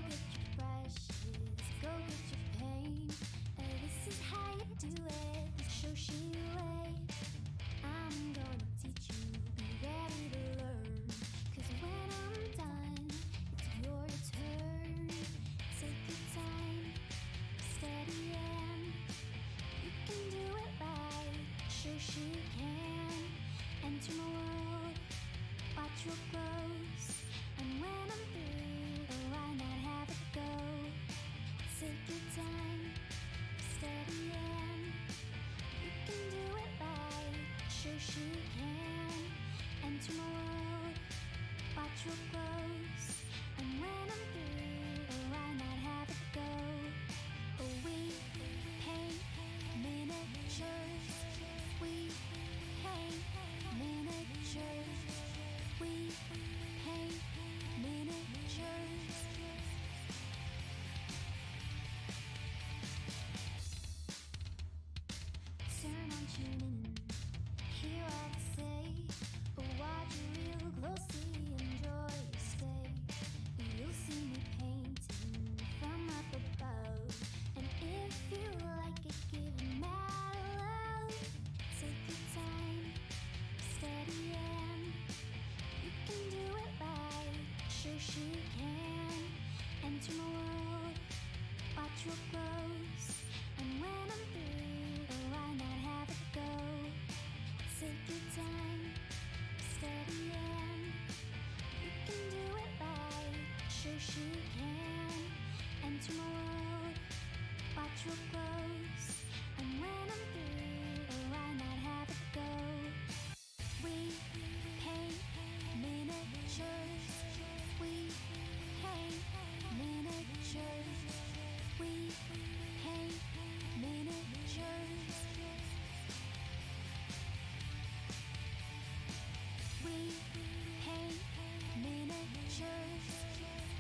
get your brushes, go get your paint. This is how you do it, the Shoshie way. I'm gonna teach you, be ready to learn. Cause when I'm done, it's your turn. Take your time, steady and you can do it right. Shoshie can enter my world, watch real close. And when I'm through, why not have it go? Take your time, steady and you can do it right. Shoshie can enter my world, watch real close. And when I'm through, why not have it go? We paint miniatures. We paint miniatures. We paint miniatures. Turn on, tune in, hear what I say, but watch real closely, enjoy your stay. You'll see me painting from up above, and if you like it, give it mad love. Take your time, steady and you can do it right. Shoshie can enter my world, watch real close. And when I'm through, why not have it go? Take your time, steady and you can do it right. Shoshie can enter my world, watch real close. And when I'm through, why not have it go? We paint miniatures. We paint miniatures. We paint miniatures. We paint miniatures.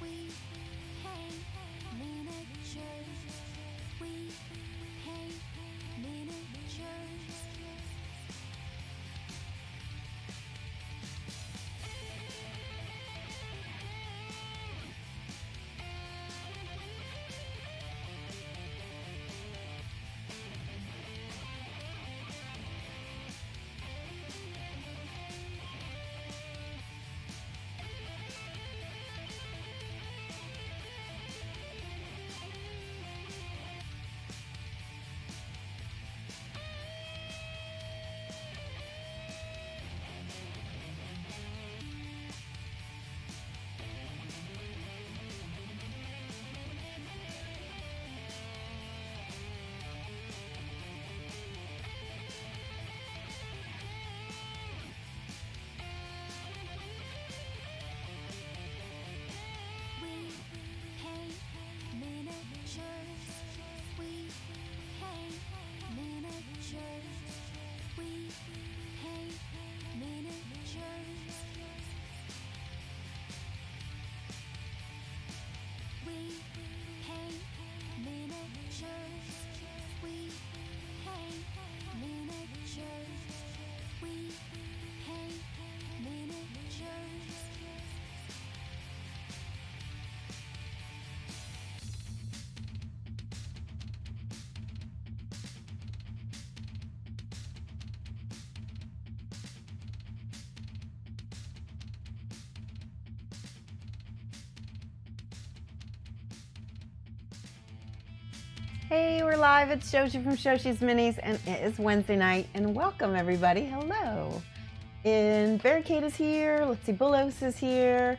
We paint miniatures. We paint miniatures. We paint miniatures. We paint miniatures. We paint miniatures. We paint miniatures. We paint miniatures. We paint miniatures. Hey, we're live. It's Shoshie from Shoshie's Minis, and it is Wednesday night. And welcome, everybody. Hello. And Barricade is here. Let's see, Bullos is here.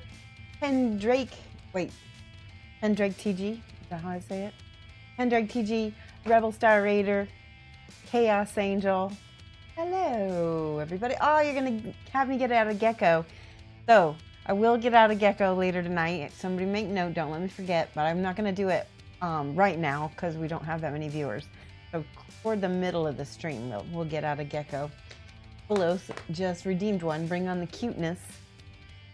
Pendrake TG. Is that how I say it? Pendrake TG, Rebel Star Raider, Chaos Angel. Hello, everybody. Oh, you're going to have me get out of Gecko. So, I will get out of Gecko later tonight. Somebody make note. Don't let me forget. But I'm not going to do it right now because we don't have that many viewers. So toward the middle of the stream, we'll get out of Gecko. Bullos just redeemed one. Bring on the cuteness.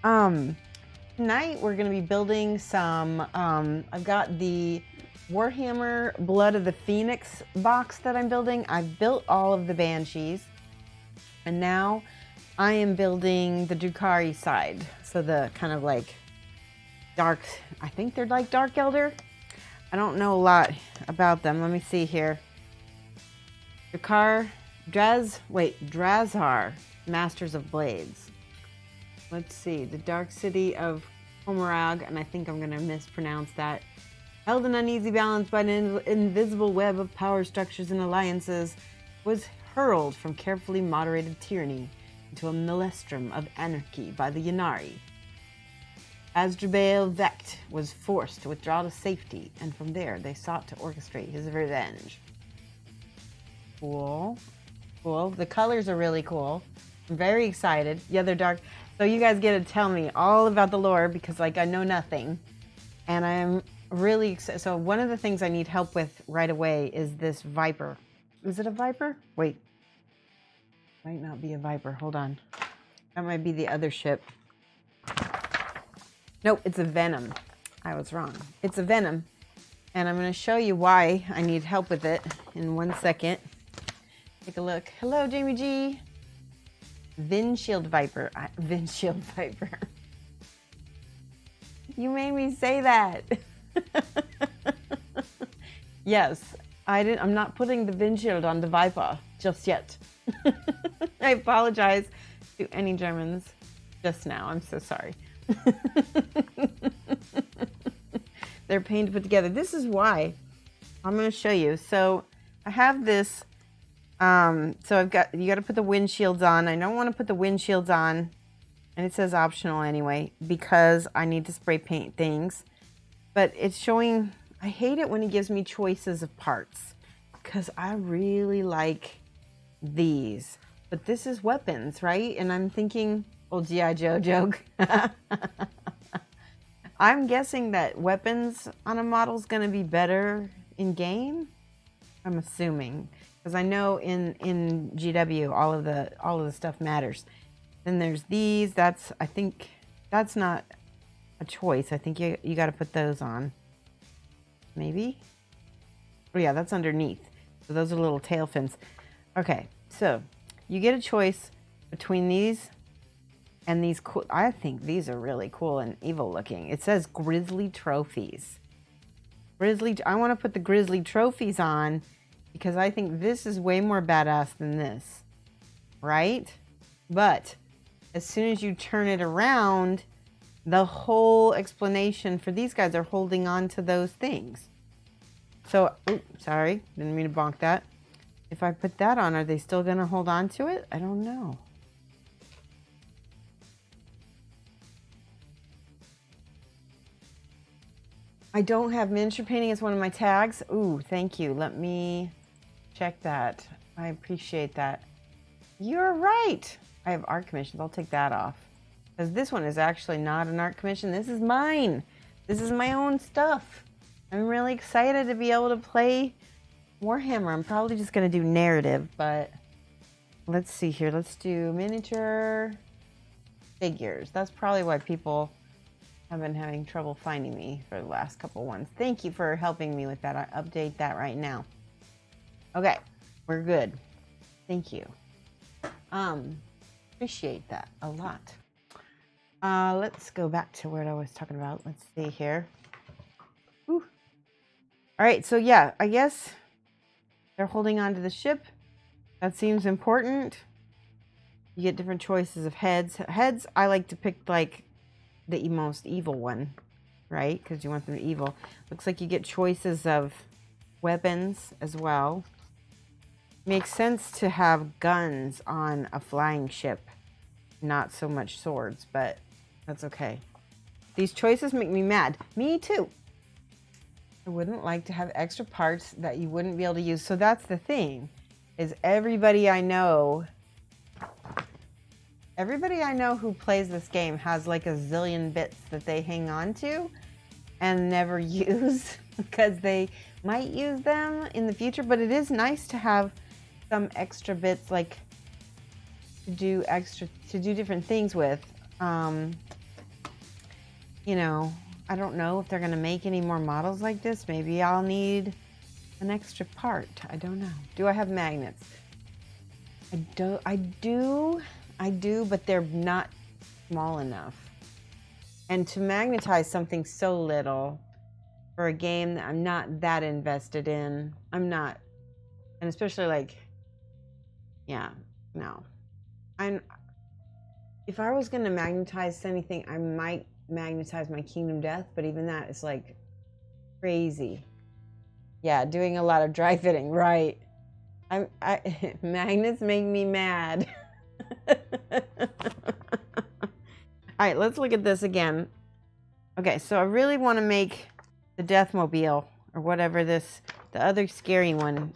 Tonight we're going to be building some. I've got the Warhammer Blood of the Phoenix box that I'm building. I've built all of the Banshees, and now I am building the Drukhari side. So the kind of like dark, I think they're like Dark Elder. I don't know a lot about them. Let me see here. Drazhar, Masters of Blades. Let's see. The Dark City of Homerag, and I think I'm going to mispronounce that. Held in uneasy balance by an invisible web of power structures and alliances, was hurled from carefully moderated tyranny into a maelstrom of anarchy by the Ynnari. Asdrubal Vect was forced to withdraw to safety, and from there they sought to orchestrate his revenge. Cool. Cool. The colors are really cool. I'm very excited. Yeah, they're dark. So you guys get to tell me all about the lore because, like, I know nothing. And I'm really excited. So one of the things I need help with right away is this Viper. Is it a Viper? Wait. Might not be a Viper. Hold on. That might be the other ship. Nope, it's a Venom. I was wrong. It's a Venom. And I'm going to show you why I need help with it in 1 second. Take a look. Hello, Jamie G. Windshield Viper. Windshield Viper. You made me say that. Yes, I'm not putting the windshield on the Viper just yet. I apologize to any Germans just now. I'm so sorry. They're a pain to put together. This is why. I'm going to show you. So I have this. So you got to put the windshields on. I don't want to put the windshields on, and it says optional anyway because I need to spray paint things. But it's showing. I hate it when it gives me choices of parts because I really like these. But this is weapons, right? And I'm thinking, old G.I. Joe joke. I'm guessing that weapons on a model is going to be better in game. I'm assuming because I know in GW all of the stuff matters. Then there's these. I think that's not a choice. I think you got to put those on. Maybe. Oh yeah, that's underneath. So those are little tail fins. Okay, so you get a choice between these. And these cool, I think these are really cool and evil looking. It says Grizzly Trophies. I want to put the Grizzly Trophies on because I think this is way more badass than this. Right? But as soon as you turn it around, the whole explanation for these guys are holding on to those things. So, oops, sorry, didn't mean to bonk that. If I put that on, are they still going to hold on to it? I don't know. I don't have miniature painting as one of my tags. Ooh, thank you. Let me check that. I appreciate that. You're right. I have art commissions. I'll take that off. Because this one is actually not an art commission. This is mine. This is my own stuff. I'm really excited to be able to play Warhammer. I'm probably just going to do narrative, but let's see here. Let's do miniature figures. That's probably why people have been having trouble finding me for the last couple ones. Thank you for helping me with that. I update that right now. Okay, we're good. Thank you. Appreciate that a lot. Let's go back to what I was talking about. Let's see here. Ooh. All right, so yeah, I guess they're holding on to the ship. That seems important. You get different choices of heads. Heads, I like to pick like the most evil one, right? Because you want them evil. Looks like you get choices of weapons as well. Makes sense to have guns on a flying ship, not so much swords, but that's okay. These choices make me mad. Me too. I wouldn't like to have extra parts that you wouldn't be able to use. So that's the thing, is everybody I know who plays this game has like a zillion bits that they hang on to and never use because they might use them in the future. But it is nice to have some extra bits, like to do different things with. You know, I don't know if they're going to make any more models like this. Maybe I'll need an extra part. I don't know. Do I have magnets? I do, but they're not small enough. And to magnetize something so little for a game that I'm not that invested in, I'm not, and especially like, yeah, no. If I was gonna magnetize anything, I might magnetize my Kingdom Death, but even that is like crazy. Yeah, doing a lot of dry fitting, right? Magnets make me mad. All right, let's look at this again. Okay, so I really want to make the Deathmobile or whatever the other scary one.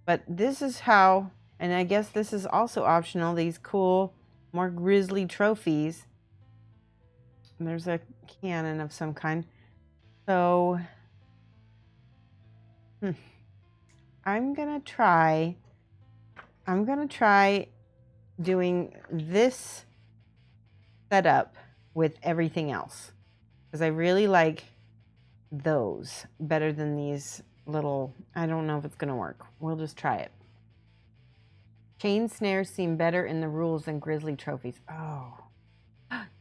But this is how, and I guess this is also optional, these cool, more grisly trophies. And there's a cannon of some kind. So, I'm gonna try doing this setup with everything else. Because I really like those better than these little, I don't know if it's gonna work. We'll just try it. Chain snares seem better in the rules than grisly trophies. Oh.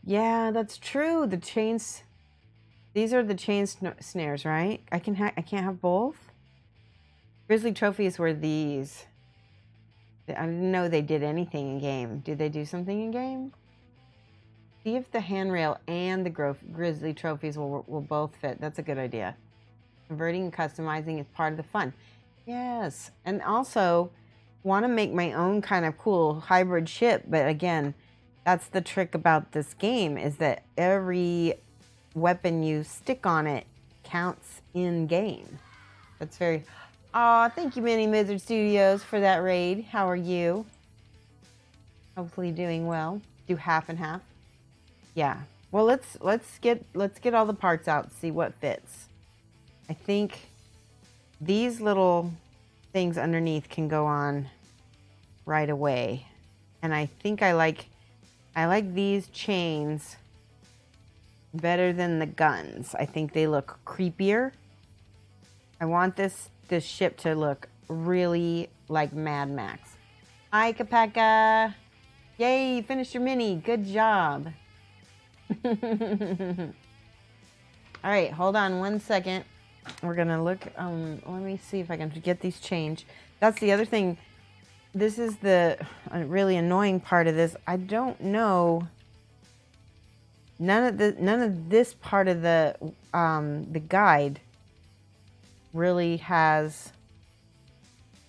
Yeah, that's true. The chains, these are the chain snares, right? I can't have both. Grisly trophies were these. I didn't know they did anything in game. Did they do something in game? See if the handrail and the grisly trophies will both fit. That's a good idea. Converting and customizing is part of the fun. Yes, and also want to make my own kind of cool hybrid ship, but again, that's the trick about this game, is that every weapon you stick on it counts in game. That's very... Aw, thank you, Mini Wizard Studios, for that raid. How are you? Hopefully doing well. Do half and half. Yeah. Well, let's get all the parts out, see what fits. I think these little things underneath can go on right away. And I think I like these chains better than the guns. I think they look creepier. I want this ship to look really like Mad Max. Hi, Kapaka. Yay, finished your mini. Good job. All right, hold on one second. We're gonna look, let me see if I can get these changed. That's the other thing. This is the really annoying part of this. I don't know. None of this part of the guide really has.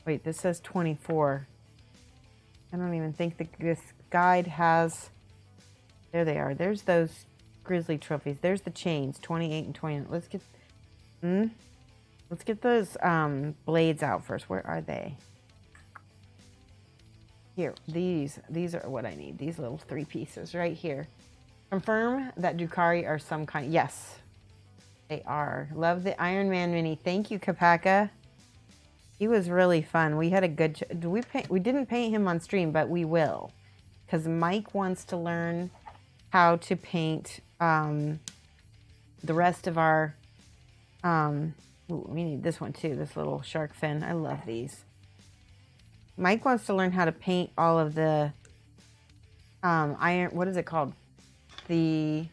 Wait, this says 24. I don't even think this guide has. There they are. There's those grisly trophies. There's the chains, 28 and 29. Let's get those blades out first. Where are they? Here, these are what I need. These little 3 pieces right here. Confirm that Drukhari are some kind. Yes, they are. Love the Iron Man mini. Thank you, Kapaka. He was really fun. We had a good. We didn't paint him on stream, but we will, because Mike wants to learn how to paint the rest of our. Ooh, we need this one too. This little shark fin. I love these. Mike wants to learn how to paint all of the iron. What is it called? My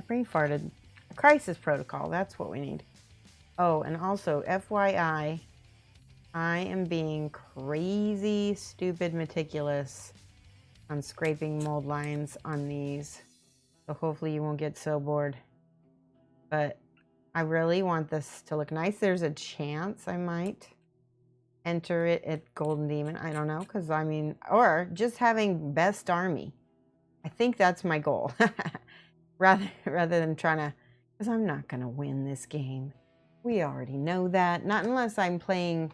brain farted. Crisis protocol. That's what we need. Oh, and also, FYI, I am being crazy, stupid, meticulous on scraping mold lines on these. So hopefully you won't get so bored. But I really want this to look nice. There's a chance I might enter it at Golden Demon. I don't know, because I mean, or just having best army. I think that's my goal. rather than trying to, because I'm not going to win this game. We already know that. Not unless I'm playing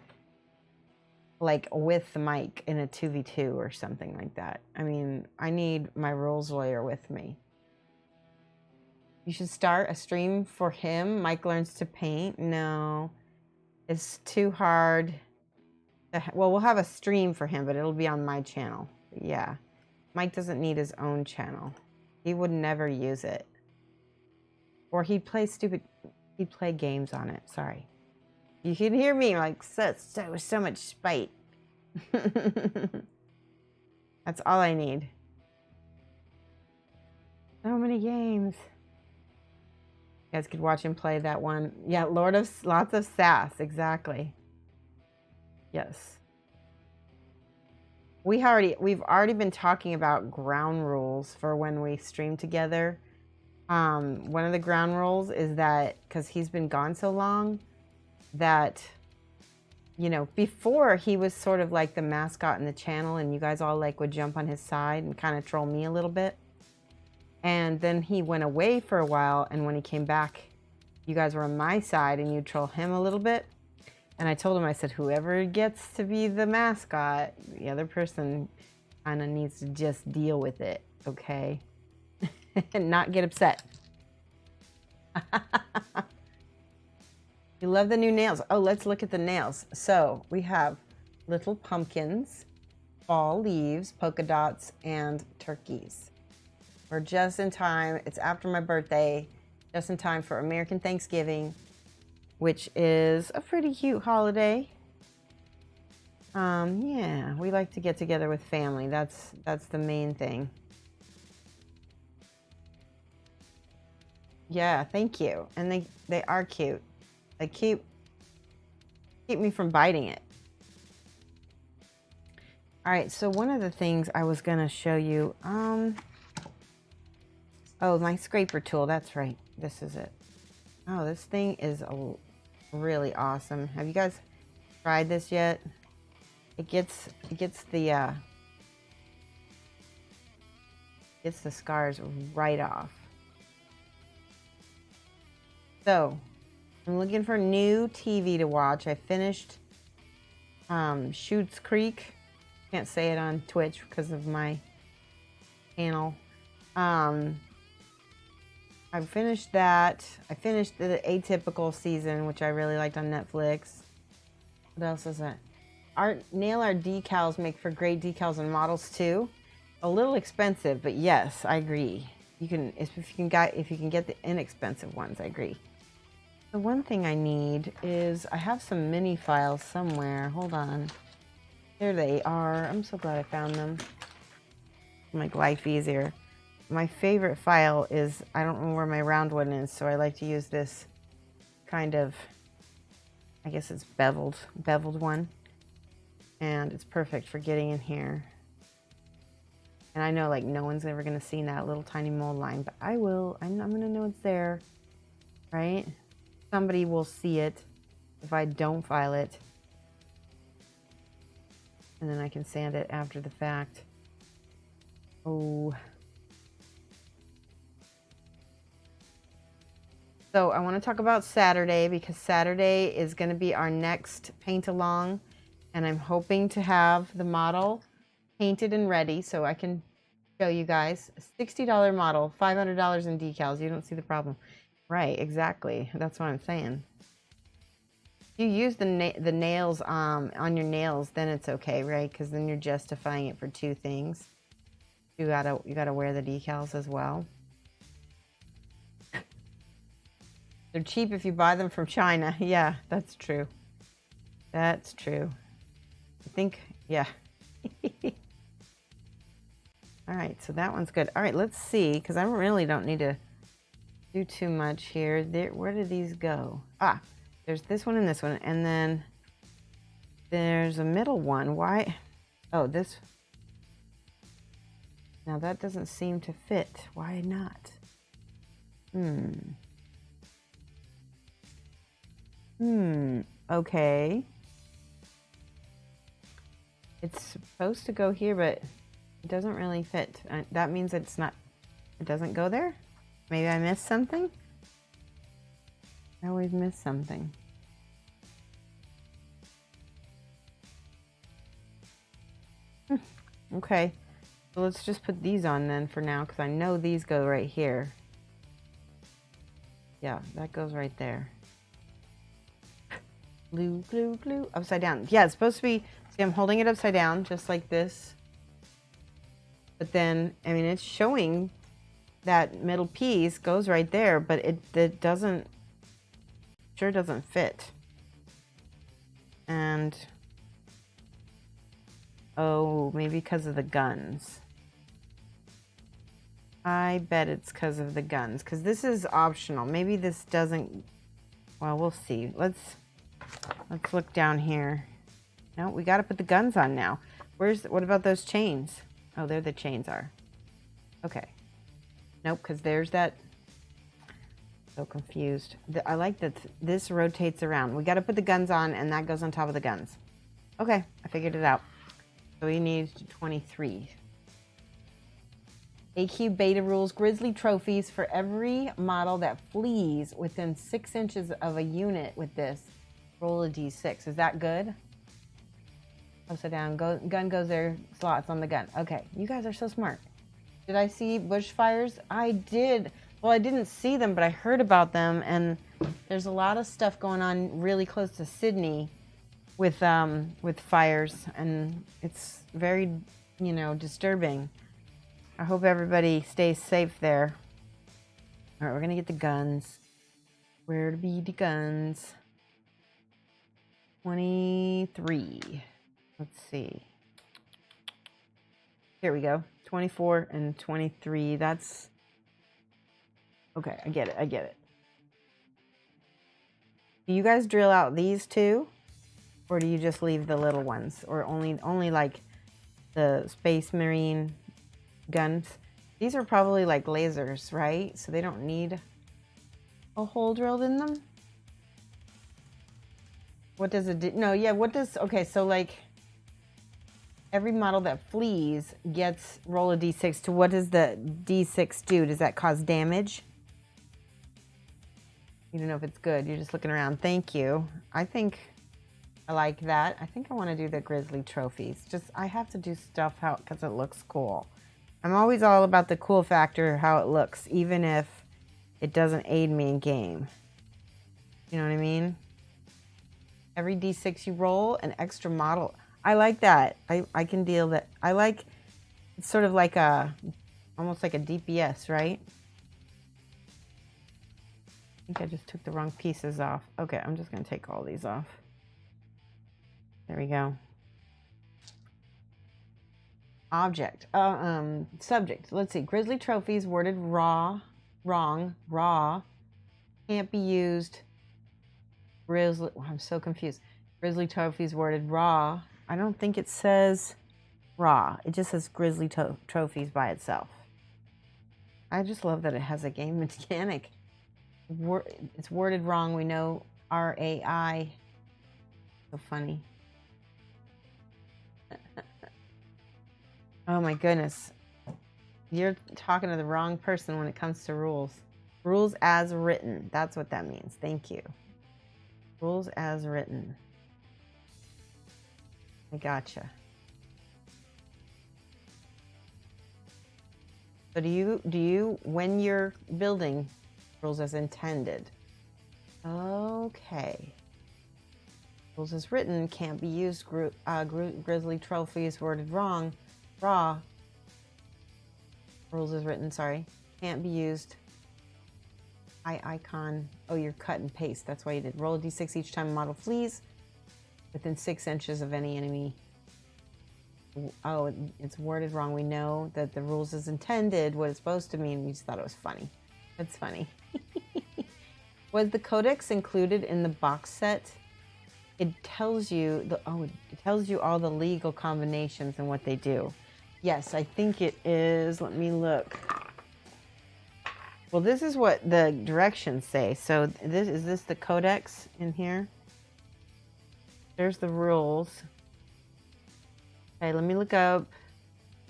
like with the mic in a 2v2 or something like that. I mean, I need my rules lawyer with me. You should start a stream for him. Mike learns to paint. No, it's too hard. Well, we'll have a stream for him, but it'll be on my channel. Yeah. Mike doesn't need his own channel. He would never use it. Or he'd play games on it. Sorry. You can hear me like so much spite. That's all I need. So many games. You guys could watch him play that one. Yeah, lots of sass. Exactly. Yes. We've already been talking about ground rules for when we stream together. One of the ground rules is that because he's been gone so long, that before he was sort of like the mascot in the channel, and you guys all like would jump on his side and kind of troll me a little bit. And then he went away for a while, and when he came back, you guys were on my side and you troll him a little bit. And I told him, I said, whoever gets to be the mascot, the other person kind of needs to just deal with it, okay? And not get upset. You love the new nails. Oh, let's look at the nails. So we have little pumpkins, fall leaves, polka dots, and turkeys. We're just in time. It's after my birthday, just in time for American Thanksgiving, which is a pretty cute holiday. Yeah, we like to get together with family. That's the main thing. Yeah, thank you. And they are cute. They keep me from biting it. All right, so one of the things I was gonna show you, oh, my scraper tool, that's right. This is it. Oh, this thing is really awesome. Have you guys tried this yet? It gets the scars right off. So I'm looking for new TV to watch. I finished Schitt's Creek. Can't say it on Twitch because of my channel. I finished that. I finished the Atypical season, which I really liked on Netflix. What else is that? Nail art decals make for great decals and models too. A little expensive, but yes, I agree. You can if you can get the inexpensive ones, I agree. The one thing I need is I have some mini files somewhere. Hold on. There they are. I'm so glad I found them. Make life easier. My favorite file is, I don't know where my round one is, so I like to use this kind of, I guess it's beveled one. And it's perfect for getting in here. And I know like no one's ever gonna see that little tiny mold line, but I will. I'm gonna know it's there, right? Somebody will see it if I don't file it. And then I can sand it after the fact. Oh. So I want to talk about Saturday, because Saturday is going to be our next paint along, and I'm hoping to have the model painted and ready so I can show you guys. A $60 model, $500 in decals. You don't see the problem. Right, exactly. That's what I'm saying. If you use the nails on your nails, then it's okay, right? Because then you're justifying it for two things. You gotta wear the decals as well. They're cheap if you buy them from China. Yeah, that's true. That's true. I think, yeah. All right, so that one's good. All right, let's see, because I really don't need to do too much here. Where do these go? Ah, there's this one and this one, and then there's a middle one. Why? Oh, this. Now that doesn't seem to fit. Why not? Okay. It's supposed to go here, but it doesn't really fit. That means it doesn't go there? Maybe I missed something? I always miss something. Okay. So let's just put these on then for now, because I know these go right here. Yeah, that goes right there. Glue, glue, glue. Upside down. Yeah, it's supposed to be... See, I'm holding it upside down, just like this. But then, I mean, it's showing that middle piece goes right there, but it doesn't... Sure doesn't fit. And... Oh, maybe because of the guns. I bet it's because of the guns, because this is optional. Maybe this doesn't, well, we'll see. Let's look down here. No, we got to put the guns on now. What about those chains? Oh, there the chains are. Okay. Nope, because there's that. So confused. I like that this rotates around. We got to put the guns on, and that goes on top of the guns. Okay, I figured it out. So we need 23. AQ beta rules, Grizzly trophies for every model that flees within 6 inches of a unit with this. Roll a d6. Is that good? Upside down. Gun goes there. Slots on the gun. Okay, you guys are so smart. Did I see bushfires? I did. Well, I didn't see them, but I heard about them, and there's a lot of stuff going on really close to Sydney with fires, and it's very, disturbing. I hope everybody stays safe there. All right, we're gonna get the guns. Where to be the guns? 23. Let's see. Here we go. 24 and 23. That's okay. I get it. Do you guys drill out these two, or do you just leave the little ones, or only like the Space Marine guns? These are probably like lasers, right? So they don't need a hole drilled in them. What does it do? No, yeah, what does, okay, so like every model that flees gets roll a d6 to what does the d6 do? Does that cause damage? You don't know if it's good. You're just looking around. Thank you. I think I like that. I think I want to do the Grizzly trophies. I have to do stuff because it looks cool. I'm always all about the cool factor, how it looks, even if it doesn't aid me in game. You know what I mean? Every d6 you roll, an extra model. I like that. I can deal that. I like, it's sort of like almost like a DPS, right? I think I just took the wrong pieces off. Okay, I'm just going to take all these off. There we go. Object. Subject. Let's see. Grizzly trophies worded wrong. Raw. Can't be used. Grizzly. I'm so confused. Grizzly trophies worded raw. I don't think it says raw. It just says Grizzly trophies by itself. I just love that it has a game mechanic. It's worded wrong. We know RAI. So funny. Oh my goodness. You're talking to the wrong person when it comes to rules. Rules as written. That's what that means. Thank you. Rules as written. I gotcha. So do you when you're building, rules as intended? Okay. Rules as written can't be used. Grizzly trophies worded wrong. Raw. Rules as written, sorry. Can't be used. Icon. Oh, you're cut and paste. That's why you did. Roll a d6 each time a model flees within 6 inches of any enemy. Oh, it's worded wrong. We know that the rules as intended, what it's supposed to mean. We just thought it was funny. That's funny. Was the codex included in the box set? It tells you it tells you all the legal combinations and what they do. Yes, I think it is. Let me look. Well, this is what the directions say. So is this the codex in here? There's the rules. Okay, let me look up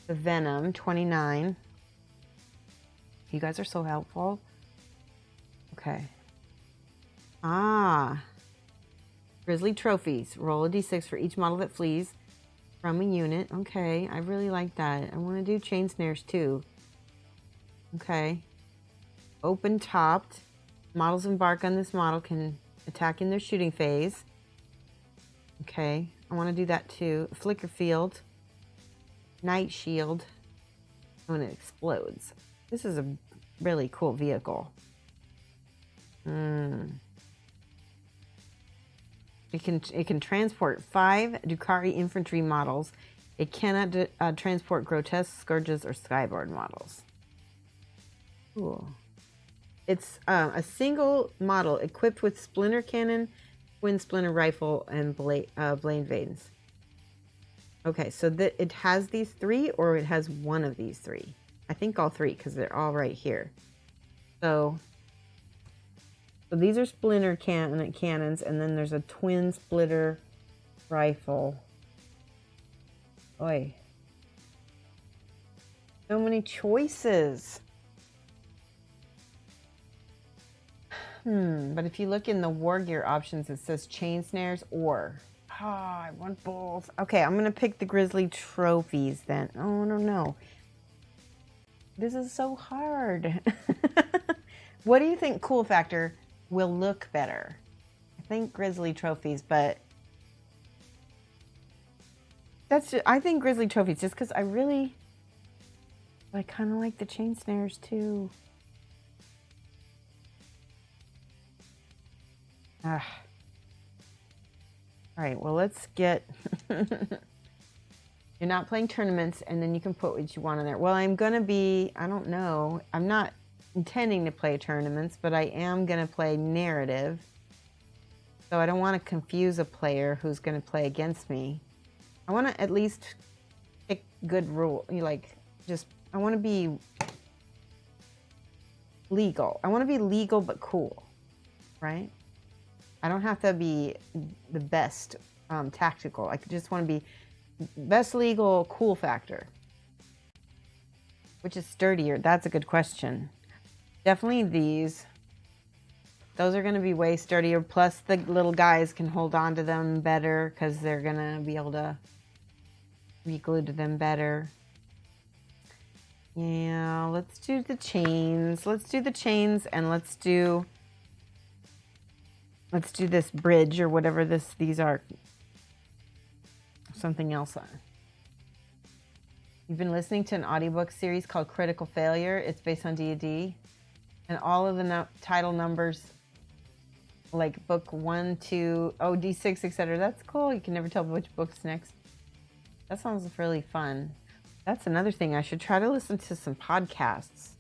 the Venom 29. You guys are so helpful. Okay. Grizzly trophies. Roll a d6 for each model that flees from a unit. Okay, I really like that. I want to do chain snares too. Okay. Open topped. Models embark on this model can attack in their shooting phase. Okay, I want to do that too. Flicker field. Night shield. When it explodes. This is a really cool vehicle. It can transport 5 Drukhari infantry models. It cannot transport grotesque scourges or skyboard models. Cool. It's a single model equipped with Splinter Cannon, Twin Splinter Rifle, and Blade Vanes. Okay, so it has these three, or it has one of these three. I think all three, because they're all right here. So these are Splinter Cannons, and then there's a Twin Splitter Rifle. Oi. So many choices. But if you look in the war gear options, it says chain snares or... I want both. Okay, I'm going to pick the Grizzly trophies then. Oh, no. This is so hard. What do you think cool factor will look better? I think Grizzly trophies, but... I think Grizzly trophies just because I kind of like the chain snares too. All right, well, let's get... You're not playing tournaments, and then you can put what you want in there. Well, I'm going to be... I don't know. I'm not intending to play tournaments, but I am going to play narrative. So I don't want to confuse a player who's going to play against me. I want to at least pick good rule. I want to be legal. I want to be legal but cool, right? I don't have to be the best tactical. I just want to be best legal, cool factor. Which is sturdier? That's a good question. Definitely these. Those are going to be way sturdier. Plus the little guys can hold on to them better because they're going to be able to be glued to them better. Yeah, let's do the chains. Let's do the chains, and let's do this bridge or whatever these are. Something else on. You've been listening to an audiobook series called Critical Failure. It's based on D&D. And all of the title numbers, like book 1, 2, D6, etc. That's cool. You can never tell which book's next. That sounds really fun. That's another thing. I should try to listen to some podcasts.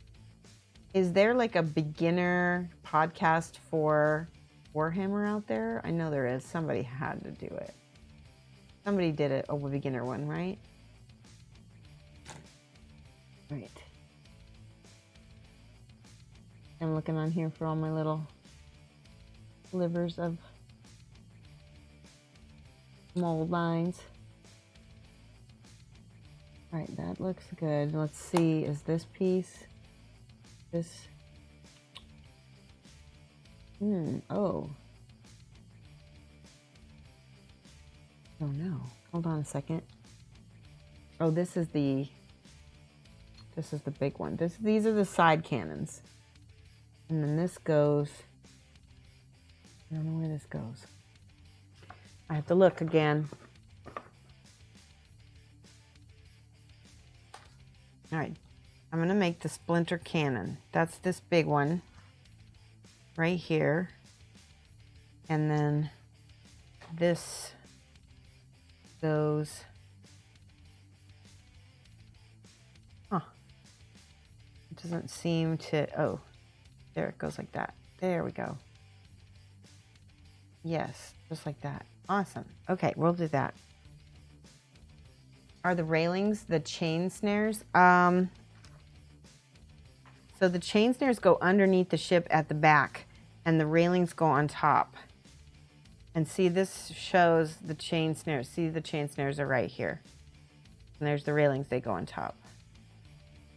Is there like a beginner podcast for Warhammer out there? I know there is. Somebody had to do it. Somebody did it, a beginner one, right? Right. I'm looking on here for all my little slivers of mold lines. All right, that looks good. Let's see, is this piece, this, oh no, hold on a second. Oh, this is the big one. These are the side cannons. And then this goes, I don't know where this goes. I have to look again. All right, I'm gonna make the Splinter Cannon. That's this big one right here. And then this goes, it doesn't seem to, oh, there it goes like that. There we go. Yes, just like that. Awesome. Okay, we'll do that. Are the railings the chain snares? So the chain snares go underneath the ship at the back, and the railings go on top. And see, this shows the chain snares. See, the chain snares are right here. And there's the railings, they go on top.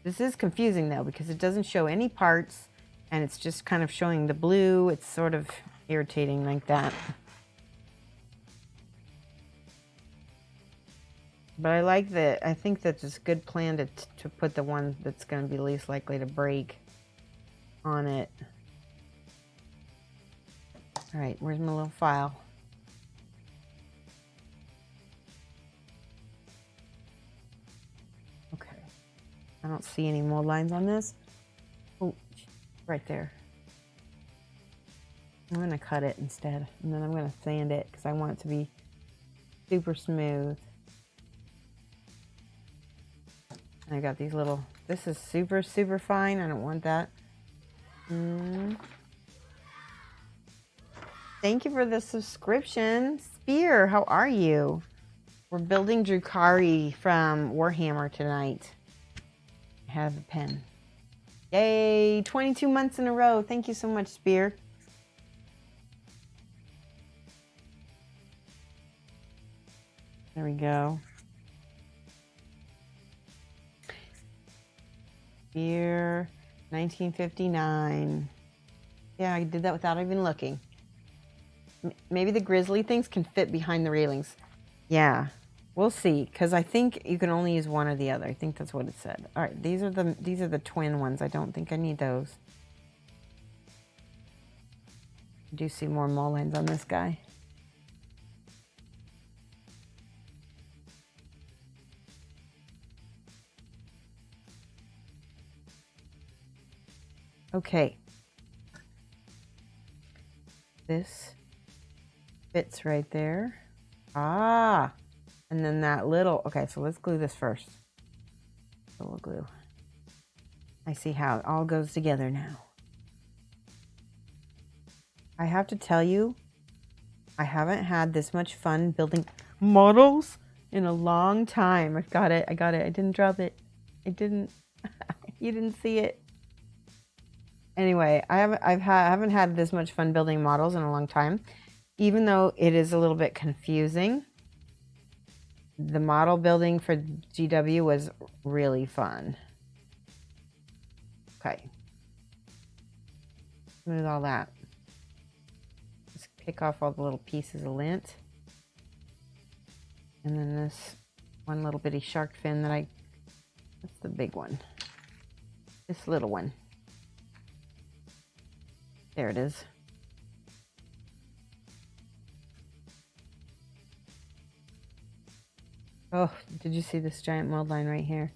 This is confusing though, because it doesn't show any parts, and it's just kind of showing the blue. It's sort of irritating like that. But I like that. I think that's a good plan to put the one that's going to be least likely to break on it. All right, where's my little file? Okay. I don't see any more lines on this. Oh, right there. I'm going to cut it instead, and then I'm going to sand it because I want it to be super smooth. I got these little, this is super, super fine. I don't want that. Thank you for the subscription. Spear, how are you? We're building Drukhari from Warhammer tonight. I have a pen. Yay, 22 months in a row. Thank you so much, Spear. There we go. Spear, 1959. Yeah, I did that without even looking. Maybe the grizzly things can fit behind the railings. Yeah, we'll see. Because I think you can only use one or the other. I think that's what it said. All right, these are the twin ones. I don't think I need those. I do see more Mullins on this guy. Okay. This fits right there. Ah, and then that little, okay, so let's glue this first. So we'll glue. I see how it all goes together now. I have to tell you, I haven't had this much fun building models in a long time. I got it. I didn't drop it. I didn't. You didn't see it. Anyway, I haven't had this much fun building models in a long time. Even though it is a little bit confusing, the model building for GW was really fun. Okay. Smooth all that. Just pick off all the little pieces of lint. And then this one little bitty shark fin that that's the big one. This little one. There it is. Oh, did you see this giant mold line right here?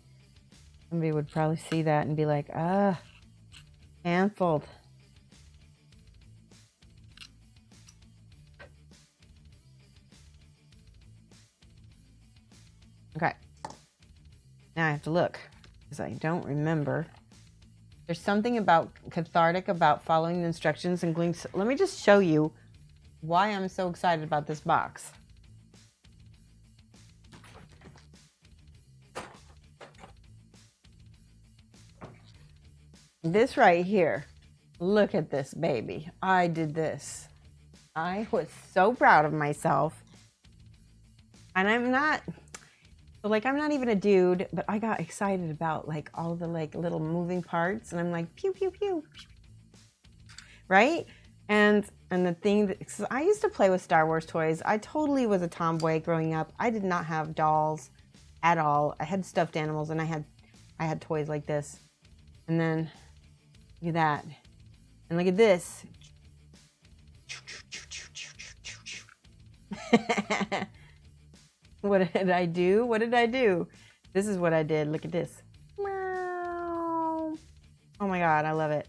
Somebody would probably see that and be like, ah, canceled. Okay. Now I have to look because I don't remember. There's something cathartic about following the instructions and gluing. Let me just show you why I'm so excited about this box. This right here, look at this baby. I did this. I was so proud of myself. And I'm not even a dude, but I got excited about like all the like little moving parts, and I'm like pew pew pew, right? And the thing that, cause I used to play with Star Wars toys. I totally was a tomboy growing up. I did not have dolls at all. I had stuffed animals, and I had toys like this. And then look at that, and look at this. What did I do? What did I do? This is what I did. Look at this. Meow. Oh my God, I love it.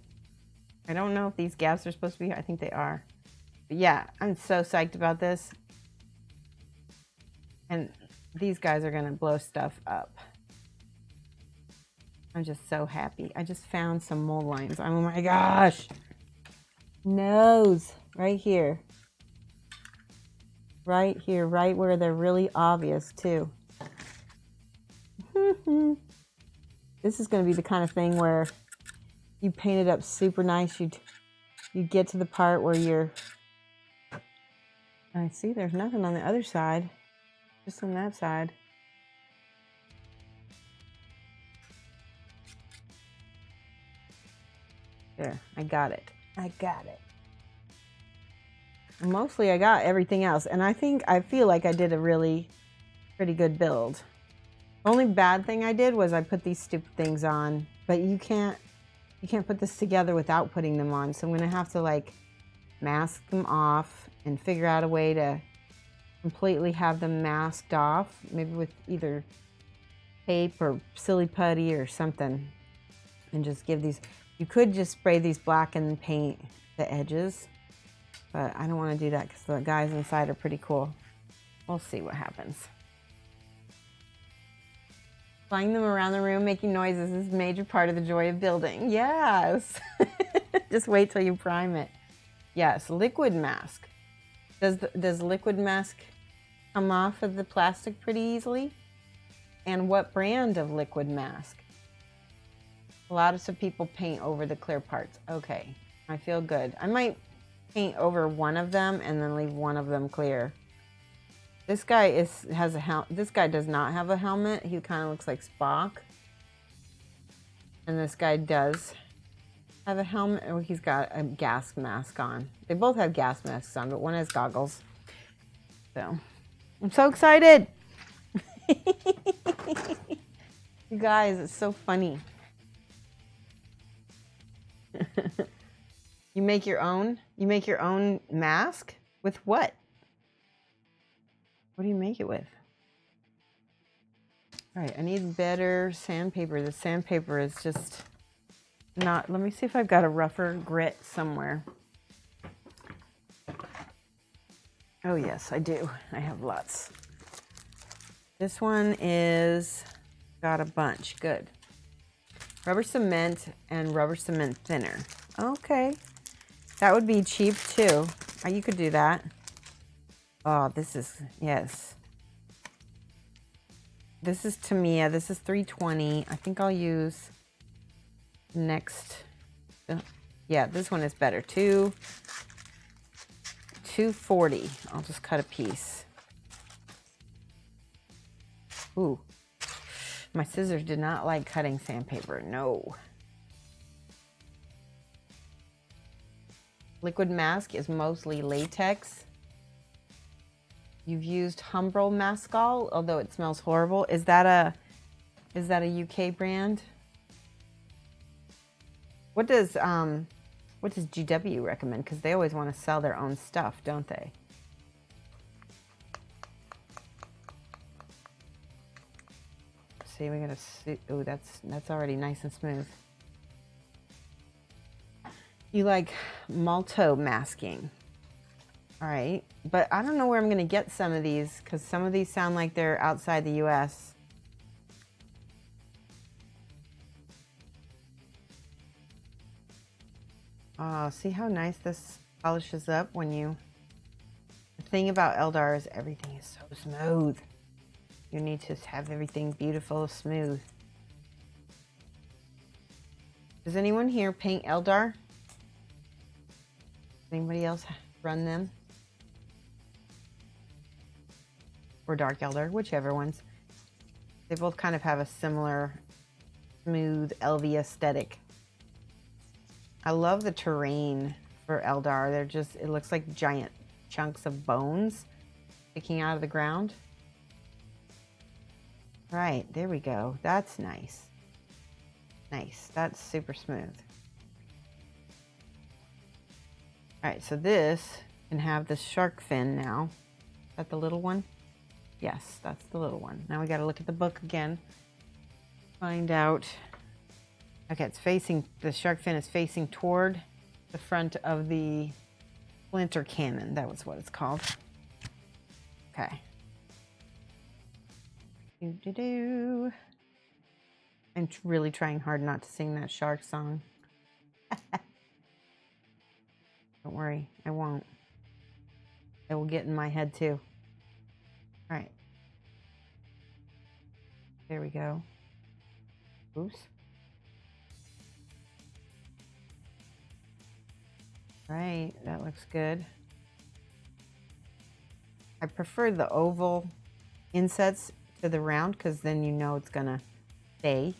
I don't know if these gaps are supposed to be here. I think they are. But yeah, I'm so psyched about this. And these guys are going to blow stuff up. I'm just so happy. I just found some mold lines. Oh my gosh. Nose right here. Right here, right where they're really obvious too. This is going to be the kind of thing where you paint it up super nice. You get to the part where you're. I see there's nothing on the other side, just on that side. There, I got it. I got it. Mostly I got everything else, and I feel like I did a really pretty good build. The only bad thing I did was I put these stupid things on, but you can't put this together without putting them on, so I'm gonna have to like mask them off and figure out a way to completely have them masked off, maybe with either tape or silly putty or something, and just give these. You could just spray these black and paint the edges, but I don't want to do that because the guys inside are pretty cool. We'll see what happens. Flying them around the room, making noises is a major part of the joy of building. Yes, Just wait till you prime it. Yes, liquid mask. Does liquid mask come off of the plastic pretty easily? And what brand of liquid mask? A lot of people paint over the clear parts. Okay, I feel good. I might paint over one of them and then leave one of them clear. This guy this guy does not have a helmet. He kind of looks like Spock. And this guy does have a helmet. Oh, he's got a gas mask on. They both have gas masks on, but one has goggles. So, I'm so excited. You guys, it's so funny. You make your own mask? With what? What do you make it with? All right, I need better sandpaper. The sandpaper is just not... Let me see if I've got a rougher grit somewhere. Oh, yes, I do. I have lots. This one is... Got a bunch. Good. Rubber cement and rubber cement thinner. Okay. That would be cheap, too. You could do that. Oh, this is... Yes. This is Tamiya. This is 320. I think I'll use next. Yeah, this one is better. 240. I'll just cut a piece. Ooh. My scissors did not like cutting sandpaper. No. Liquid mask is mostly latex. You've used Humbrol Mascal, although it smells horrible. Is that a UK brand? What does GW recommend? Because they always want to sell their own stuff, don't they? See, we gotta see. Oh, that's already nice and smooth. You like Malto masking. All right, but I don't know where I'm going to get some of these because some of these sound like they're outside the US. Oh, see how nice this polishes up when you... The thing about Eldar is everything is so smooth. You need to have everything beautiful, smooth. Does anyone here paint Eldar? Does anybody else run them? Or Dark Eldar, whichever ones. They both kind of have a similar smooth LV aesthetic. I love the terrain for Eldar. They're just, it looks like giant chunks of bones sticking out of the ground. Right, there we go. That's nice. Nice, that's super smooth. All right, so this can have the shark fin now. Is that the little one? Yes, that's the little one. Now we got to look at the book again. Find out. Okay, it's facing, the shark fin is facing toward the front of the Splinter Cannon. That was what it's called. Okay. Do-do-do. I'm really trying hard not to sing that shark song. Don't worry, I won't. It will get in my head too. All right. There we go. Oops. Right, that looks good. I prefer the oval insets to the round because then you know it's gonna stay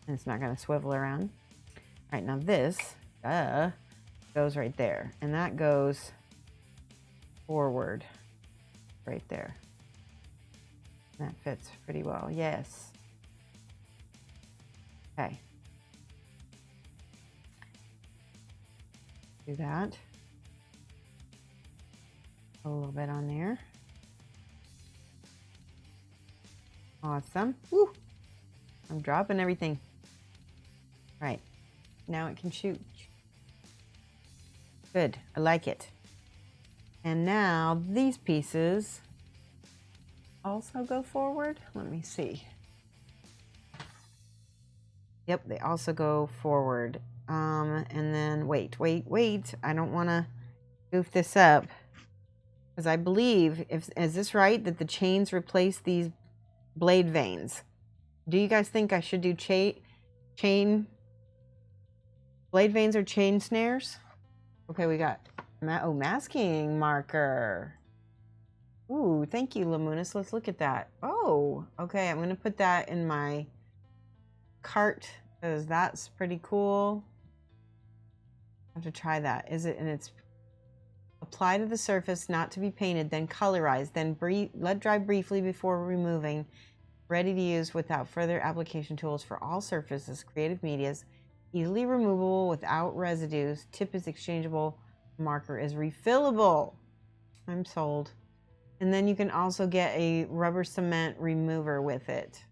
and it's not gonna swivel around. All right, now this goes right there, and that goes forward right there. That fits pretty well, yes. Okay. Do that. A little bit on there. Awesome. Woo! I'm dropping everything. Right. Now it can shoot. Good. I like it. And now these pieces also go forward. Let me see. Yep, they also go forward. And then wait. I don't want to goof this up. Because I believe, is this right, that the chains replace these blade veins? Do you guys think I should do chain blade veins or chain snares? Okay, we got masking marker. Ooh, thank you, Lamunis. Let's look at that. Oh, okay. I'm gonna put that in my cart because that's pretty cool. I have to try that. Is it? And it's apply to the surface, not to be painted, then colorize, then let dry briefly before removing. Ready to use without further application tools for all surfaces, creative medias, easily removable without residues. Tip is exchangeable. Marker is refillable. I'm sold. And then you can also get a rubber cement remover with it,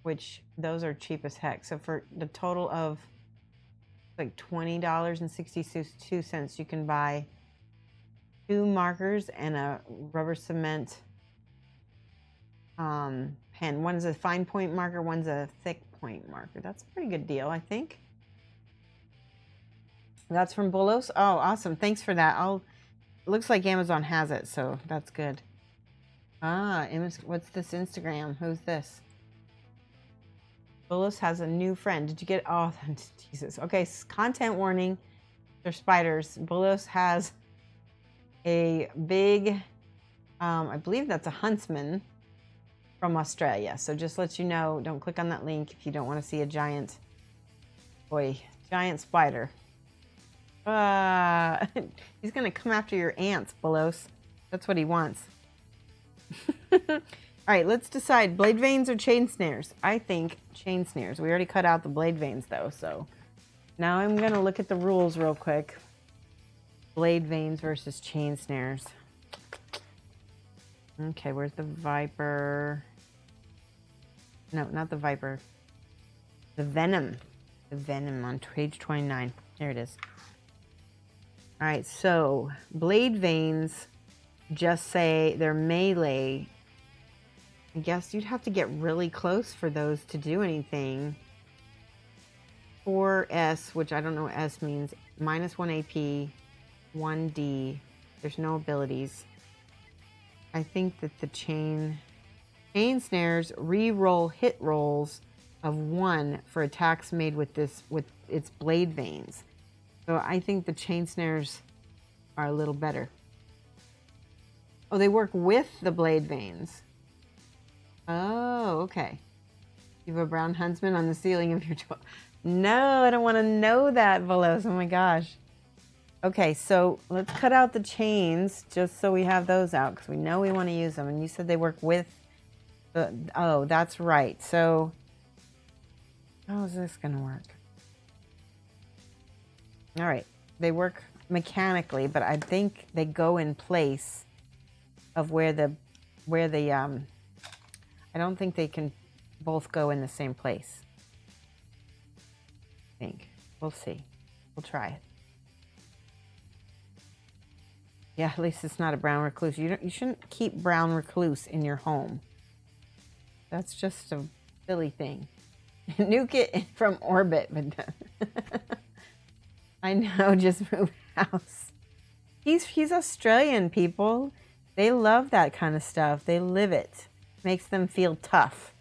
which those are cheap as heck. So for the total of like $20.62, you can buy 2 markers and a rubber cement pen. One's a fine point marker, one's a thick point marker. That's a pretty good deal, I think. That's from Bolos. Oh, awesome. Thanks for that. Looks like Amazon has it, so that's good. What's this Instagram? Who's this? Bolos has a new friend. Did you get? Oh, Jesus. Okay, content warning. They're spiders. Bolos has a big, I believe that's a huntsman from Australia. So just let you know, don't click on that link if you don't want to see a giant spider. He's going to come after your ants, Bolos. That's what he wants. All right, let's decide blade veins or chain snares. I think chain snares. We already cut out the blade veins though, so now I'm going to look at the rules real quick. Blade veins versus chain snares. Okay, where's the Viper? No, not the Viper. The Venom. The Venom on page 29. There it is. All right, so blade veins just say they're melee. I guess you'd have to get really close for those to do anything. 4S, which I don't know what S means, -1 AP, 1D. There's no abilities. I think that the chain snares re-roll hit rolls of 1 for attacks made with its blade veins. So I think the chain snares are a little better. Oh, they work with the blade veins. Oh, okay. You have a brown huntsman on the ceiling of your door. No, I don't want to know that, Velos. Oh my gosh. Okay, so let's cut out the chains just so we have those out because we know we want to use them. And you said they work with the... Oh, that's right. So how is this going to work? All right. They work mechanically, but I think they go in place of where the I don't think they can both go in the same place. I think. We'll see. We'll try it. Yeah, at least it's not a brown recluse. You shouldn't keep brown recluse in your home. That's just a silly thing. Nuke it from orbit, but I know, just move house. He's Australian, people. They love that kind of stuff. They live it. Makes them feel tough,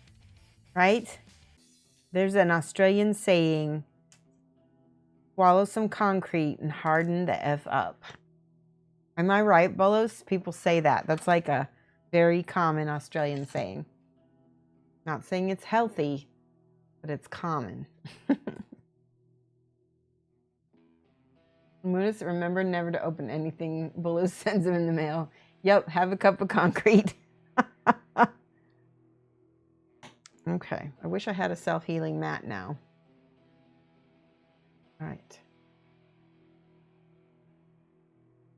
right? There's an Australian saying, swallow some concrete and harden the F up. Am I right, Bolos? People say that. That's like a very common Australian saying. Not saying it's healthy, but it's common. Munis, remember never to open anything Bolos sends him in the mail. Yep, have a cup of concrete. Okay, I wish I had a self-healing mat now. All right.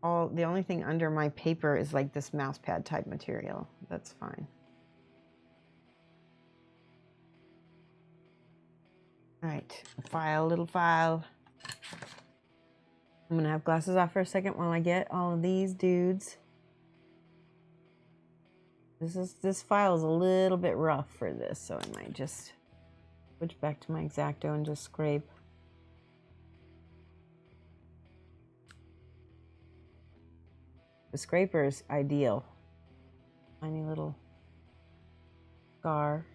The only thing under my paper is like this mouse pad type material. That's fine. All right, little file. I'm gonna have glasses off for a second while I get all of these dudes. This file is a little bit rough for this, so I might just switch back to my X-Acto and just scrape The scraper is ideal. Tiny little scar.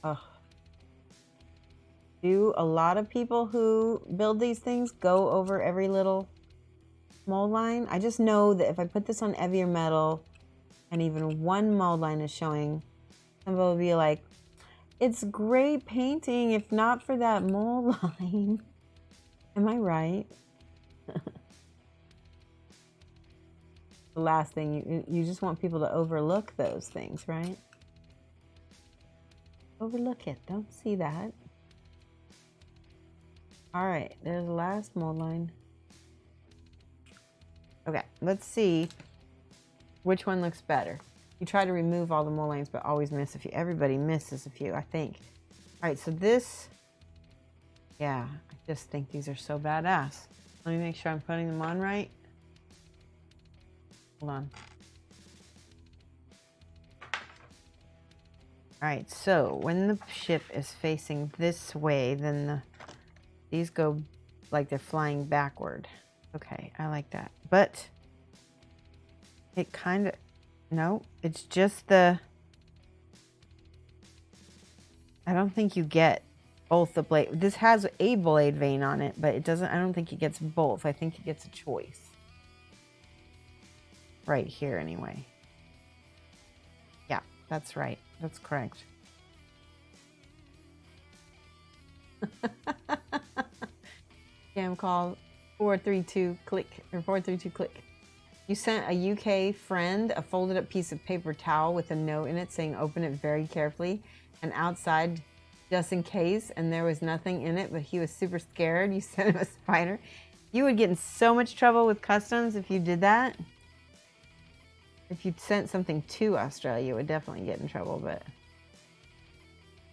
Ugh. Do a lot of people who build these things go over every little mold line? I just know that if I put this on heavier metal and even one mold line is showing, some people will be like, it's great painting if not for that mold line. Am I right? The last thing, you just want people to overlook those things, right? Overlook it. Don't see that. All right, there's the last mold line. Okay, let's see which one looks better. You try to remove all the mold lines, but always miss a few. Everybody misses a few, I think. All right, so this, yeah, I just think these are so badass. Let me make sure I'm putting them on right. Hold on. All right, so when the ship is facing this way, then these go like they're flying backward. Okay, I like that. But it kind of, no, it's just the, I don't think you get both the blade. This has a blade vein on it, but it doesn't, I don't think it gets both. I think it gets a choice. Right here anyway. Yeah, that's right. That's correct. Scam call 432 click or 432 click. You sent a UK friend a folded up piece of paper towel with a note in it saying open it very carefully and outside just in case, and there was nothing in it, but he was super scared. You sent him a spider. You would get in so much trouble with customs if you did that. If you sent something to Australia, you would definitely get in trouble, but...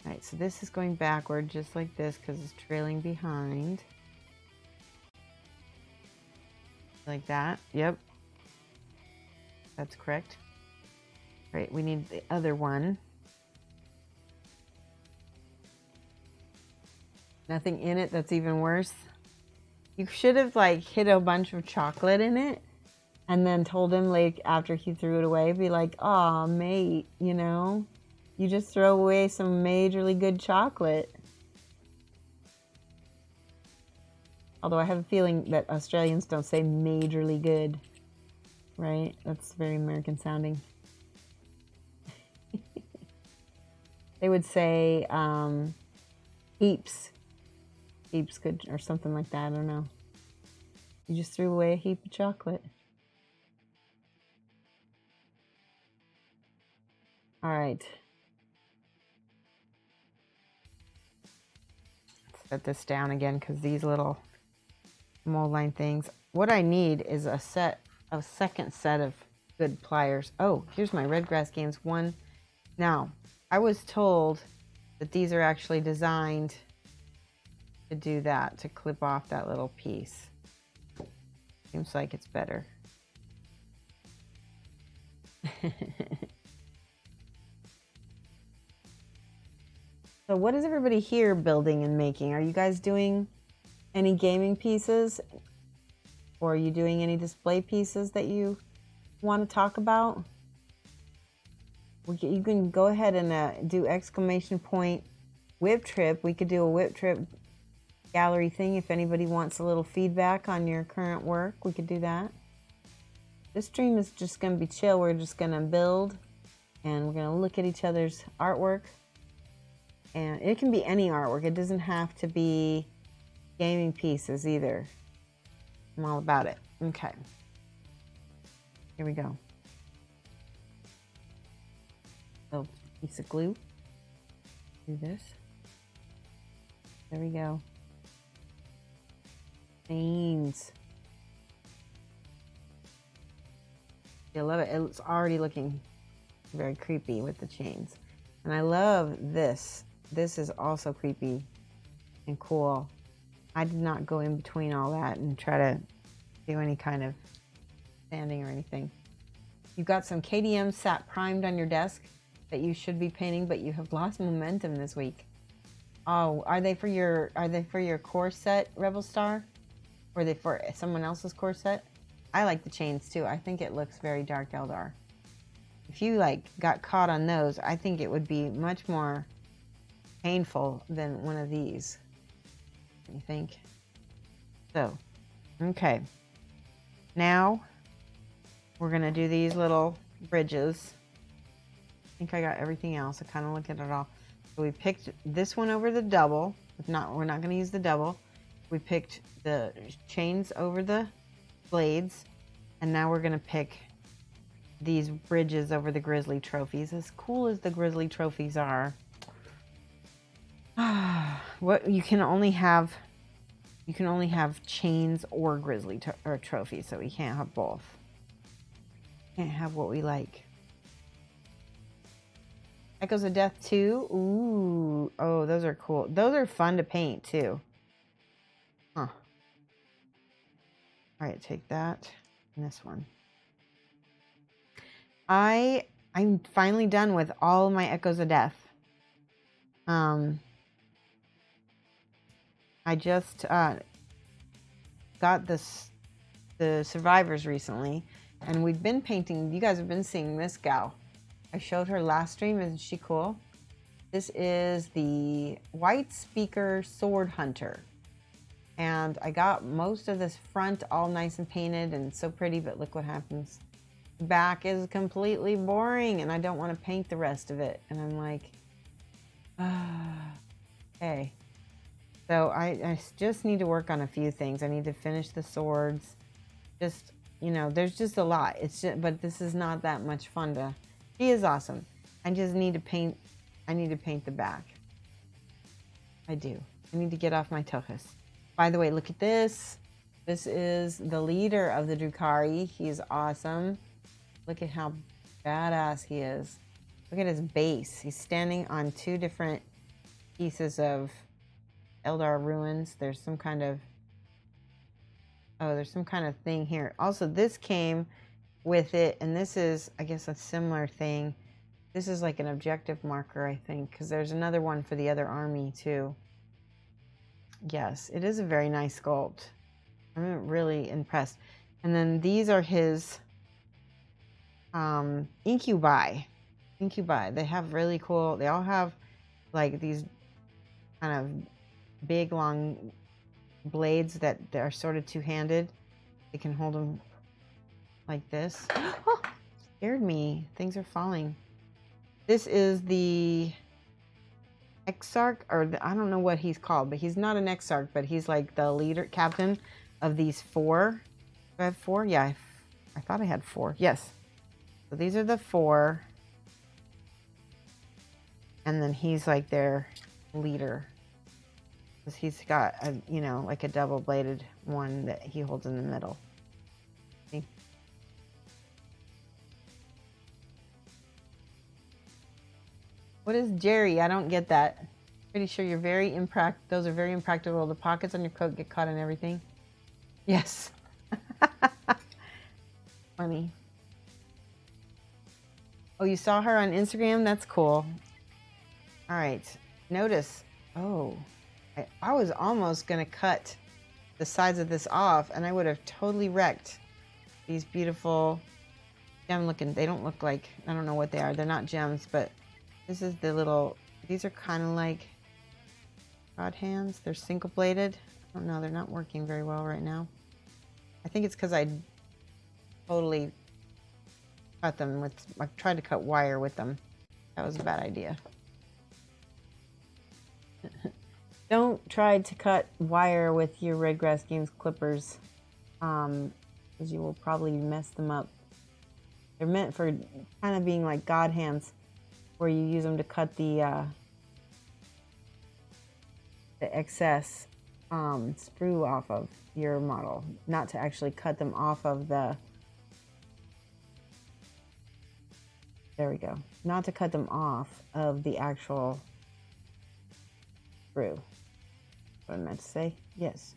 All right, so this is going backward just like this because it's trailing behind. Like that, yep. That's correct. All right, we need the other one. Nothing in it, that's even worse. You should have like hid a bunch of chocolate in it and then told him like after he threw it away, be like, aw, mate, you know? You just throw away some majorly good chocolate. Although I have a feeling that Australians don't say majorly good, right? That's very American sounding. They would say heaps. Heaps good or something like that, I don't know. You just threw away a heap of chocolate. All right. Set this down again because these little mold line things. What I need is a second set of good pliers. Oh, here's my Redgrass Games one. Now, I was told that these are actually designed to do that, to clip off that little piece. Seems like it's better. So what is everybody here building and making? Are you guys doing any gaming pieces? Or are you doing any display pieces that you want to talk about? You can go ahead and do exclamation point whip trip. We could do a whip trip gallery thing if anybody wants a little feedback on your current work. We could do that. This stream is just going to be chill. We're just going to build and we're going to look at each other's artwork. And it can be any artwork. It doesn't have to be gaming pieces either. I'm all about it. Okay. Here we go. So, piece of glue. Do this. There we go. Veins. I love it. It's already looking very creepy with the chains. And I love this. This is also creepy and cool. I did not go in between all that and try to do any kind of sanding or anything. You've got some KDM sat primed on your desk that you should be painting, but you have lost momentum this week. Oh, are they for your core set, Rebel Star? Or are they for someone else's core set? I like the chains too. I think it looks very Dark Eldar. If you like got caught on those, I think it would be much more painful than one of these. What do you think? So, okay. Now we're gonna do these little bridges. I think I got everything else. I kind of looked at it all. So we picked this one over the double. If not, we're not gonna use the double. We picked the chains over the blades, and now we're gonna pick these bridges over the grizzly trophies. As cool as the grizzly trophies are, what you can only have chains or grizzly or trophies, so we can't have both. Can't have what we like. Echoes of Death 2. Ooh, oh, those are cool. Those are fun to paint too. Huh. All right, take that and this one. I'm finally done with all my Echoes of Death. I just got the survivors recently, and we've been painting. You guys have been seeing this gal. I showed her last stream. Isn't she cool? This is the White Speaker Sword Hunter. And I got most of this front all nice and painted and so pretty, but look what happens. Back is completely boring, and I don't want to paint the rest of it. And I'm like, okay. So I just need to work on a few things. I need to finish the swords. Just, you know, there's just a lot. It's just, but this is not that much fun to. She is awesome. I just need to paint. I need to paint the back. I do. I need to get off my tochus. By the way, look at this. This is the leader of the Drukhari. He's awesome. Look at how badass he is. Look at his base. He's standing on two different pieces of Eldar ruins. There's some kind of thing here. Also, this came with it, and this is, I guess, a similar thing. This is like an objective marker, I think, because there's another one for the other army too. Yes, it is a very nice sculpt. I'm really impressed. And then these are his incubi. They have really cool, they all have like these kind of big long blades that are sort of two-handed. They can hold them like this. Oh, scared me. Things are falling. This is the Exarch, or I don't know what he's called, but he's not an Exarch, but he's like the leader, captain of these four. Do I have four? Yeah, I thought I had four. Yes. So these are the four. And then he's like their leader. Because he's got a, you know, like a double-bladed one that he holds in the middle. See? What is Jerry? I don't get that. Pretty sure you're very those are very impractical. The pockets on your coat get caught in everything. Yes. Funny. Oh, you saw her on Instagram? That's cool. All right. Notice. Oh, I was almost going to cut the sides of this off, and I would have totally wrecked these beautiful gem looking. They don't look like, I don't know what they are. They're not gems, but this is the little, these are kind of like god hands. They're single bladed. I don't know. They're not working very well right now. I think it's because I totally cut them with, I tried to cut wire with them. That was a bad idea. Don't try to cut wire with your Redgrass Games clippers, because you will probably mess them up. They're meant for kind of being like god hands, where you use them to cut the excess sprue off of your model, not to actually cut them off of the, there we go, not to cut them off of the actual sprue. What I meant to say, yes.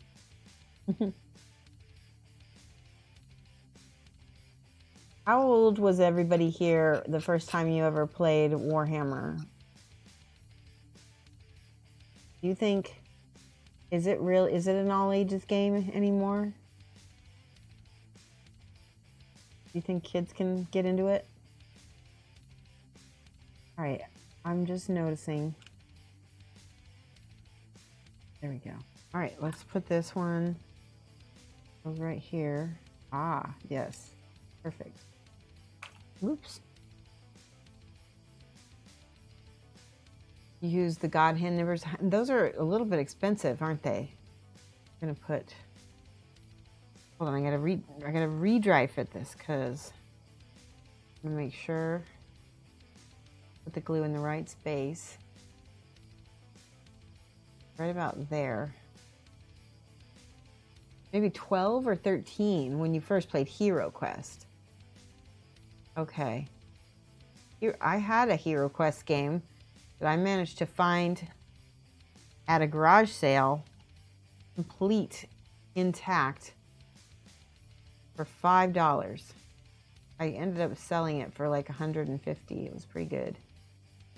How old was everybody here the first time you ever played Warhammer? Do you think, is it an all ages game anymore? Do you think kids can get into it? All right, I'm just noticing. There we go. All right, let's put this one over right here. Ah, yes, perfect. Oops. Use the God Hand Nibblers. Those are a little bit expensive, aren't they? I'm gonna put. Hold on, I gotta re-dry fit this because I'm gonna make sure put the glue in the right space. Right about there. Maybe 12 or 13 when you first played Hero Quest. Okay. Here, I had a Hero Quest game that I managed to find at a garage sale, complete, intact, for $5. I ended up selling it for like $150. It was pretty good.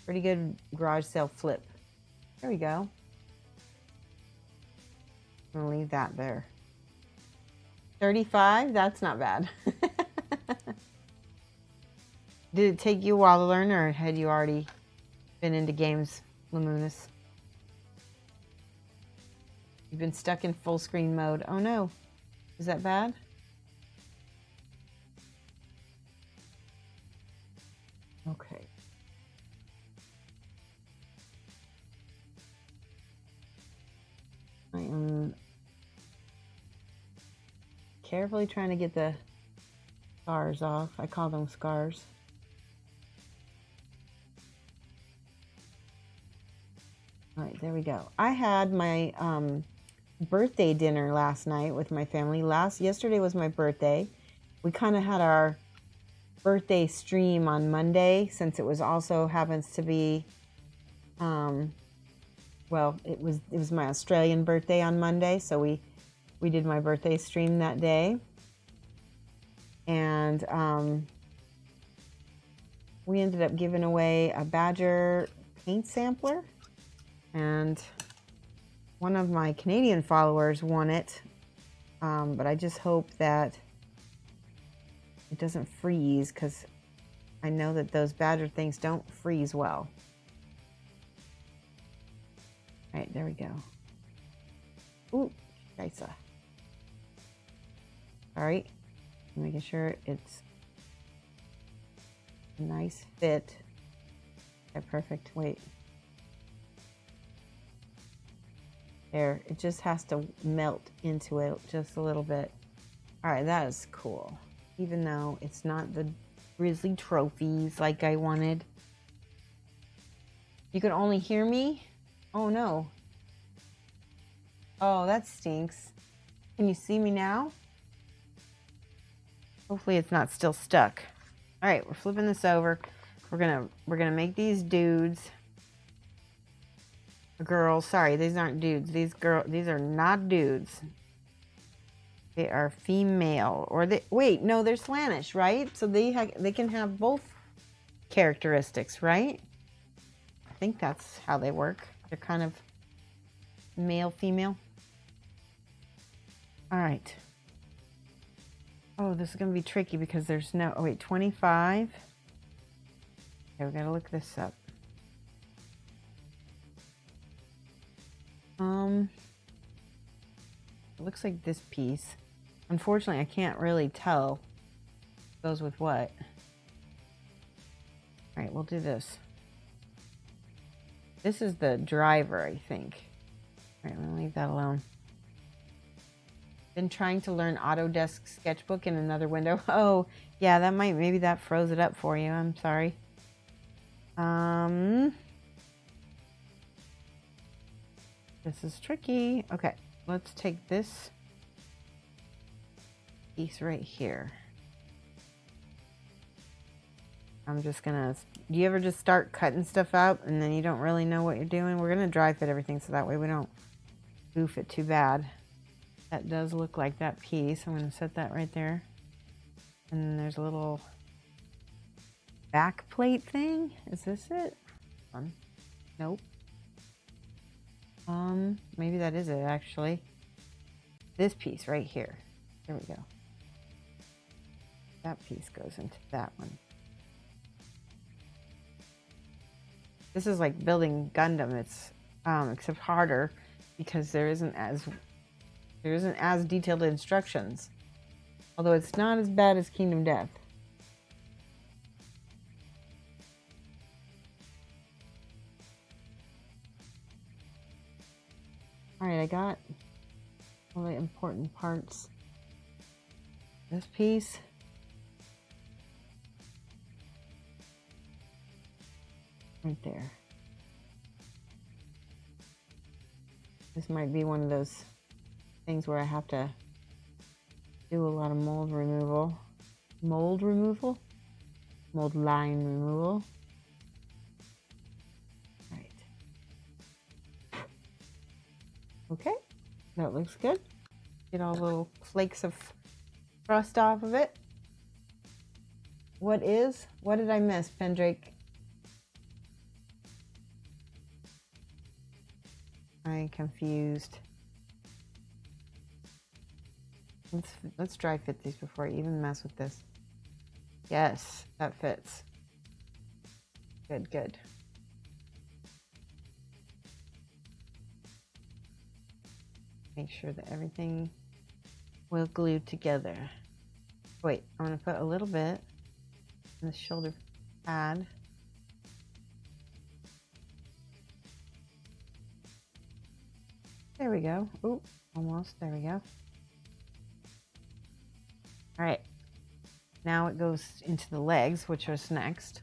Pretty good garage sale flip. There we go. I'm gonna leave that there. 35? That's not bad. Did it take you a while to learn, or had you already been into games, Lamunis? You've been stuck in full screen mode. Oh no. Is that bad? Okay. I am carefully trying to get the scars off. I call them scars. All right, there we go. I had my birthday dinner last night with my family. Yesterday was my birthday. We kind of had our birthday stream on Monday, since it was also happens to be well, it was my Australian birthday on Monday, so we did my birthday stream that day. And we ended up giving away a Badger paint sampler, and one of my Canadian followers won it, but I just hope that it doesn't freeze, because I know that those Badger things don't freeze well. All right, there we go. Ooh, Scheiße. All right, making sure it's a nice fit. Okay, perfect. Wait. There, it just has to melt into it just a little bit. All right, that is cool. Even though it's not the Grizzly trophies like I wanted. You can only hear me? Oh no. Oh, that stinks. Can you see me now? Hopefully it's not still stuck. All right, we're flipping this over. We're gonna make these dudes. Girls, sorry, these aren't dudes. These are not dudes. They are female, or wait, no, they're Slanish, right? So they can have both characteristics, right? I think that's how they work. They're kind of male, female. All right. Oh, this is gonna be tricky because there's no. Oh wait, 25. Okay, we gotta look this up. It looks like this piece. Unfortunately, I can't really tell goes with what. All right, we'll do this. This is the driver, I think. All right, I'm gonna leave that alone. Been trying to learn Autodesk Sketchbook in another window. Oh, yeah, maybe that froze it up for you. I'm sorry. This is tricky. Okay, let's take this piece right here. I'm just gonna, do you ever just start cutting stuff out and then you don't really know what you're doing? We're gonna dry fit everything so that way we don't goof it too bad. That does look like that piece. I'm gonna set that right there. And then there's a little back plate thing. Is this it? Nope. Maybe that is it actually. This piece right here. There we go. That piece goes into that one. This is like building Gundam. It's except harder because there isn't as detailed instructions. Although it's not as bad as Kingdom Death. Alright, I got all the important parts. This piece. Right there. This might be one of those things where I have to do a lot of mold removal. Mold removal? Mold line removal. Okay, that looks good. Get all the little flakes of crust off of it. What did I miss, Pendrake? I'm confused. Let's dry fit these before I even mess with this. Yes, that fits. Good, good. Make sure that everything will glue together. Wait, I'm going to put a little bit in the shoulder pad. There we go. Ooh, almost. There we go. All right. Now it goes into the legs, which is next.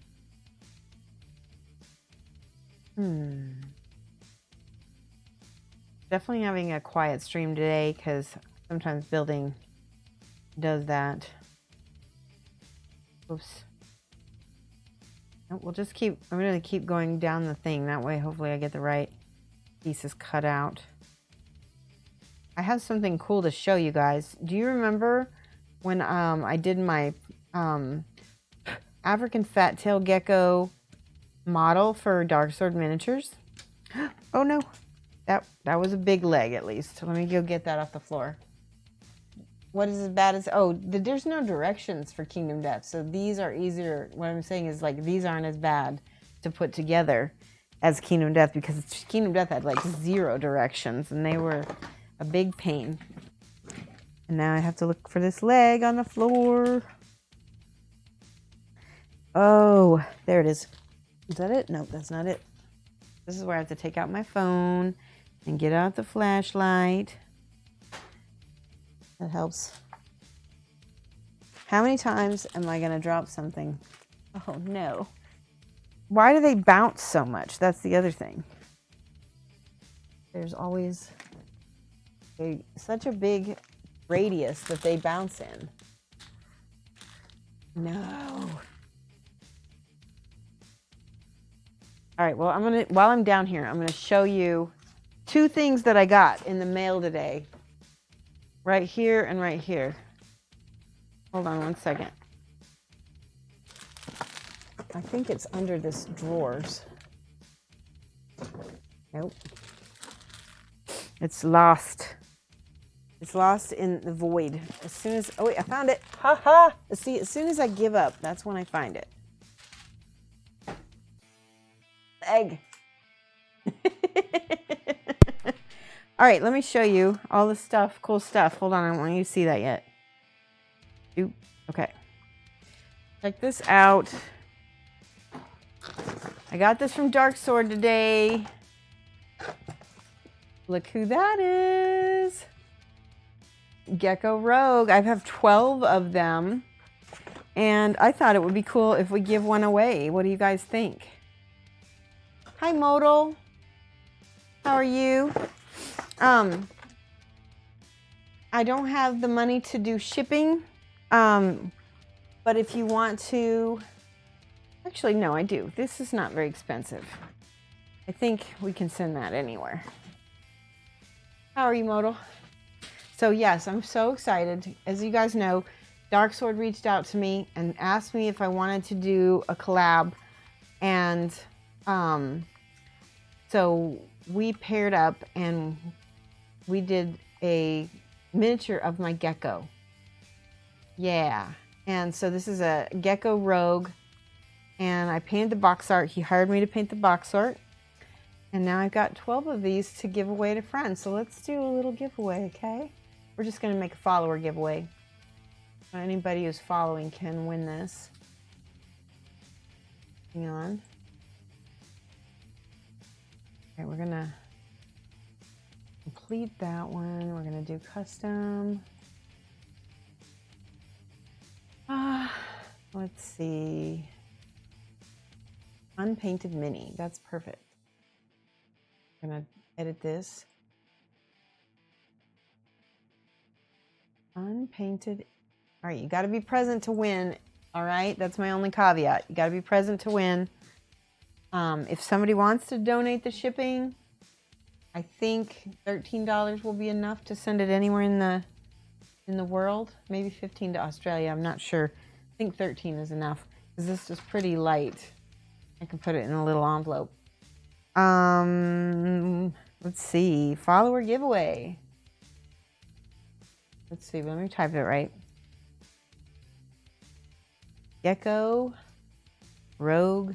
Definitely having a quiet stream today because sometimes building does that. Oops. We'll just keep, I'm going to keep going down the thing. That way, hopefully I get the right pieces cut out. I have something cool to show you guys. Do you remember when I did my African Fat Tail Gecko model for Dark Sword Miniatures? Oh no. That was a big leg, at least. Let me go get that off the floor. What is as bad as... Oh, there's no directions for Kingdom Death, so these are easier. What I'm saying is, like, these aren't as bad to put together as Kingdom Death, because Kingdom Death had, like, 0 directions, and they were a big pain. And now I have to look for this leg on the floor. Oh, there it is. Is that it? Nope, that's not it. This is where I have to take out my phone and get out the flashlight. That helps. How many times am I going to drop something? Oh, no. Why do they bounce so much? That's the other thing. There's always such a big radius that they bounce in. No. All right, well, while I'm down here, I'm going to show you 2 things that I got in the mail today. Right here and right here. Hold on one second. I think it's under this drawers. Nope. It's lost. It's lost in the void. As soon as... Oh, wait, I found it. Ha ha! See, as soon as I give up, that's when I find it. Egg. All right, let me show you all the stuff, cool stuff. Hold on, I don't want you to see that yet. Oop, okay. Check this out. I got this from Dark Sword today. Look who that is. Gecko Rogue. I have 12 of them. And I thought it would be cool if we give one away. What do you guys think? Hi, Modal. How are you? I don't have the money to do shipping, but if you want to, actually, no, I do. This is not very expensive. I think we can send that anywhere. How are you, Modal? So yes, I'm so excited. As you guys know, Dark Sword reached out to me and asked me if I wanted to do a collab, and so we paired up and we did a miniature of my Gecko. Yeah. And so this is a Gecko Rogue. And I painted the box art. He hired me to paint the box art. And now I've got 12 of these to give away to friends. So let's do a little giveaway, okay? We're just going to make a follower giveaway. Anybody who's following can win this. Hang on. Okay, we're going to complete that one. We're going to do custom. Let's see. Unpainted mini. That's perfect. I'm going to edit this. Unpainted. All right, you got to be present to win. All right, that's my only caveat. You got to be present to win. If somebody wants to donate the shipping, I think $13 will be enough to send it anywhere in the world. Maybe 15 to Australia. I'm not sure. I think 13 is enough because this is pretty light. I can put it in a little envelope. Let's see. Follower giveaway. Let's see. Let me type it right. Gecko Rogue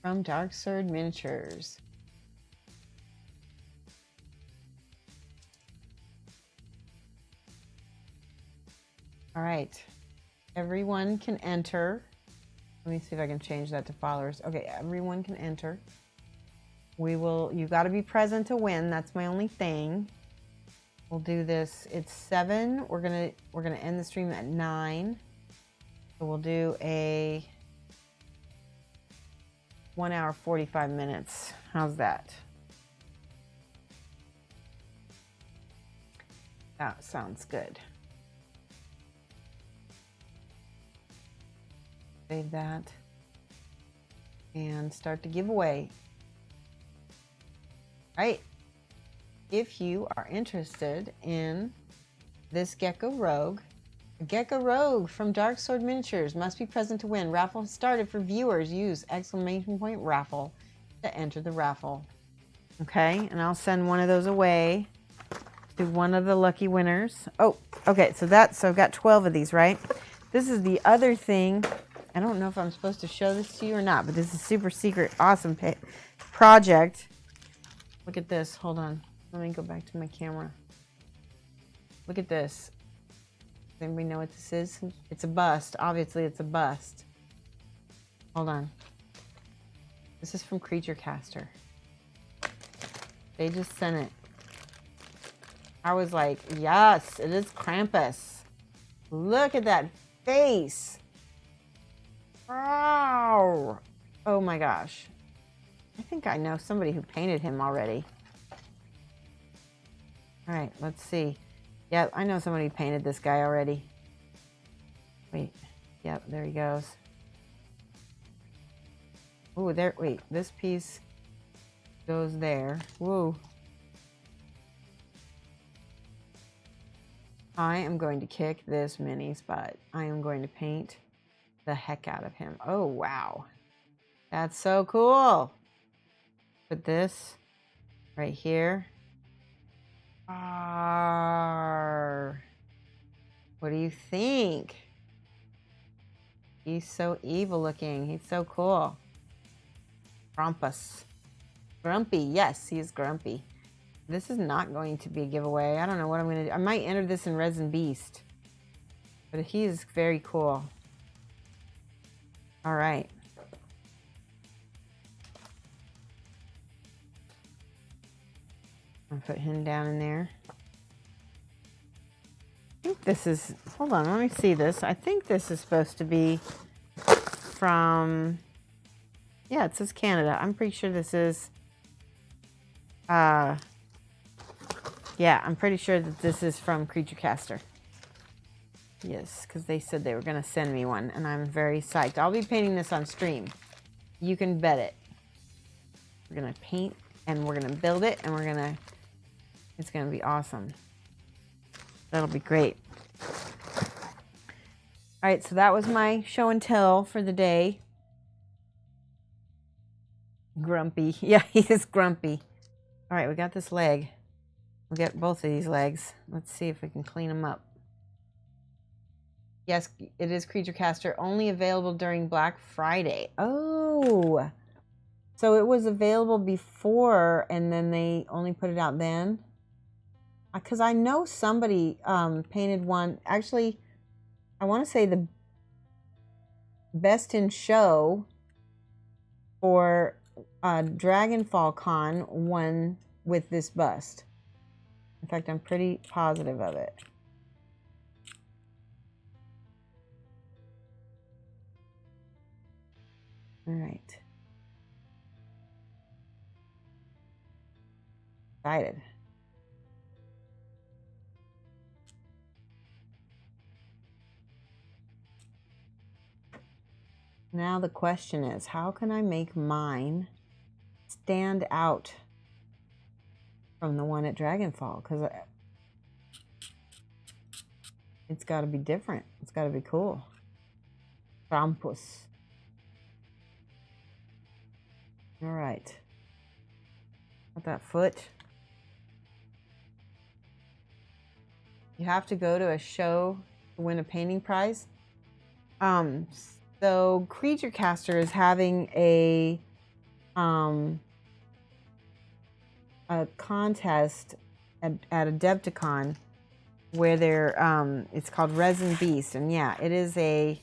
from Dark Sword Miniatures. All right. Everyone can enter. Let me see if I can change that to followers. Okay, everyone can enter. You got to be present to win. That's my only thing. We'll do this. It's 7. We're gonna end the stream at 9. So we'll do a 1 hour 45 minutes. How's that? That sounds good. Save that and start the giveaway. All right. If you are interested in this Gecko Rogue, a Gecko Rogue from Dark Sword Miniatures must be present to win. Raffle has started for viewers. Use ! raffle to enter the raffle. Okay, and I'll send one of those away to one of the lucky winners. Oh, okay, so I've got 12 of these, right? This is the other thing. I don't know if I'm supposed to show this to you or not, but this is super secret, awesome project. Look at this. Hold on. Let me go back to my camera. Look at this. Does anybody know what this is? It's a bust. Obviously, it's a bust. Hold on. This is from Creature Caster. They just sent it. I was like, yes, it is Krampus. Look at that face. Wow. Oh my gosh. I think I know somebody who painted him already. All right, let's see. Yeah, I know somebody who painted this guy already. Wait. Yep, there he goes. Oh, there. Wait, this piece goes there. Whoa. I am going to kick this mini's butt. I am going to paint the heck out of him. Oh, wow. That's so cool. Put this right here. What do you think? He's so evil looking. He's so cool. Krampus. Grumpy. Yes, he's grumpy. This is not going to be a giveaway. I don't know what I'm going to do. I might enter this in Resin Beast. But he is very cool. All right. I'll put him down in there. I think this is, hold on, let me see this. I think this is supposed to be from, yeah, it says Canada. I'm pretty sure this is, yeah, I'm pretty sure that this is from Creature Caster. Yes, because they said they were going to send me one, and I'm very psyched. I'll be painting this on stream. You can bet it. We're going to paint, and we're going to build it, and it's going to be awesome. That'll be great. All right, so that was my show and tell for the day. Grumpy. Yeah, he is grumpy. All right, we got this leg. We'll get both of these legs. Let's see if we can clean them up. Yes, it is Creature Caster, only available during Black Friday. Oh, so it was available before and then they only put it out then? Because I know somebody painted one. Actually, I want to say the best in show for Dragonfall Con one with this bust. In fact, I'm pretty positive of it. All right. Excited. Now the question is, how can I make mine stand out from the one at Dragonfall? Because it's got to be different. It's got to be cool. Krampus. All right. Got that foot. You have to go to a show to win a painting prize. So Creature Caster is having a contest at Adepticon where they're it's called Resin Beast, and yeah, it is a.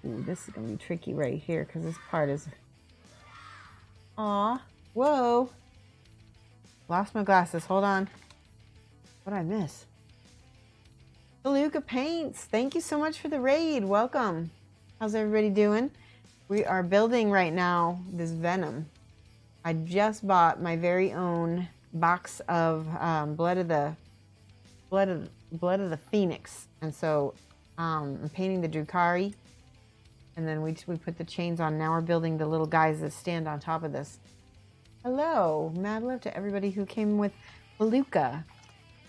Ooh, this is gonna be tricky right here because this part is. Aw, whoa! Lost my glasses. Hold on. What did I miss? DeLuca Paints, thank you so much for the raid. Welcome. How's everybody doing? We are building right now this Venom. I just bought my very own box of blood of the Phoenix, and so I'm painting the Drukhari, and then we put the chains on. Now we're building the little guys that stand on top of this. Hello, mad love to everybody who came with Palooka.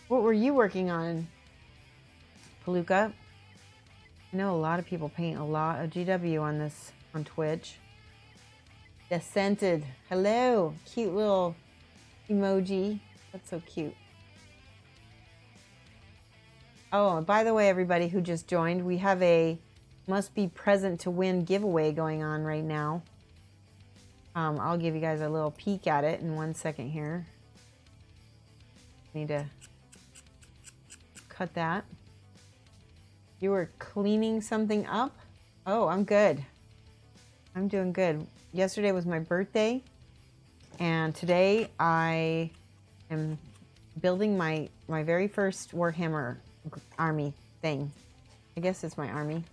What were you working on, Palooka? I know a lot of people paint a lot of GW on this on Twitch. Descented. Hello. Cute little emoji. That's so cute. Oh, by the way, everybody who just joined, we have a must be present to win giveaway going on right now. I'll give you guys a little peek at it in 1 second here. Need to cut that. You were cleaning something up? Oh, I'm good. I'm doing good. Yesterday was my birthday, and today I am building my very first Warhammer army thing. I guess it's my army.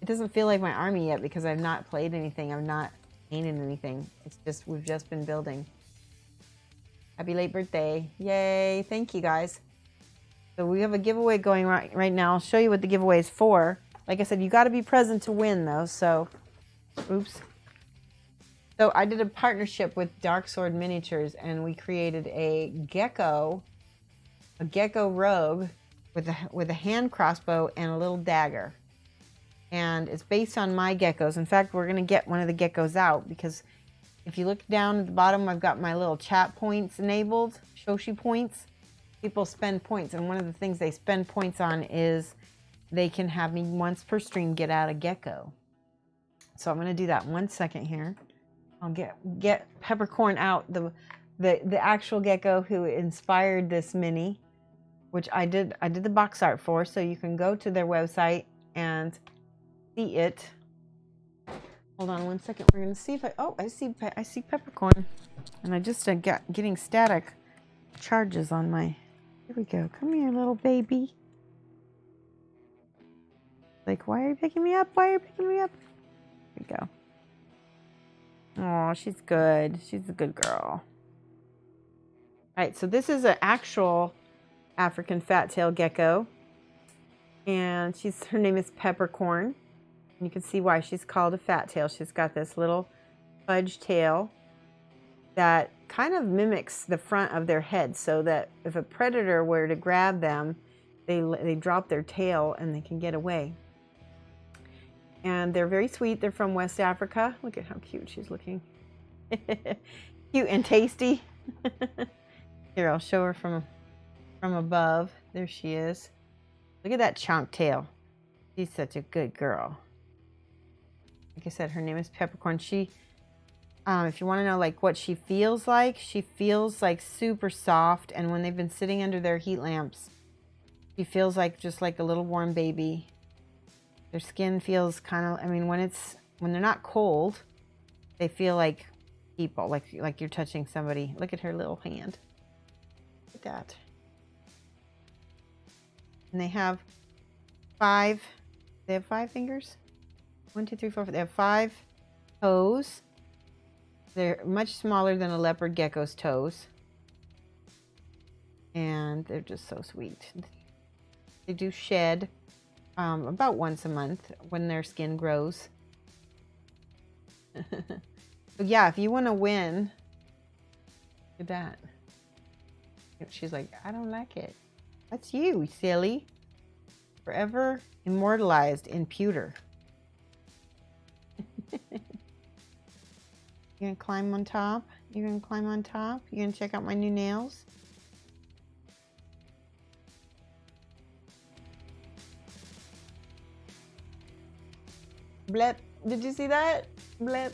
It doesn't feel like my army yet because I've not played anything. I've not painted anything. It's just, we've just been building. Happy late birthday. Yay. Thank you guys. So we have a giveaway going right now. I'll show you what the giveaway is for. Like I said, you got to be present to win though. So, oops. So I did a partnership with Dark Sword Miniatures, and we created a Gecko rogue with a hand crossbow and a little dagger. And it's based on my geckos. In fact, we're going to get one of the geckos out because if you look down at the bottom, I've got my little chat points enabled, Shoshie points. People spend points, and one of the things they spend points on is they can have me once per stream get out a gecko. So I'm going to do that 1 second here. I'll get Peppercorn out, the actual gecko who inspired this mini, which I did the box art for, so you can go to their website and see it. Hold on 1 second. We're going to see if I see Peppercorn, and I just got getting static charges on my. Here we go. Come here, little baby. Like, why are you picking me up? Why are you picking me up? Here we go. Oh, she's good. She's a good girl. All right, so this is an actual African fat-tailed gecko, and her name is Peppercorn. And you can see why she's called a fat tail. She's got this little fudge tail that kind of mimics the front of their head, so that if a predator were to grab them, they drop their tail and they can get away. And they're very sweet. They're from West Africa. Look at how cute she's looking. Cute and tasty. Here, I'll show her from above. There she is. Look at that chonk tail. She's such a good girl. Like I said, her name is Peppercorn. She, if you want to know like what she feels like super soft. And when they've been sitting under their heat lamps, she feels like just like a little warm baby. Their skin feels kind of, I mean, when they're not cold, they feel like people, like you're touching somebody. Look at her little hand. Look at that. And they have 5 fingers. 1, 2, 3, 4. They have 5 toes. They're much smaller than a leopard gecko's toes. And they're just so sweet. They do shed about once a month when their skin grows. So yeah, if you want to win, look at that. She's like, I don't like it. That's you, silly. Forever immortalized in pewter. You're gonna climb on top? You're gonna climb on top? You're gonna check out my new nails? Blep. Did you see that? Blep.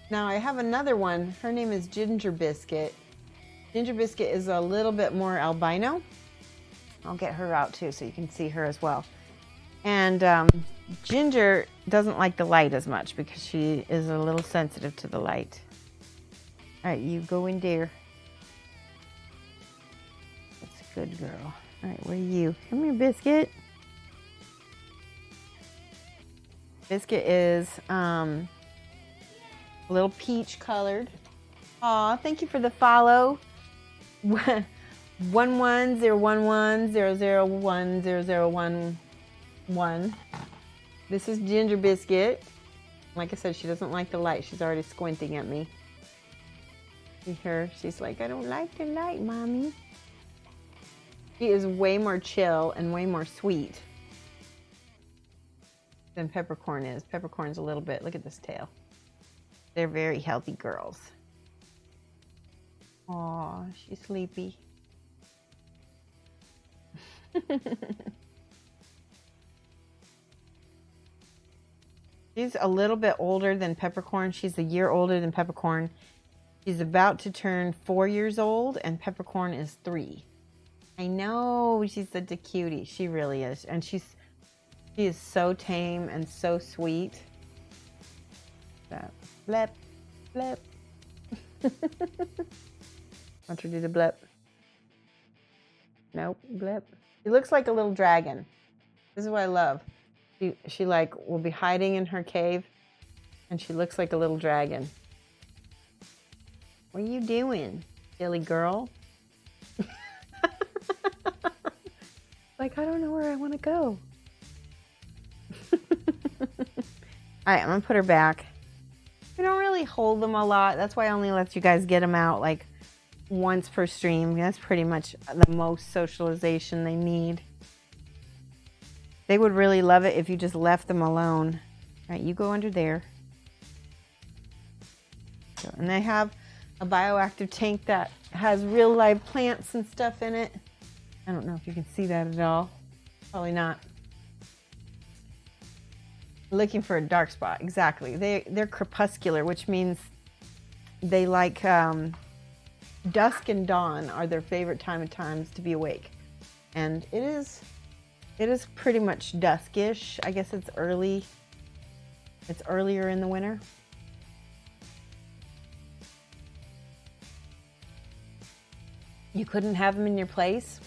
Now I have another one. Her name is Ginger Biscuit. Ginger Biscuit is a little bit more albino. I'll get her out too so you can see her as well. And Ginger doesn't like the light as much because she is a little sensitive to the light. All right, you go in there. That's a good girl. All right, where are you? Come here, Biscuit. Biscuit is a little peach colored. Aw, thank you for the follow. 110100100111. This is Ginger Biscuit. Like I said, she doesn't like the light. She's already squinting at me. See her? She's like, I don't like the light, Mommy. She is way more chill and way more sweet than Peppercorn is. Peppercorn's a little bit, look at this tail. They're very healthy girls. Aw, she's sleepy. She's a little bit older than Peppercorn. She's a year older than Peppercorn. She's about to turn 4 years old, and Peppercorn is 3. I know, she's such a cutie. She really is. And she is so tame and so sweet. That blep, blep. Want her to do the blep? Nope, blep. She looks like a little dragon. This is what I love. She like will be hiding in her cave, and she looks like a little dragon. What are you doing, silly girl? Like, I don't know where I want to go. All right, I'm gonna put her back. We don't really hold them a lot. That's why I only let you guys get them out like once per stream. That's pretty much the most socialization they need. They would really love it if you just left them alone. All right, you go under there. So, and they have a bioactive tank that has real live plants and stuff in it. I don't know if you can see that at all. Probably not. Looking for a dark spot, exactly. They're crepuscular, which means they like dusk and dawn are their favorite times to be awake. And it is pretty much duskish. I guess it's early. It's earlier in the winter. You couldn't have them in your place?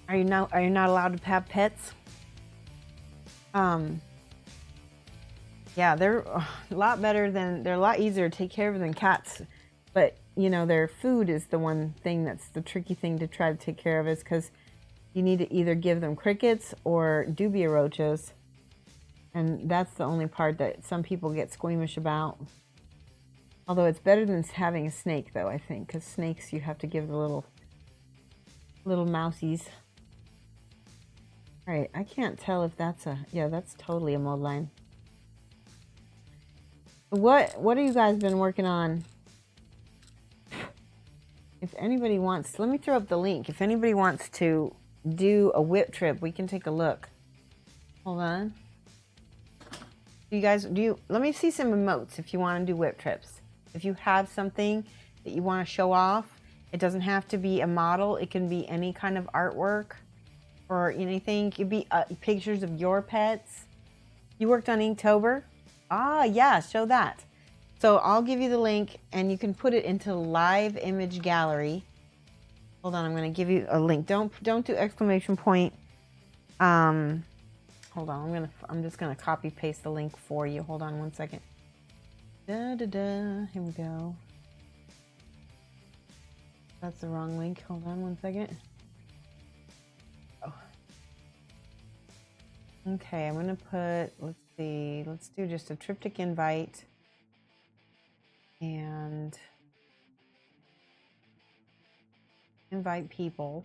Are you not allowed to have pets? Yeah, they're a lot better they're a lot easier to take care of than cats. But, you know, their food is the one thing that's the tricky thing to try to take care of, is because you need to either give them crickets or dubia roaches. And that's the only part that some people get squeamish about. Although it's better than having a snake, though, I think, because snakes you have to give the little mousies. All right, I can't tell if that's that's totally a mold line. What have you guys been working on if anybody wants, let me throw up the link. If anybody wants to do a whip trip, we can take a look. Hold on. You guys, let me see some emotes if you want to do whip trips. If you have something that you want to show off, it doesn't have to be a model. It can be any kind of artwork or anything. It could be pictures of your pets. You worked on Inktober? Ah, yeah, show that. So I'll give you the link and you can put it into live image gallery. Hold on, I'm going to give you a link. Don't do exclamation point. Hold on, I'm just gonna copy paste the link for you. Hold on one second. Here we go. That's the wrong link. Hold on one second. Oh. Okay, I'm gonna put, let's see, let's do just a triptych invite and invite people.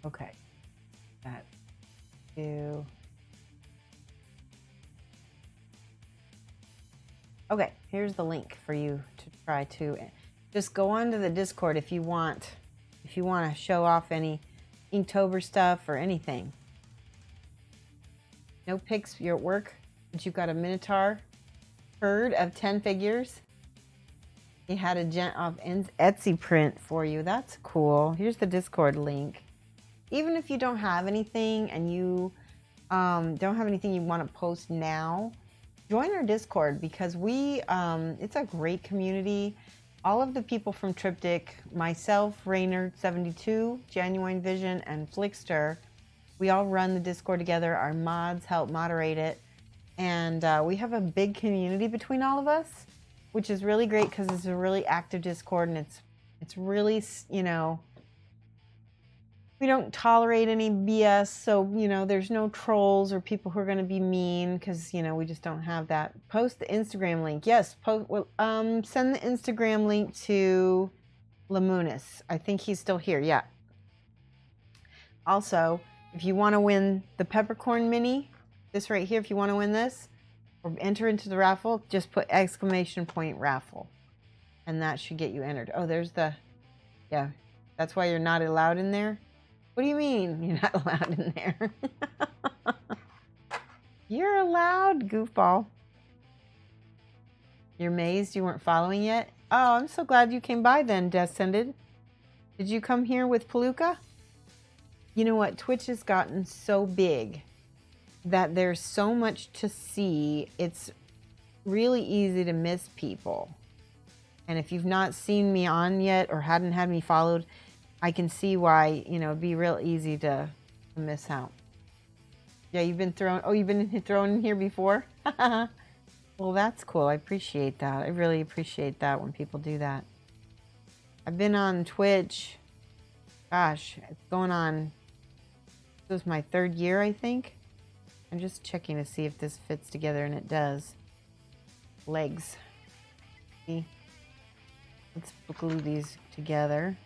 Okay, that do. Okay, here's the link for you to try to just go onto the Discord if you want to show off any Inktober stuff or anything. No pics, you're at work, but you've got a Minotaur herd of 10 figures. He had a gent off Etsy print for you. That's cool. Here's the Discord link. Even if you don't have anything and you don't have anything you want to post now, join our Discord because it's a great community. All of the people from Triptych, myself, Raynerd72, Genuine Vision, and Flickster, we all run the Discord together. Our mods help moderate it. And we have a big community between all of us, which is really great because it's a really active Discord and it's really, you know, we don't tolerate any BS, so, you know, there's no trolls or people who are going to be mean because, you know, we just don't have that. Post the Instagram link. Yes, send the Instagram link to Mullenix. I think he's still here, yeah. Also, if you want to win the Peppercorn mini, this right here, if you want to win this or enter into the raffle, just put exclamation point raffle and that should get you entered. Oh, there's the, yeah, that's why you're not allowed in there. What do you mean you're not allowed in there? You're allowed, goofball. You're amazed you weren't following yet? Oh, I'm so glad you came by then, Descended. Did you come here with Palooka? You know what? Twitch has gotten so big that there's so much to see. It's really easy to miss people. And if you've not seen me on yet or hadn't had me followed, I can see why, you know, it'd be real easy to miss out. Yeah, you've been thrown in here before? Well, that's cool. I appreciate that. I really appreciate that when people do that. I've been on Twitch. Gosh, it's going on. This was my 3rd year, I think. I'm just checking to see if this fits together, and it does. Legs. See? Let's glue these together.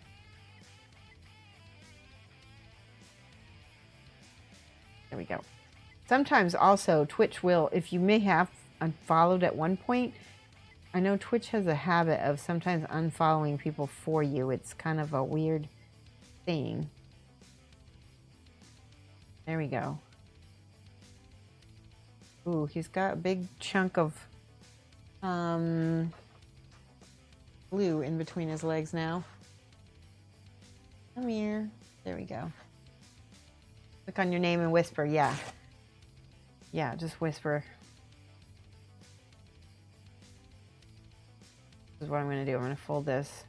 There we go. Sometimes also Twitch will, if you may have unfollowed at one point, I know Twitch has a habit of sometimes unfollowing people for you. It's kind of a weird thing. There we go. Ooh, he's got a big chunk of glue in between his legs now. Come here. There we go. Click on your name and whisper, yeah. Yeah, just whisper. This is what I'm going to do. I'm going to fold this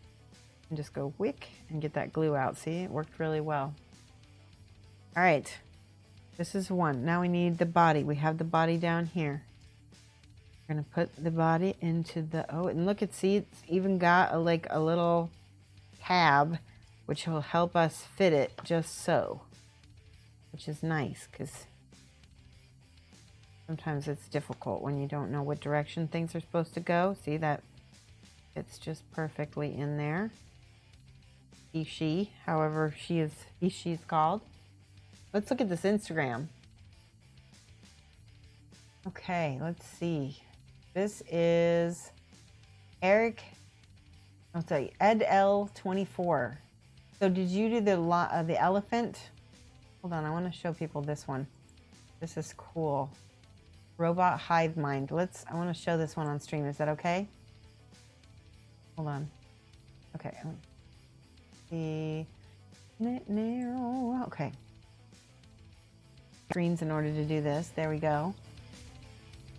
and just go wick and get that glue out. See, it worked really well. All right. This is one. Now we need the body. We have the body down here. We're going to put the body into the, oh, and look at, see, it's even got like a little tab, which will help us fit it just so. Which is nice because sometimes it's difficult when you don't know what direction things are supposed to go. See that it's just perfectly in there. He, she, however she's called. Let's look at this Instagram. Okay, let's see. This is Eric, I'll tell you, Ed L24. So did you do the elephant? Hold on, I want to show people this one. This is cool. Robot hive mind. I want to show this one on stream. Is that okay? Hold on. Okay. Okay. Screens in order to do this. There we go.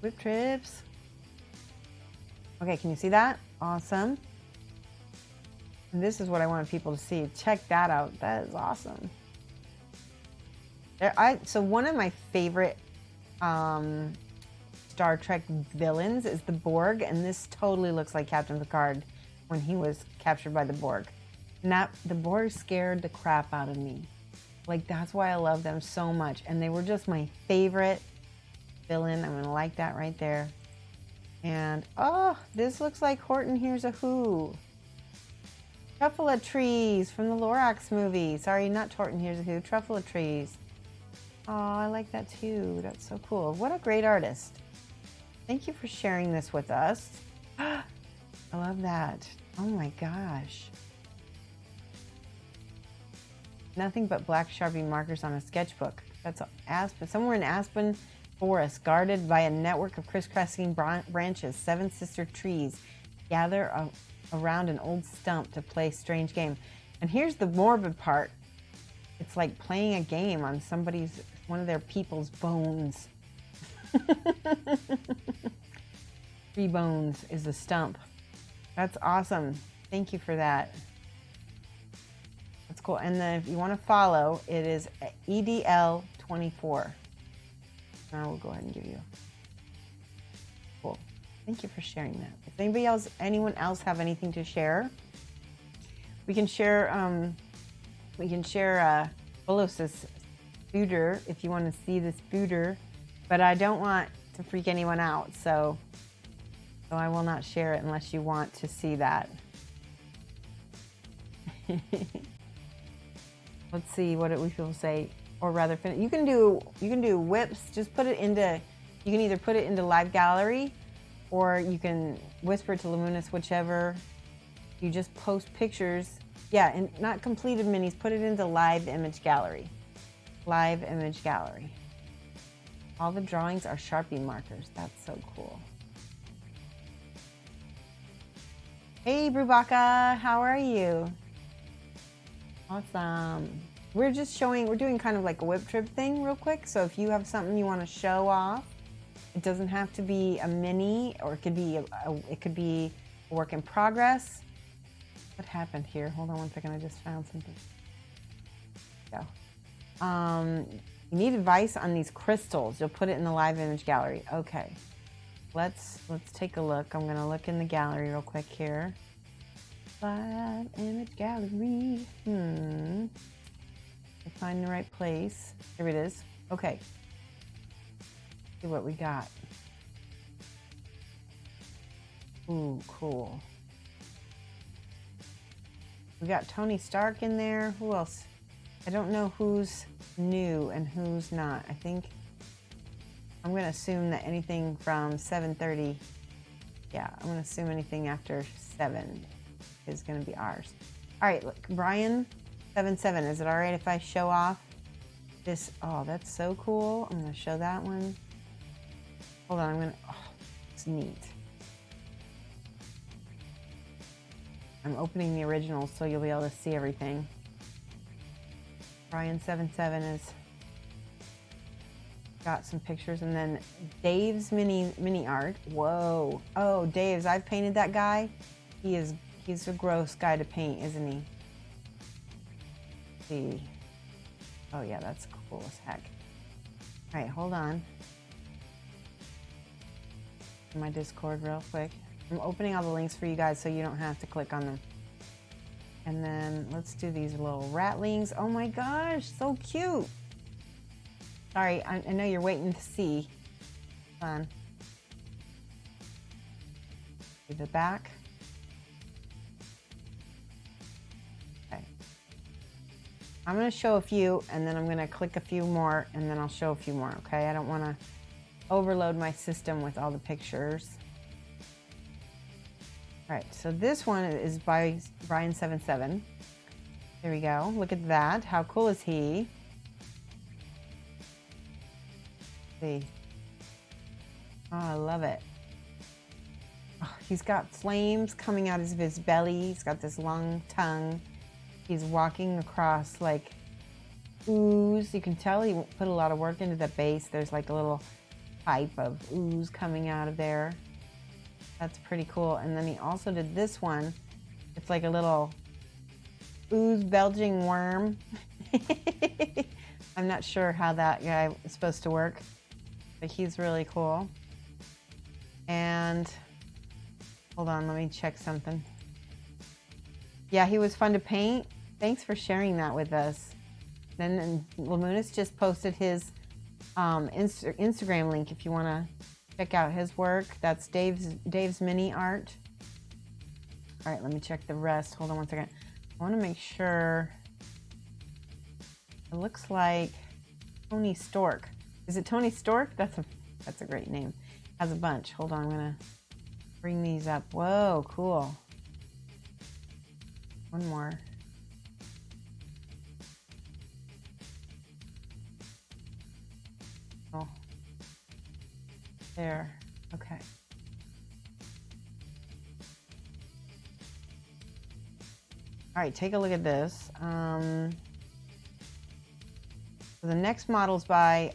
Whip trips. Okay, can you see that? Awesome. And this is what I wanted people to see. Check that out. That is awesome. So one of my favorite Star Trek villains is the Borg, and this totally looks like Captain Picard when he was captured by the Borg. And the Borg scared the crap out of me. Like, that's why I love them so much. And they were just my favorite villain. I'm gonna like that right there. And oh, this looks like Horton Hears a Who. Truffle trees from the Lorax movie. Sorry, not Horton Hears a Who. Truffle trees. Oh, I like that too. That's so cool. What a great artist. Thank you for sharing this with us. I love that. Oh my gosh. Nothing but black Sharpie markers on a sketchbook. That's Aspen. Somewhere in Aspen forest, guarded by a network of crisscrossing branches, 7 sister trees gather around an old stump to play strange game. And here's the morbid part. It's like playing a game on one of their people's bones. 3 bones is the stump. That's awesome. Thank you for that. That's cool. And then if you want to follow, it is EDL24. I will go ahead and give you. Cool. Thank you for sharing that. If anyone else have anything to share, we can share. Bolos' booter if you want to see this booter, but I don't want to freak anyone out, so I will not share it unless you want to see that. Let's see what we will say, or rather, you can do whips. Just put it into. You can either put it into live gallery, or you can whisper to Luminous, whichever. You just post pictures. Yeah, and not completed minis. Put it into live image gallery. Live image gallery. All the drawings are Sharpie markers. That's so cool. Hey, Brubaka, how are you? Awesome. We're doing kind of like a whip trip thing real quick. So if you have something you want to show off, it doesn't have to be a mini, or it could be a work in progress. What happened here? Hold on one second. I just found something. Go. You need advice on these crystals. You'll put it in the live image gallery. Okay. Let's take a look. I'm gonna look in the gallery real quick here. Live image gallery. Find the right place. Here it is. Okay. See what we got. Ooh, cool. We got Tony Stark in there. Who else? I don't know who's new and who's not. I think I'm going to assume that anything from 7:30. Yeah, I'm going to assume anything after 7 is going to be ours. All right, look, Brian 77. Is it all right if I show off this? Oh, that's so cool. I'm going to show that one. Hold on, oh, it's neat. I'm opening the original so you'll be able to see everything. Brian 77 has got some pictures, and then Dave's mini art. Whoa. Oh, Dave's, I've painted that guy. He's a gross guy to paint, isn't he? Let's see. Oh yeah, that's cool as heck. All right, hold on. In my Discord real quick. I'm opening all the links for you guys so you don't have to click on them. And then let's do these little ratlings. Oh my gosh, so cute. Sorry, I know you're waiting to see. Hold on. Do the back. Okay. I'm going to show a few, and then I'm going to click a few more, and then I'll show a few more, okay? I don't want to overload my system with all the pictures. All right, so this one is by Brian77. There we go. Look at that. How cool is he? See. Oh, I love it. Oh, he's got flames coming out of his belly. He's got this long tongue. He's walking across like ooze. You can tell he put a lot of work into the base. There's like a little pipe of ooze coming out of there. That's pretty cool. And then he also did this one. It's like a little ooze belching worm. I'm not sure how that guy is supposed to work, but he's really cool. And hold on, let me check something. Yeah, he was fun to paint. Thanks for sharing that with us. Then Mullenix just posted his Instagram link if you want to check out his work. That's Dave's mini art. All right, let me check the rest. Hold on one second. I want to make sure. It looks like Tony Stork. Is it Tony Stork? That's a great name. Has a bunch. Hold on, I'm gonna bring these up. Whoa, cool. One more. Oh, there. Okay. All right, take a look at this. So the next model's by,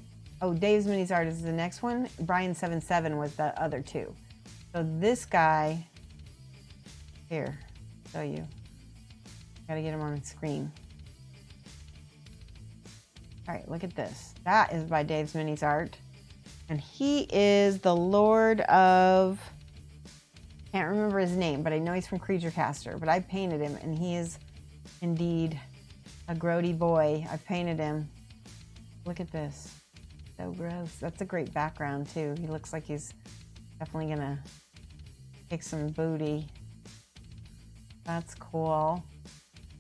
Dave's Minis Art is the next one. Brian77 was the other two. So this guy, here, show you. Gotta get him on the screen. All right, look at this. That is by Dave's Minis Art. And he is the Lord of, can't remember his name, but I know he's from Creature Caster. But I painted him, and he is indeed a grody boy. I painted him. Look at this. So gross. That's a great background, too. He looks like he's definitely gonna kick some booty. That's cool.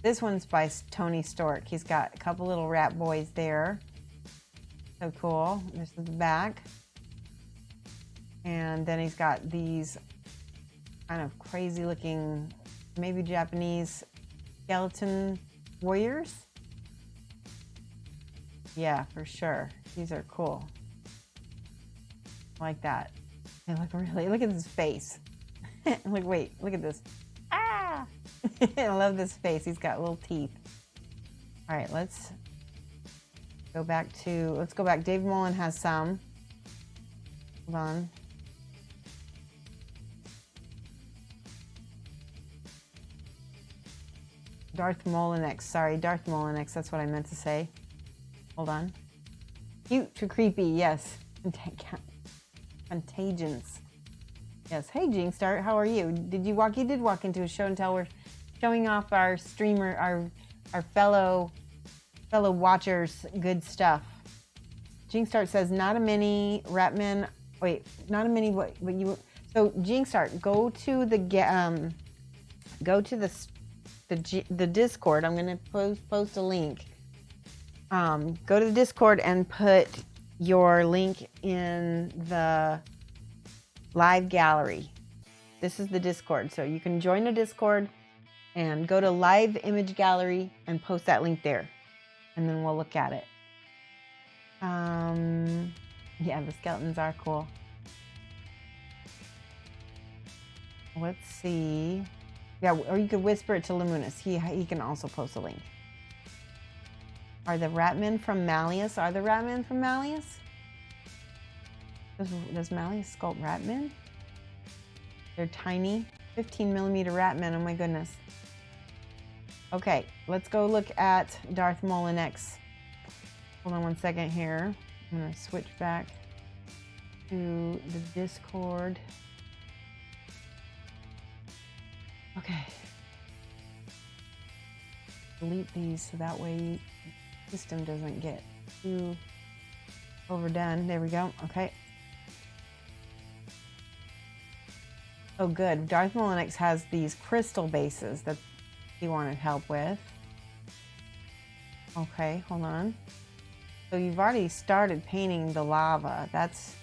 This one's by Tony Stork. He's got a couple little rat boys there. So cool. This is the back. And then he's got these kind of crazy looking, maybe Japanese skeleton warriors. Yeah, for sure. These are cool. Like that. They look really, look at his face. Wait, look at this. Ah! I love this face. He's got little teeth. All right, let's go back. Dave Mullen has some. Hold on. Darth Mullenix. Sorry, Darth Mullenix. That's what I meant to say. Hold on. Cute to creepy. Yes. Contagions. Yes. Hey, Jinxstart. How are you? You did walk into a show and tell. We're showing off our streamer, our fellow watchers' good stuff. Jinxstart says not a mini Ratman. Wait, not a mini. What you? So Jinxstart, go to the Discord. I'm gonna post a link. Go to the Discord and put your link in the live gallery. This is the Discord, so you can join the Discord and go to live image gallery and post that link there, and then we'll look at it. Yeah, the skeletons are cool. Let's see. Yeah, or you could whisper it to Mullenix. He can also post a link. Are the Ratmen from Malleus? Are the Ratmen from Malleus? Does Malleus sculpt Ratmen? They're tiny. 15mm Ratmen. Oh my goodness. Okay, let's go look at Darth Mullenix. Hold on one second here. I'm going to switch back to the Discord. Okay. Delete these so that way the system doesn't get too overdone. There we go. Okay. Oh, good. Darth Mullenix has these crystal bases that he wanted help with. Okay, hold on. So you've already started painting the lava. That's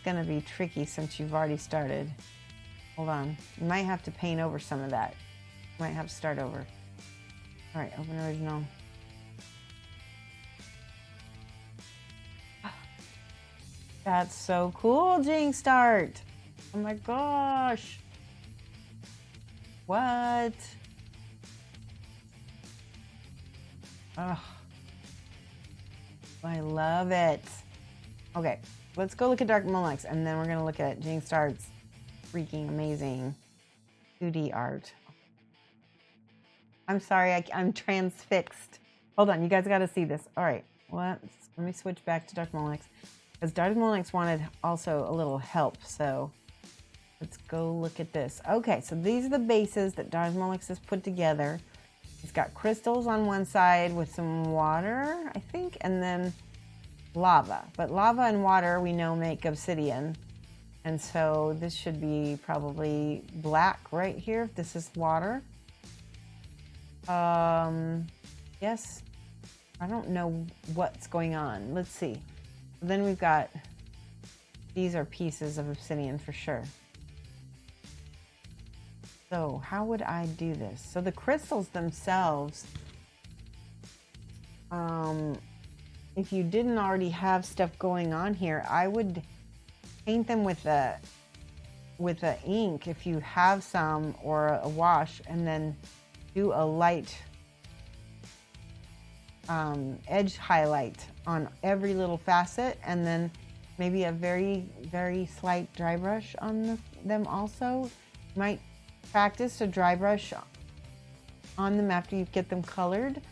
gonna be tricky since you've already started. Hold on. You might have to paint over some of that. You might have to start over. All right, open original. That's so cool, Jinx Start. Oh my gosh. What? Oh, I love it. Okay, let's go look at Dark Mullenix, and then we're gonna look at Jinx Start's freaking amazing 2D art. I'm sorry, I'm transfixed. Hold on, you guys got to see this. All right, let me switch back to Dark Mullenix, because Dark Mullenix wanted also a little help. So let's go look at this. Okay, so these are the bases that Dark Mullenix has put together. It's got crystals on one side with some water, I think, and then lava. But lava and water we know make obsidian. And so this should be probably black right here if this is water. Yes. I don't know what's going on. Let's see. Then we've got, these are pieces of obsidian for sure. So how would I do this? So the crystals themselves, if you didn't already have stuff going on here, I would paint them with a ink if you have some, or a wash, and then do a light edge highlight on every little facet, and then maybe a very, very slight dry brush on them also. You might practice to dry brush on them after you get them colored.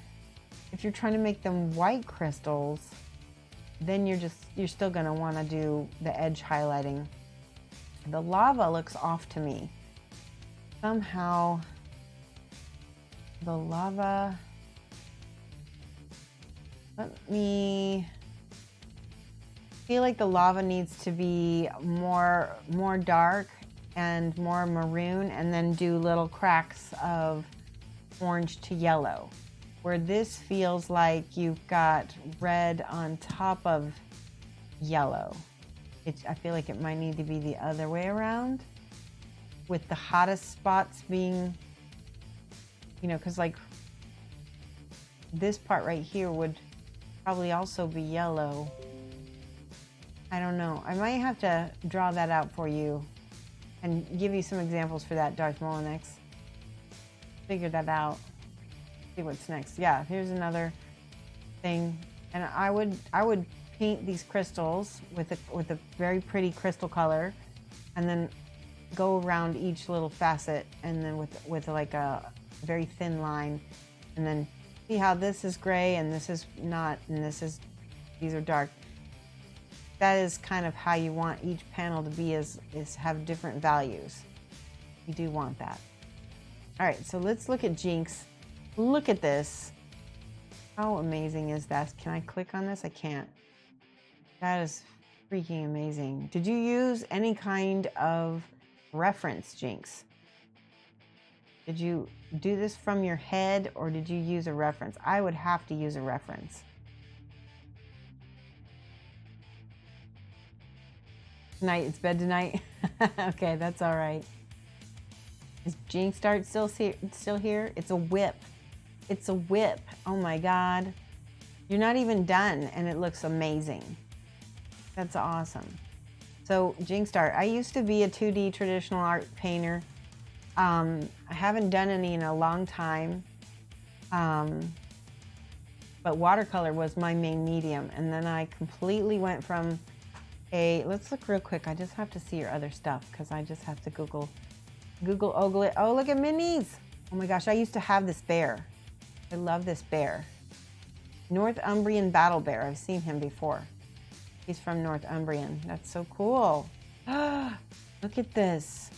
If you're trying to make them white crystals, then you're still going to want to do the edge highlighting. The lava looks off to me. Somehow the lava, feel like the lava needs to be more dark and more maroon, and then do little cracks of orange to yellow, where this feels like you've got red on top of yellow. I feel like it might need to be the other way around, with the hottest spots being, because like this part right here would probably also be yellow. I don't know. I might have to draw that out for you and give you some examples for that, Dark Mullenix. Figure that out. See what's next. Yeah, here's another thing. And I would paint these crystals with a very pretty crystal color, and then go around each little facet, and then with like a very thin line, and then see how this is gray and this is not, and these are dark. That is kind of how you want each panel to be, is have different values. You do want that. All right, so let's look at Jinx. Look at this. How amazing is that? Can I click on this? I can't. That is freaking amazing. Did you use any kind of reference, Jinx? Did you do this from your head, or did you use a reference? I would have to use a reference. Tonight, it's bed tonight. Okay, that's all right. Is Jinx Start still here? It's a whip. It's a whip. Oh my God. You're not even done, and it looks amazing. That's awesome. So Jinx Start, I used to be a 2D traditional art painter. I haven't done any in a long time. But watercolor was my main medium. And then I completely went from let's look real quick. I just have to see your other stuff, because I just have to Google ogle it. Oh, look at minis. Oh my gosh, I used to have this bear. I love this bear. Northumbrian Battle Bear. I've seen him before. He's from Northumbrian. That's so cool. Look at this.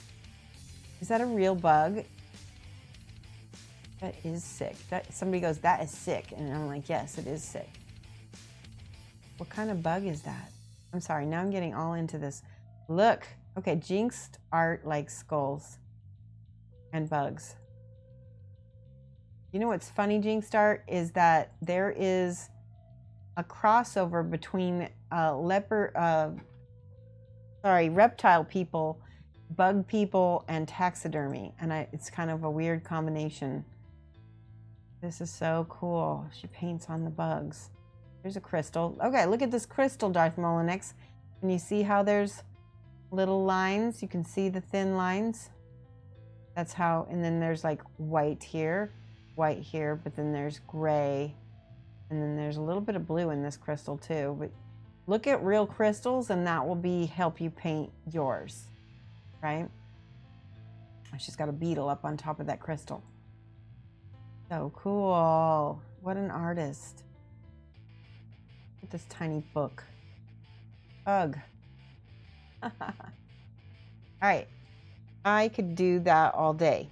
Is that a real bug? That is sick. Somebody goes, that is sick. And I'm like, yes, it is sick. What kind of bug is that? I'm sorry, now I'm getting all into this. Look. Okay, Jinxed art like skulls and bugs. You know what's funny, Jinxstar, is that there is a crossover between reptile people, bug people, and taxidermy, and it's kind of a weird combination. This is so cool. She paints on the bugs. There's a crystal. Okay, look at this crystal, Darth Mullenix. Can you see how there's little lines? You can see the thin lines. That's how, and then there's like white here, but then there's gray, and then there's a little bit of blue in this crystal too. But look at real crystals, and that will help you paint yours, right? She's got a beetle up on top of that crystal. So cool. What an artist. Look at this tiny book. Ugh. All right. I could do that all day.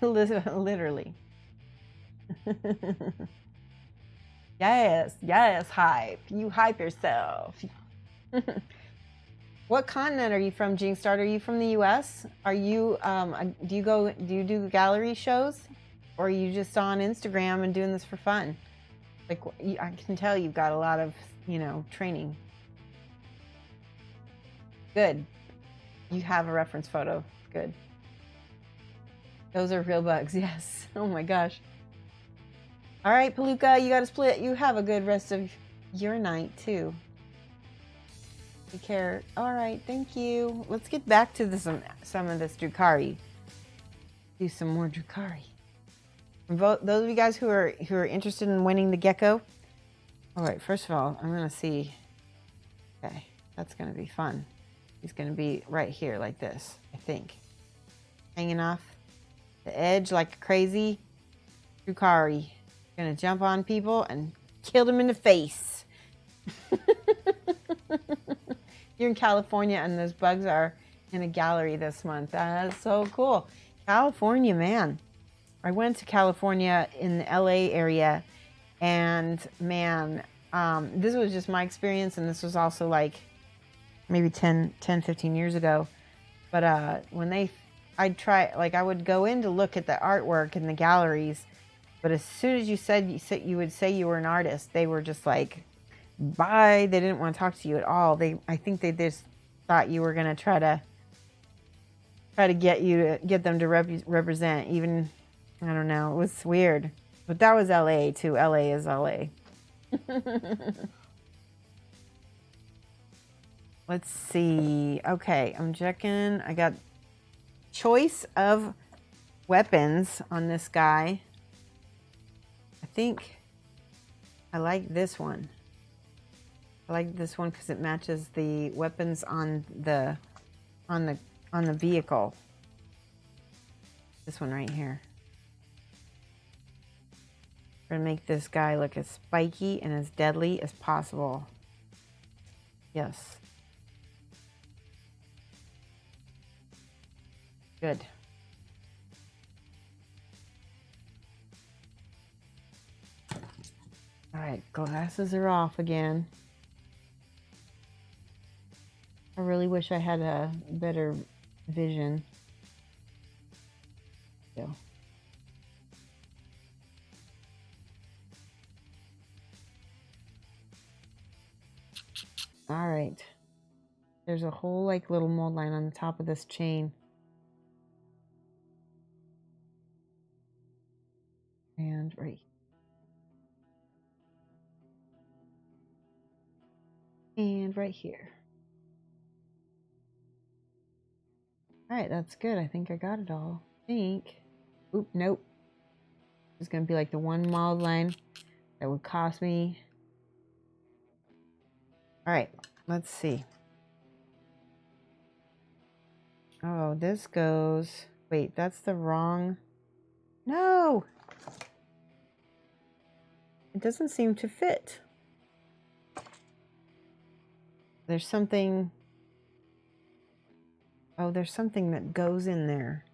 Literally. Yes, hype. You hype yourself. What continent are you from, Jinxstar? Are you from the US? Are you do you do gallery shows? Or are you just on Instagram and doing this for fun? Like, I can tell you've got a lot of, training. Good. You have a reference photo. Good. Those are real bugs, yes. Oh my gosh. All right, Palooka, you got to split. You have a good rest of your night, too. Take care. All right, thank you. Let's get back to some of this Drukhari. Do some more Drukhari. Those of you guys who are interested in winning the Gecko. All right, first of all, I'm going to see. Okay, that's going to be fun. He's going to be right here like this, I think. Hanging off the edge like crazy. Drukhari. Going to jump on people and kill them in the face. You're in California and those bugs are in a gallery this month. That is so cool. California, man. I went to California in the LA area, and man, this was just my experience, and this was also like maybe 10, 15 years ago. But when I would go in to look at the artwork in the galleries, but as soon as you would say you were an artist, they were just like, bye. They didn't want to talk to you at all. I think they just thought you were going to try to get them to represent, even, I don't know. It was weird. But that was LA too. LA is LA. Let's see. Okay, I'm checking. I got choice of weapons on this guy. I think I like this one. I like this one because it matches the weapons on the vehicle. This one right here. We're gonna make this guy look as spiky and as deadly as possible. Yes. Good. All right, glasses are off again. I really wish I had a better vision. So. All right. There's a whole like little mold line on the top of this chain. And right. And right here. All right, that's good. I think I got it all. I think. Oop, nope. It's going to be like the one mold line that would cost me. All right, let's see. Oh, this goes. Wait, that's the wrong. No! It doesn't seem to fit. There's something. Oh, there's something that goes in there.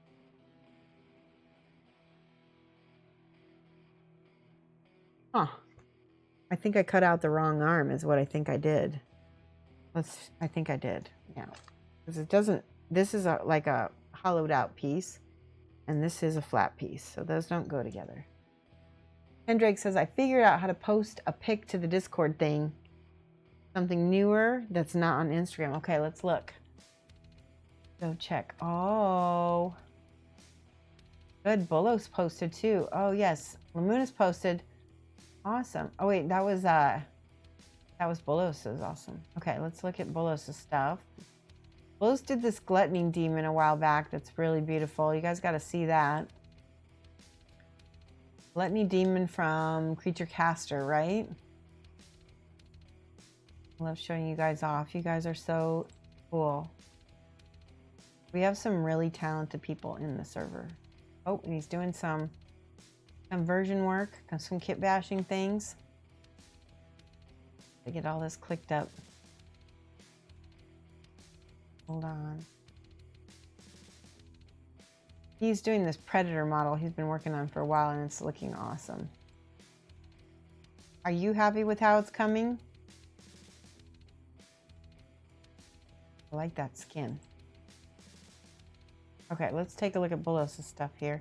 Huh. I think I cut out the wrong arm is what I think I did. I think I did. Yeah. Because it doesn't, this is like a hollowed out piece, and this is a flat piece. So those don't go together. Pendrake says, I figured out how to post a pic to the Discord thing. Something newer that's not on Instagram. Okay, let's look. Go check. Oh. Good. Bolos posted too. Oh, yes. Lamuna's posted. Awesome. Oh, wait. That was Bolos's. Awesome. Okay, let's look at Bolos's stuff. Bolos did this gluttony demon a while back. That's really beautiful. You guys got to see that. Gluttony demon from Creature Caster, right? I love showing you guys off. You guys are so cool. We have some really talented people in the server. Oh, and he's doing some version work, some kit bashing things. To get all this clicked up. Hold on. He's doing this Predator model he's been working on for a while, and it's looking awesome. Are you happy with how it's coming? I like that skin. Okay, let's take a look at Bolos' stuff here.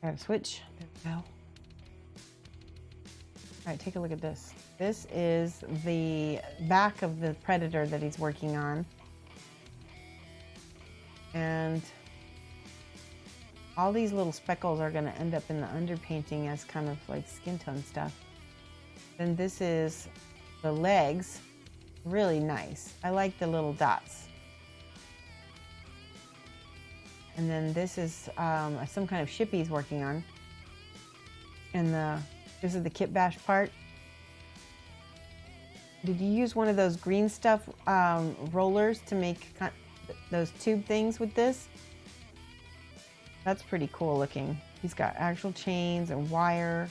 I gotta switch. There we go. All right, take a look at this. This is the back of the Predator that he's working on. And all these little speckles are going to end up in the underpainting as kind of like skin tone stuff. Then this is the legs. Really nice. I like the little dots. And then this is some kind of ship he's working on. And this is the kit bash part. Did you use one of those green stuff rollers to make those tube things with this? That's pretty cool looking. He's got actual chains and wire.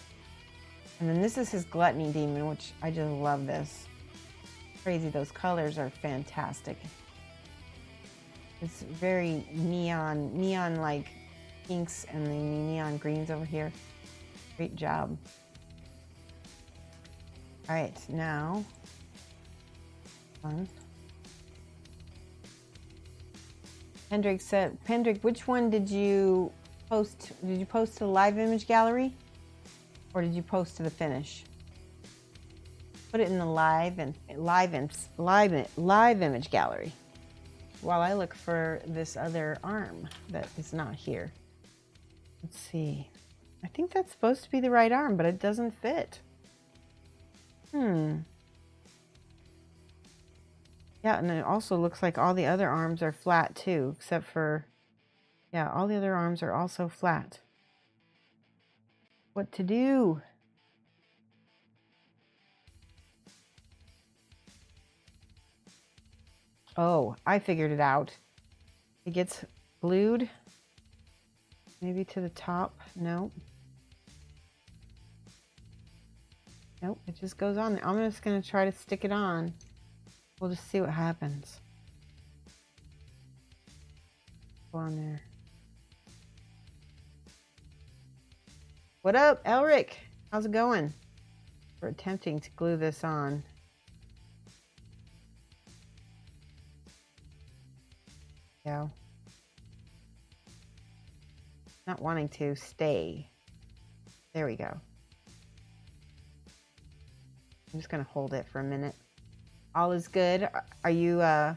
And then this is his gluttony demon, which I just love this. Crazy, those colors are fantastic. It's very neon like pinks and the neon greens over here. Great job. All right, now, Pendrake said, Pendrake, which one did you post? Did you post to the live image gallery? Or did you post to the finish? Put it in the live image gallery while I look for this other arm that is not here. Let's see. I think that's supposed to be the right arm, but it doesn't fit. Yeah, and it also looks like all the other arms are flat too, except for, yeah, all the other arms are also flat. What to do? Oh, I figured it out. It gets glued, maybe to the top. Nope. Nope, it just goes on there. I'm just going to try to stick it on. We'll just see what happens. Go on there. What up, Elric? How's it going? We're attempting to glue this on. Yeah. Not wanting to stay. There we go. I'm just going to hold it for a minute. All is good. Are you, have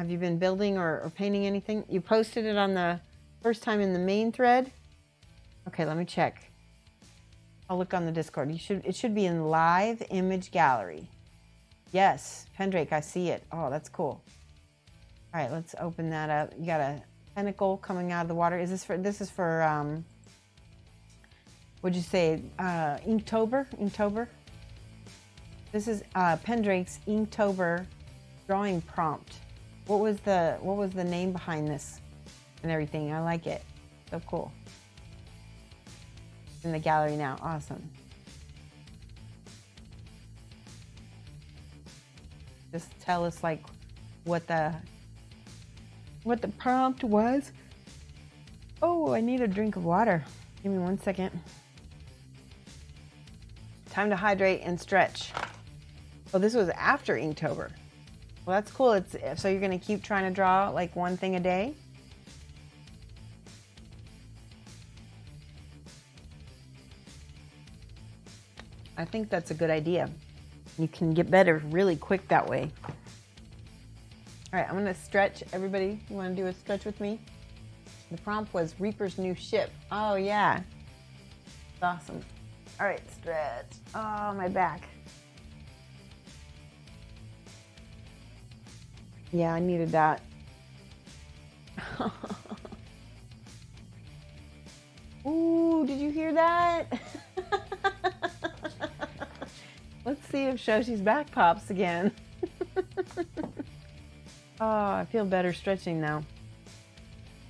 you been building or painting anything? You posted it on the first time in the main thread? Okay, let me check. I'll look on the Discord. It should be in live image gallery. Yes, Pendrake, I see it. Oh, that's cool. All right, let's open that up. You got a tentacle coming out of the water. Is this for, what'd you say, Inktober? Inktober? This is Pendrake's Inktober drawing prompt. What was the name behind this and everything? I like it. So cool. In the gallery now. Awesome. Just tell us like what the prompt was. Oh, I need a drink of water. Give me 1 second. Time to hydrate and stretch. Oh, this was after Inktober. Well, that's cool. So you're going to keep trying to draw like one thing a day? I think that's a good idea. You can get better really quick that way. All right, I'm going to stretch. Everybody, you want to do a stretch with me? The prompt was Reaper's new ship. Oh, yeah. It's awesome. All right, stretch. Oh, my back. Yeah, I needed that. Ooh, did you hear that? Let's see if Shoshie's back pops again. Oh, I feel better stretching now.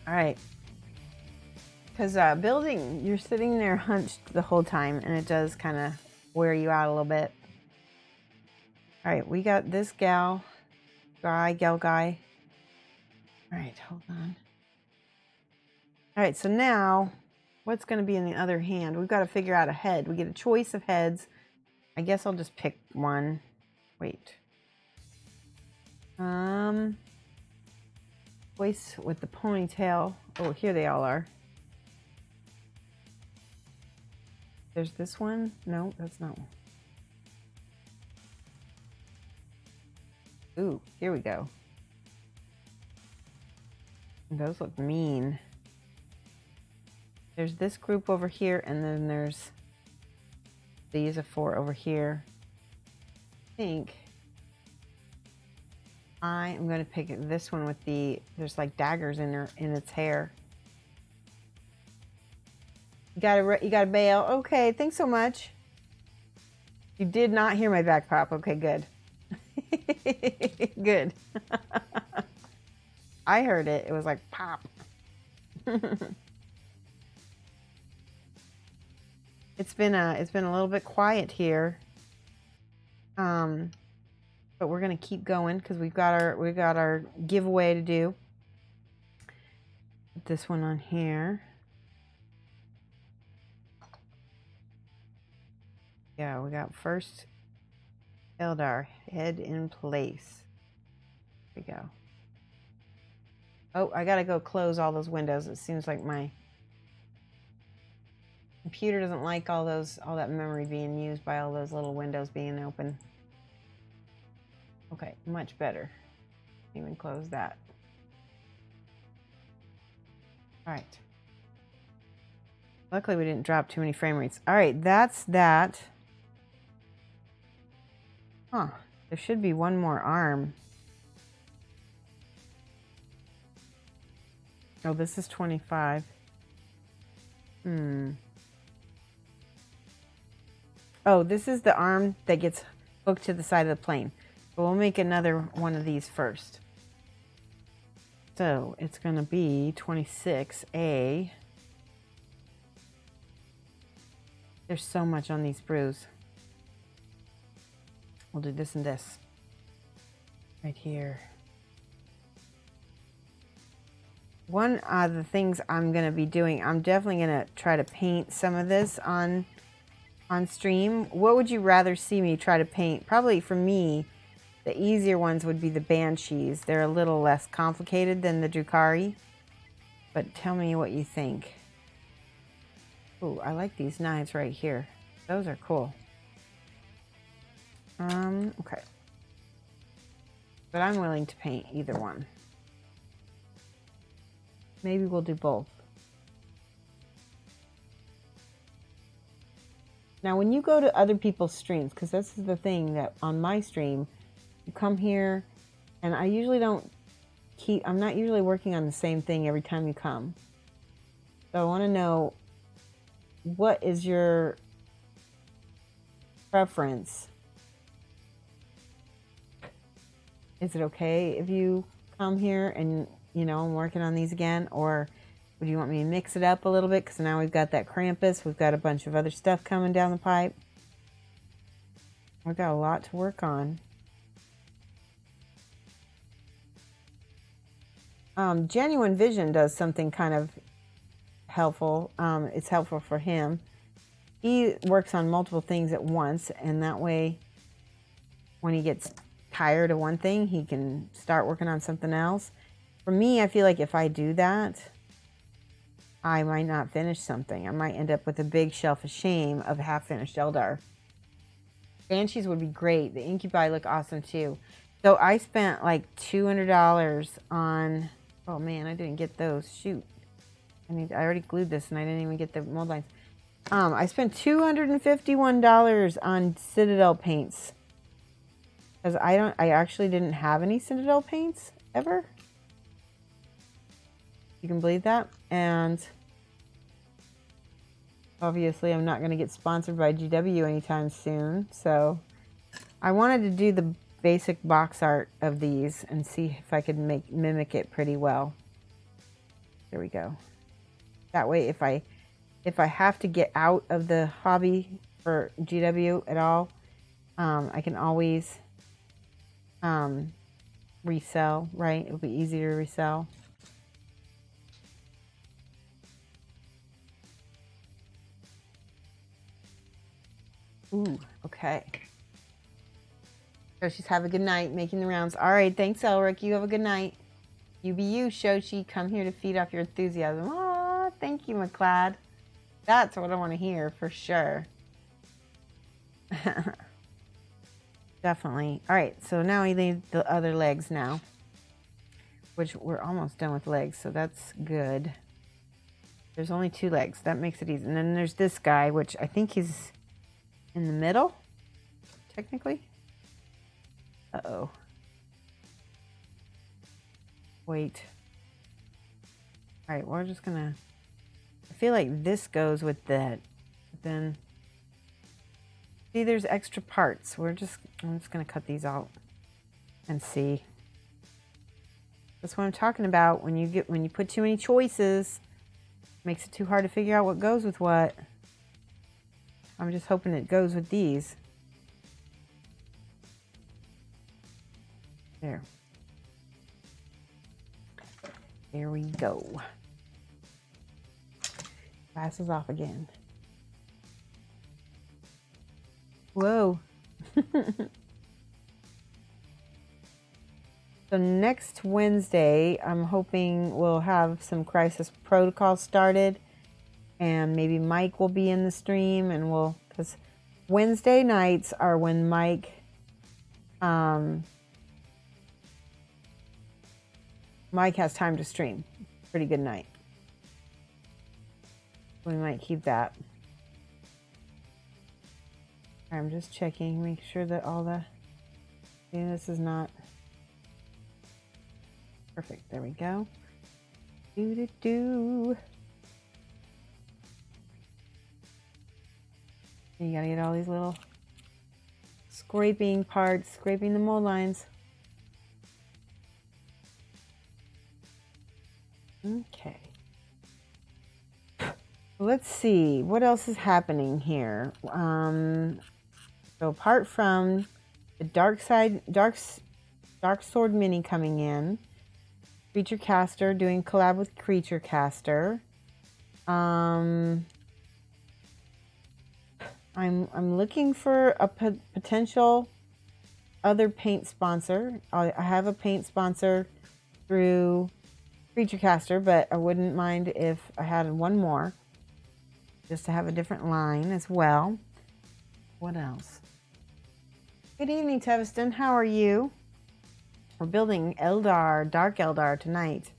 All right. Because building, you're sitting there hunched the whole time, and it does kind of wear you out a little bit. All right, we got this gal guy. All right, hold on. All right, so now, what's going to be in the other hand? We've got to figure out a head. We get a choice of heads. I guess I'll just pick one. Wait. Voice with the ponytail. Oh, here they all are. There's this one. No, that's not one. Ooh, here we go. Those look mean. There's this group over here, and then there's these 4 over here. I think I am going to pick this one with there's like daggers in its hair. You gotta bail. Okay, thanks so much. You did not hear my back pop. Okay, good. Good. I heard it. It was like pop. It's been a little bit quiet here. But we're gonna keep going because we've got our giveaway to do. Put this one on here. Yeah, we got first Eldar, head in place. There we go. Oh, I gotta go close all those windows. It seems like my computer doesn't like all that memory being used by all those little windows being open. Okay, much better. Even close that. All right. Luckily, we didn't drop too many frame rates. All right, that's that. Huh, there should be one more arm. Oh, this is 25. Oh, this is the arm that gets hooked to the side of the plane. But we'll make another one of these first. So it's going to be 26A. There's so much on these sprues. We'll do this and this. Right here. One of the things I'm going to be doing, I'm definitely going to try to paint some of this on stream. What would you rather see me try to paint? Probably for me, the easier ones would be the Banshees. They're a little less complicated than the Drukhari. But tell me what you think. Ooh, I like these knives right here. Those are cool. Okay. But I'm willing to paint either one. Maybe we'll do both. Now, when you go to other people's streams, because this is the thing that on my stream, you come here, and I usually I'm not usually working on the same thing every time you come. So I want to know, what is your preference? Is it okay if you come here and, I'm working on these again? Or would you want me to mix it up a little bit? Because now we've got that Krampus. We've got a bunch of other stuff coming down the pipe. We've got a lot to work on. Genuine Vision does something kind of helpful. It's helpful for him. He works on multiple things at once, and that way, when he gets tired of one thing, he can start working on something else. For me, I feel like if I do that, I might not finish something. I might end up with a big shelf of shame of half-finished Eldar. Banshees would be great. The Incubi look awesome too. So I spent like $200 on... Oh man, I didn't get those. Shoot. I already glued this and I didn't even get the mold lines. I spent $251 on Citadel paints. Because I actually didn't have any Citadel paints ever. You can believe that. And obviously I'm not going to get sponsored by GW anytime soon. So I wanted to do the basic box art of these and see if I could mimic it pretty well. There we go. That way if I have to get out of the hobby for GW at all, I can always resell, right? It'll be easier to resell. Ooh, okay. Shoshie's have a good night, making the rounds. All right, thanks, Elric. You have a good night. You be you, Shoshie. Come here to feed off your enthusiasm. Aw, thank you, McLeod. That's what I want to hear, for sure. Definitely. All right, so now we need the other legs now, which we're almost done with legs, so that's good. There's only 2 legs. That makes it easy. And then there's this guy, which I think he's in the middle, technically. Uh-oh. Wait. All right, we're just gonna... I feel like this goes with that. But then... See, there's extra parts. I'm just gonna cut these out and see. That's what I'm talking about. When you put too many choices, it makes it too hard to figure out what goes with what. I'm just hoping it goes with these. There. There we go. Glasses off again. Whoa. So next Wednesday, I'm hoping we'll have some Crisis Protocol started. And maybe Mike will be in the stream. And because Wednesday nights are when Mike... Mike has time to stream. Pretty good night. We might keep that. I'm just checking, make sure that all the... See, this is not... Perfect, there we go. Do-do-do. You gotta get all these little scraping parts, scraping the mold lines. Okay. Let's see what else is happening here. So apart from the Dark Sword Mini coming in, Creature Caster doing collab with Creature Caster. I'm looking for a potential other paint sponsor. I have a paint sponsor through Creature Caster, but I wouldn't mind if I had one more, just to have a different line as well. What else? Good evening, Teviston. How are you? We're building Eldar, Dark Eldar tonight.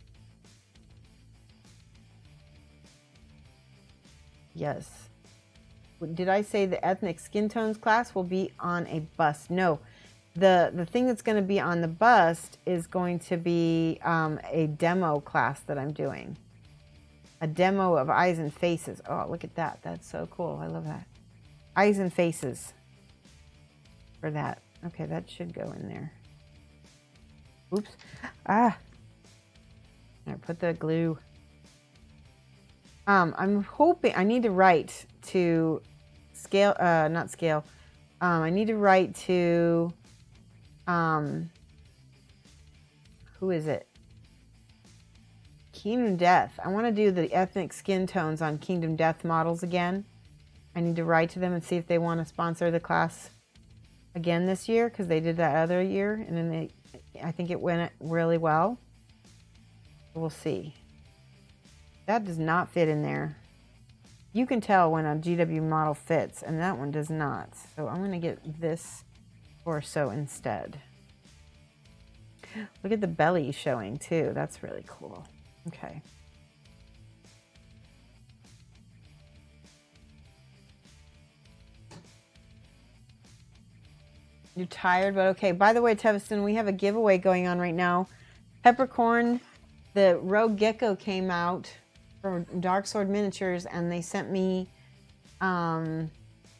Yes. Did I say the ethnic skin tones class will be on a bust? No. The thing that's going to be on the bust is going to be a demo class that I'm doing. A demo of eyes and faces. Oh, look at that. That's so cool. I love that. Eyes and faces. For that. Okay, that should go in there. Oops. Ah. I put the glue. I'm hoping... I need to write to scale... not scale. I need to write to... who is it? Kingdom Death. I want to do the ethnic skin tones on Kingdom Death models again. I need to write to them and see if they want to sponsor the class again this year because they did that other year, and then I think it went really well. We'll see. That does not fit in there. You can tell when a GW model fits, and that one does not. So I'm going to get this torso instead. Look at the belly showing too. That's really cool. Okay. You're tired, but okay. By the way, Teviston, we have a giveaway going on right now. Peppercorn, the Rogue Gecko came out for Dark Sword Miniatures, and they sent me 12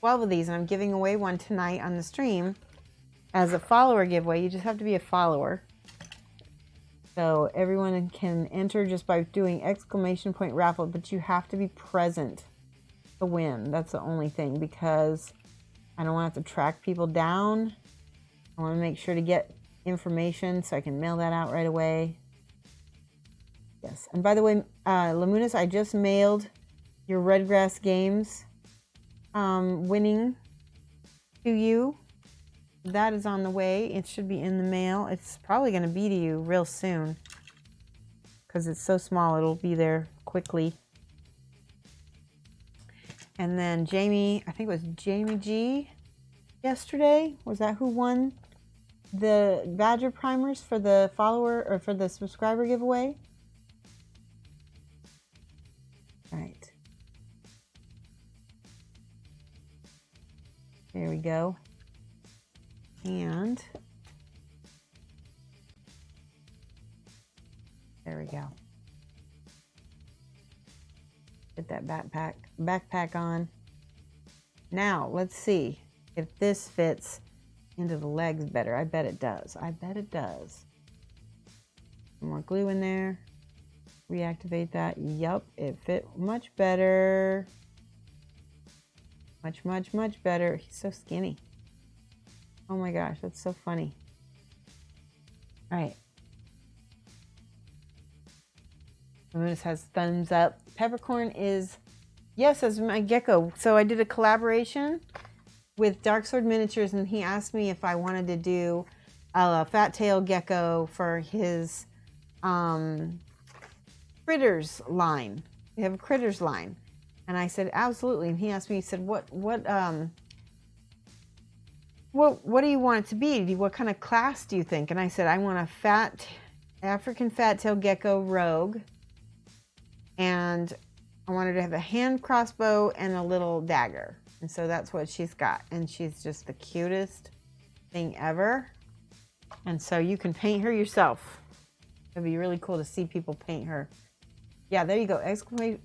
of these, and I'm giving away one tonight on the stream as a follower giveaway. You just have to be a follower. So everyone can enter just by doing ! raffle, but you have to be present to win. That's the only thing, because I don't want to have to track people down. I want to make sure to get information so I can mail that out right away. Yes. And by the way, Lamunis, I just mailed your Redgrass Games winning to you. That is on the way. It should be in the mail. It's probably going to be to you real soon because it's so small. It'll be there quickly. And then Jamie, I think it was Jamie G yesterday. Was that who won the Badger primers for the follower or for the subscriber giveaway? All right. There we go. And there we go. Get that backpack on. Now, let's see if this fits into the legs better. I bet it does. I bet it does. Some more glue in there. Reactivate that. Yup, it fit much better. Much, much, much better. He's so skinny. Oh my gosh, that's so funny. All right. Lamunis has thumbs up. Peppercorn is, yes, as my Gecko. So I did a collaboration with Dark Sword Miniatures, and he asked me if I wanted to do a fat tail gecko for his critters line. They have a critters line. And I said, absolutely. And he asked me, he said, what do you want it to be? What kind of class do you think? And I said, I want a fat, African fat tail gecko rogue. And I wanted to have a hand crossbow and a little dagger. And so that's what she's got. And she's just the cutest thing ever. And so you can paint her yourself. It'd be really cool to see people paint her. Yeah, there you go.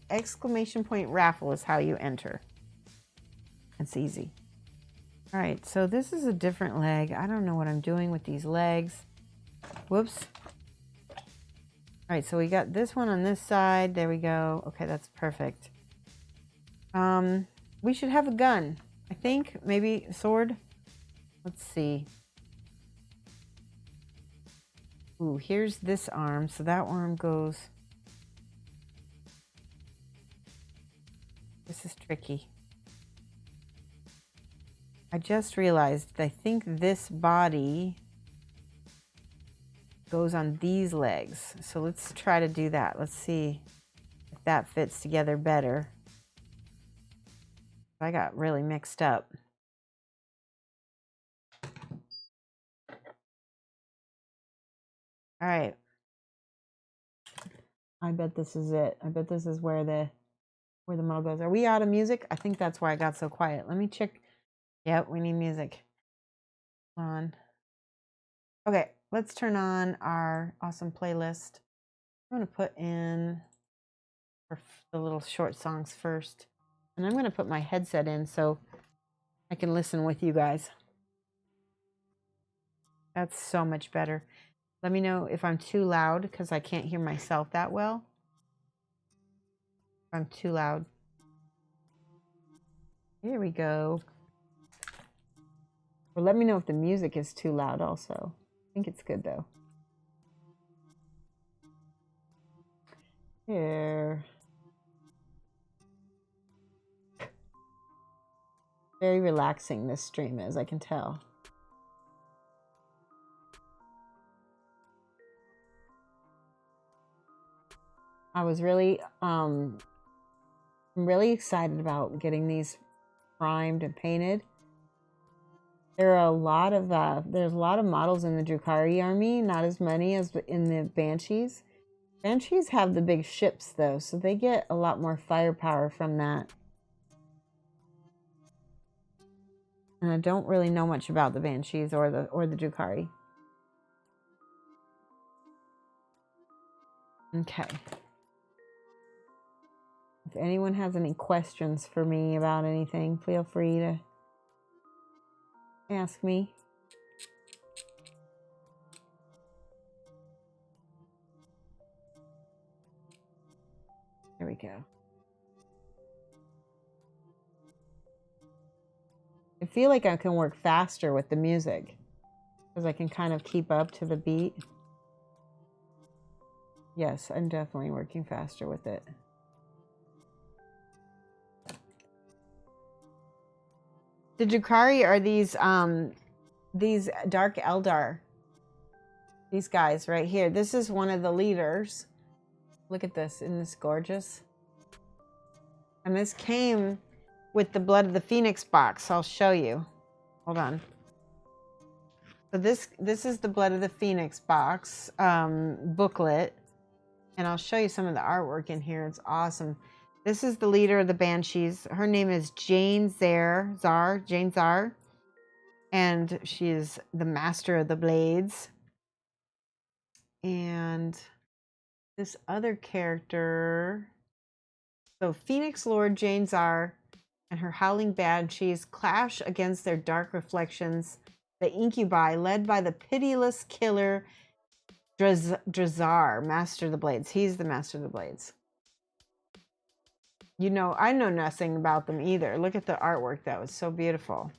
Exclamation point raffle is how you enter. It's easy. All right, so this is a different leg. I don't know what I'm doing with these legs. Whoops. All right, so we got this one on this side. There we go. Okay, that's perfect. We should have a gun. I think maybe a sword. Let's see. Ooh, here's this arm. So that arm goes. This is tricky. I just realized I think this body goes on these legs. So let's try to do that. Let's see if that fits together better. I got really mixed up. All right. I bet this is it. I bet this is where the model goes. Are we out of music? I think that's why I got so quiet. Let me check. Yep, we need music. On. Okay, let's turn on our awesome playlist. I'm going to put in the little short songs first. And I'm going to put my headset in so I can listen with you guys. That's so much better. Let me know if I'm too loud because I can't hear myself that well. If I'm too loud. Here we go. Or let me know if the music is too loud also. I think it's good though. Here. Very relaxing this stream is, I can tell. I was really, I'm really excited about getting these primed and painted. There are a lot of, there's a lot of models in the Drukhari army, not as many as in the Banshees. Banshees have the big ships though, so they get a lot more firepower from that. And I don't really know much about the Banshees or the Drukhari. Okay. If anyone has any questions for me about anything, feel free to ask me. There we go. I feel like I can work faster with the music because I can kind of keep up to the beat. Yes, I'm definitely working faster with it. The Drukhari are these Dark Eldar. These guys right here. This is one of the leaders. Look at this. Isn't this gorgeous? And this came with the Blood of the Phoenix box. I'll show you. Hold on. So this is the Blood of the Phoenix box booklet. And I'll show you some of the artwork in here. It's awesome. This is the leader of the Banshees. Her name is Jane Zar. And she is the master of the blades. And this other character. So Phoenix Lord Jane Zar and her howling banshees clash against their dark reflections, the incubi, led by the pitiless killer Drazar, master of the blades. He's the master of the blades. You know, I know nothing about them either. Look at the artwork, though. It's so beautiful.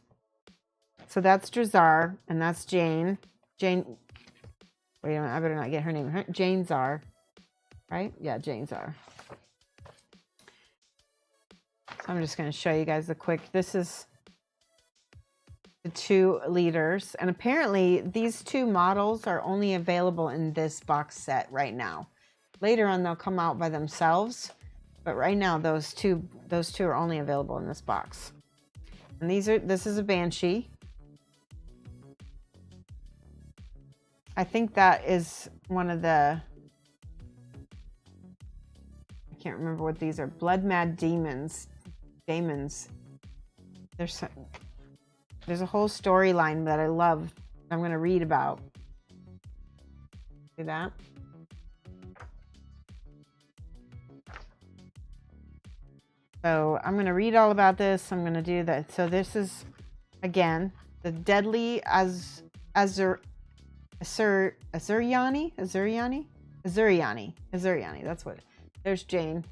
So that's Drazar, and that's Jane. Wait a minute, I better not get her name. Jane Zar, right? Yeah, Jane Zar. So I'm just going to show you guys a quick. This is the two leaders, and apparently these two models are only available in this box set right now. Later on, they'll come out by themselves, but right now those two are only available in this box. And this is a Banshee. I think that is one of the, I can't remember what these are. Blood Mad Demons. There's a whole storyline that I love. I'm going to read about. See that? So I'm going to read all about this. I'm going to do that. So this is, again, the deadly Azuriani. That's what. There's Jane.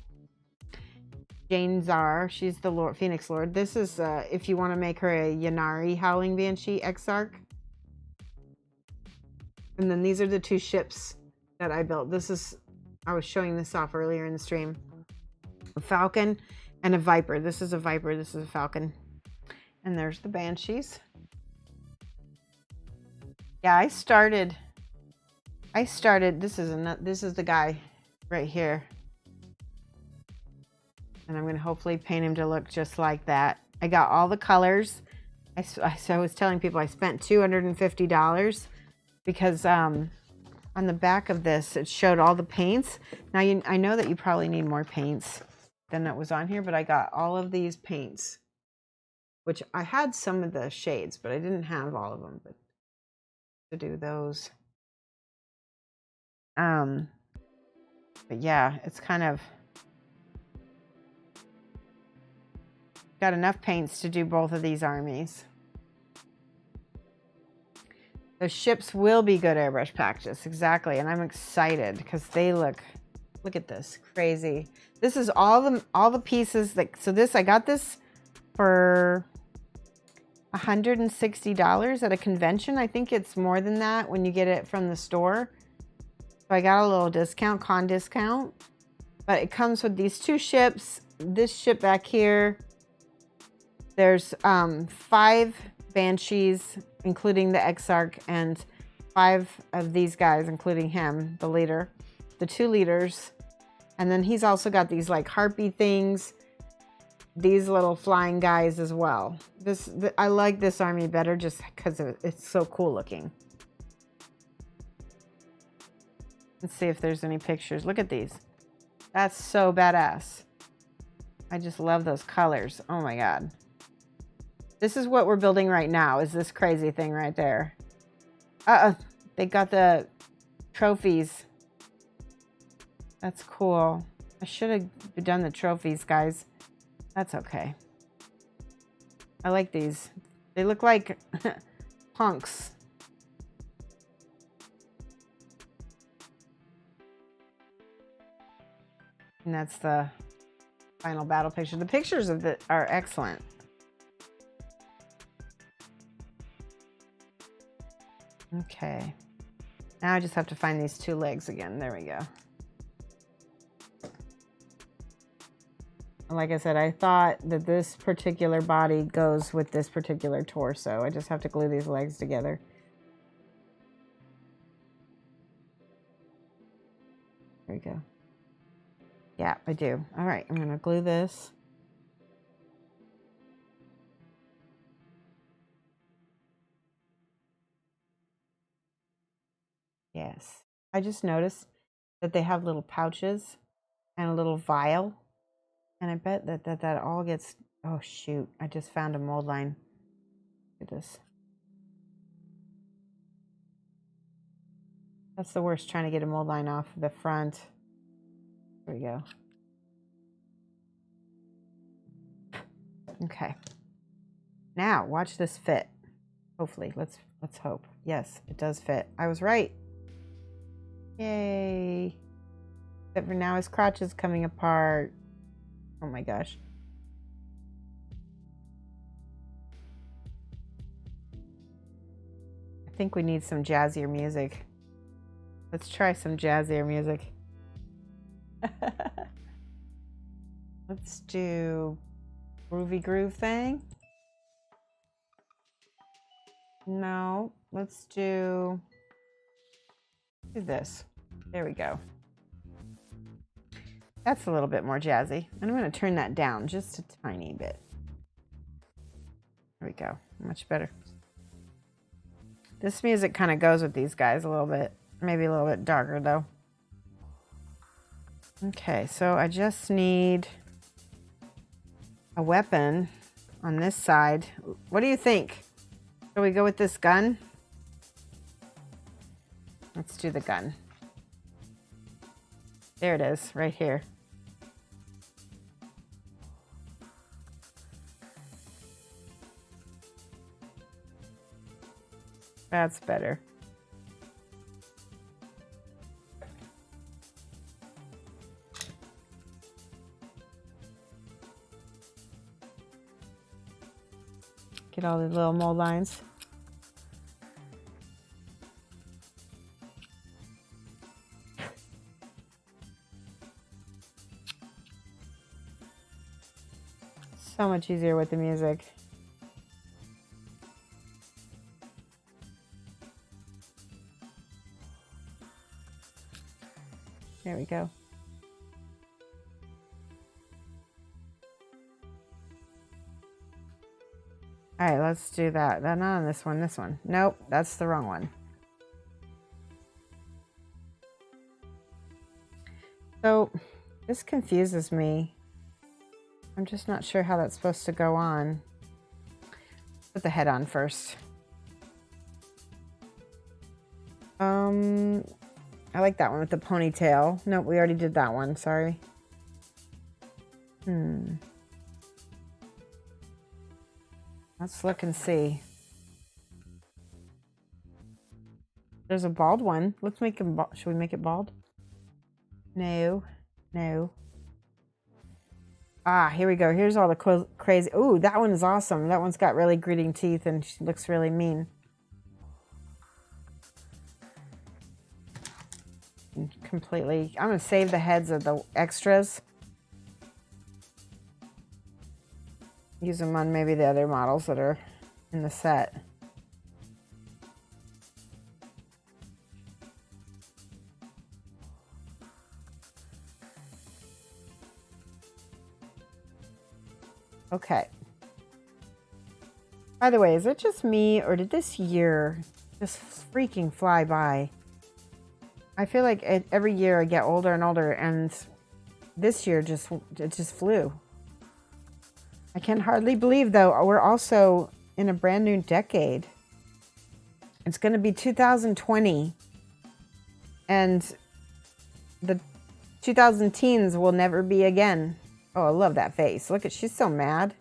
Jane Zar. She's the Lord, Phoenix Lord. This is if you want to make her a Yanari Howling Banshee Exarch. And then these are the two ships that I built. I was showing this off earlier in the stream. A Falcon and a Viper. This is a Viper. This is a Falcon. And there's the Banshees. Yeah, I started. This is the guy right here. And I'm going to hopefully paint him to look just like that. I got all the colors. I was telling people I spent $250 because on the back of this, it showed all the paints. Now, I know that you probably need more paints than that was on here, but I got all of these paints, which I had some of the shades, but I didn't have all of them. But to do those. But yeah, it's kind of got enough paints to do both of these armies. The ships will be good airbrush practice, exactly, and I'm excited because they look at this, crazy. This is all the pieces I got this for $160 at a convention. I think it's more than that when you get it from the store. So I got a little discount, con discount, but it comes with these two ships, this ship back here. There's 5 Banshees, including the Exarch, and 5 of these guys, including him, the leader, the 2 leaders, And then he's also got these like harpy things, these little flying guys as well. I like this army better just because it's so cool looking. Let's see if there's any pictures. Look at these. That's so badass. I just love those colors. Oh my God. This is what we're building right now, is this crazy thing right there. They got the trophies. That's cool. I should have done the trophies, guys. That's okay. I like these. They look like punks. And that's the final battle picture. The pictures of it are excellent. Okay. Now I just have to find these two legs again. There we go. Like I said, I thought that this particular body goes with this particular torso. I just have to glue these legs together. There we go. Yeah, I do. All right, I'm going to glue this. Yes. I just noticed that they have little pouches and a little vial. And I bet that all gets... Oh, shoot. I just found a mold line. Look at this. That's the worst, trying to get a mold line off the front. There we go. Okay. Now, watch this fit. Hopefully. Let's hope. Yes, it does fit. I was right. Yay. Except for now his crotch is coming apart. Oh my gosh. I think we need some jazzier music. Let's try some jazzier music. Let's do groovy groove thing. No, let's do this. There we go. That's a little bit more jazzy. And I'm going to turn that down just a tiny bit. There we go. Much better. This music kind of goes with these guys a little bit. Maybe a little bit darker though. Okay, so I just need a weapon on this side. What do you think? Shall we go with this gun? Let's do the gun. There it is, right here. That's better. Get all the little mold lines. So much easier with the music. There we go. All right, let's do that. Not on this one, this one. Nope, that's the wrong one. So this confuses me. I'm just not sure how that's supposed to go on. Put the head on first. I like that one with the ponytail. Nope, we already did that one. Sorry. Let's look and see. There's a bald one. Let's make him bald. Should we make it bald? No. No. Ah, here we go. Here's all the crazy. Ooh, that one is awesome. That one's got really gritting teeth and she looks really mean. Completely. I'm going to save the heads of the extras. Use them on maybe the other models that are in the set. Okay. By the way, is it just me or did this year just freaking fly by? I feel like every year I get older and older, and this year it just flew. I can hardly believe, though, we're also in a brand new decade. It's going to be 2020, and the 2000 teens will never be again. Oh, I love that face. Look at, she's so mad.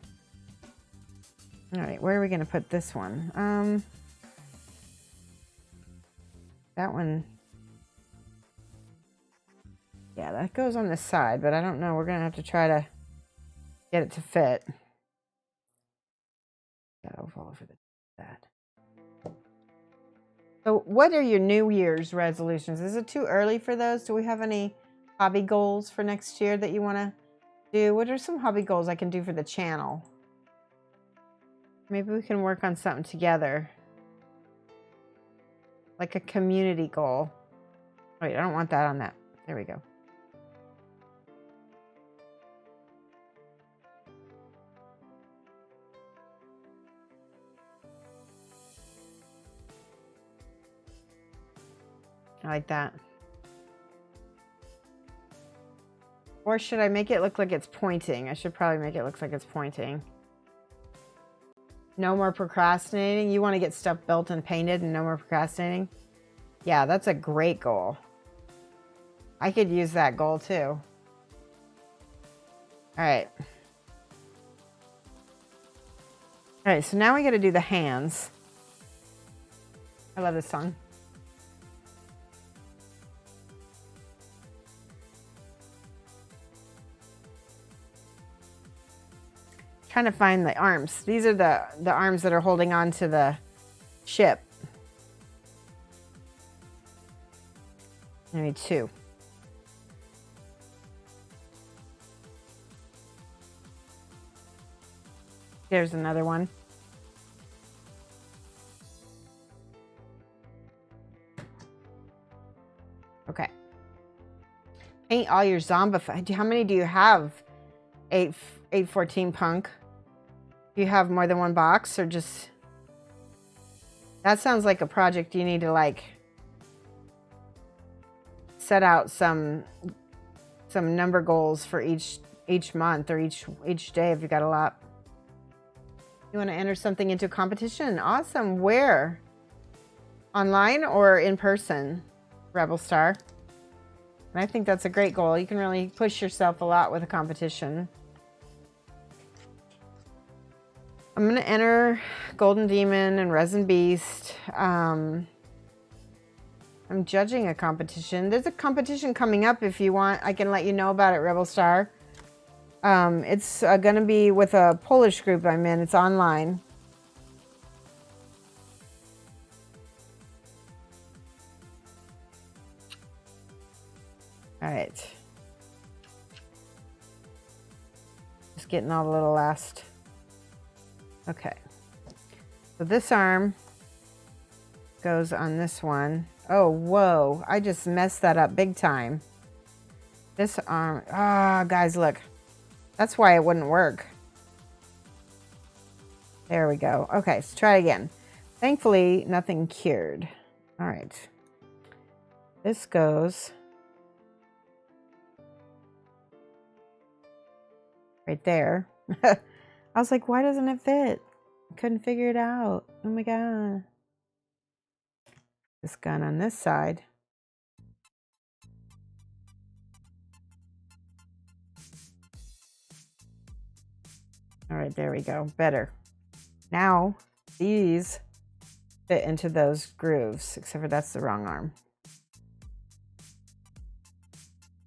All right, where are we going to put this one? That one. Yeah, that goes on this side, but I don't know. We're going to have to try to get it to fit. That'll fall for that. So what are your New Year's resolutions? Is it too early for those? Do we have any hobby goals for next year that you want to do? What are some hobby goals I can do for the channel? Maybe we can work on something together. Like a community goal. Wait, I don't want that on that. There we go. I like that. Or should I make it look like it's pointing? I should probably make it look like it's pointing. No more procrastinating. You want to get stuff built and painted and no more procrastinating? Yeah, that's a great goal. I could use that goal too. All right. All right, so now we got to do the hands. I love this song. Trying to find the arms. These are the arms that are holding on to the ship. I need two. There's another one. Okay. Paint all your zombified. How many do you have? 814 punk. Do you have more than one box or just... That sounds like a project you need to like set out some number goals for each month or each day if you got a lot. You want to enter something into a competition? Awesome. Where? Online or in person? Rebel Star. And I think that's a great goal. You can really push yourself a lot with a competition. I'm going to enter Golden Demon and Resin Beast. I'm judging a competition. There's a competition coming up if you want. I can let you know about it, Rebel Star. It's going to be with a Polish group I'm in. It's online. All right. Just getting all the little last... Okay, so this arm goes on this one. Oh, whoa, I just messed that up big time. This arm, guys, look. That's why it wouldn't work. There we go. Okay, let's try again. Thankfully, nothing cured. All right. This goes right there. I was like, why doesn't it fit? I couldn't figure it out. Oh my God. This gun on this side. All right, there we go. Better. Now, these fit into those grooves, except for that's the wrong arm.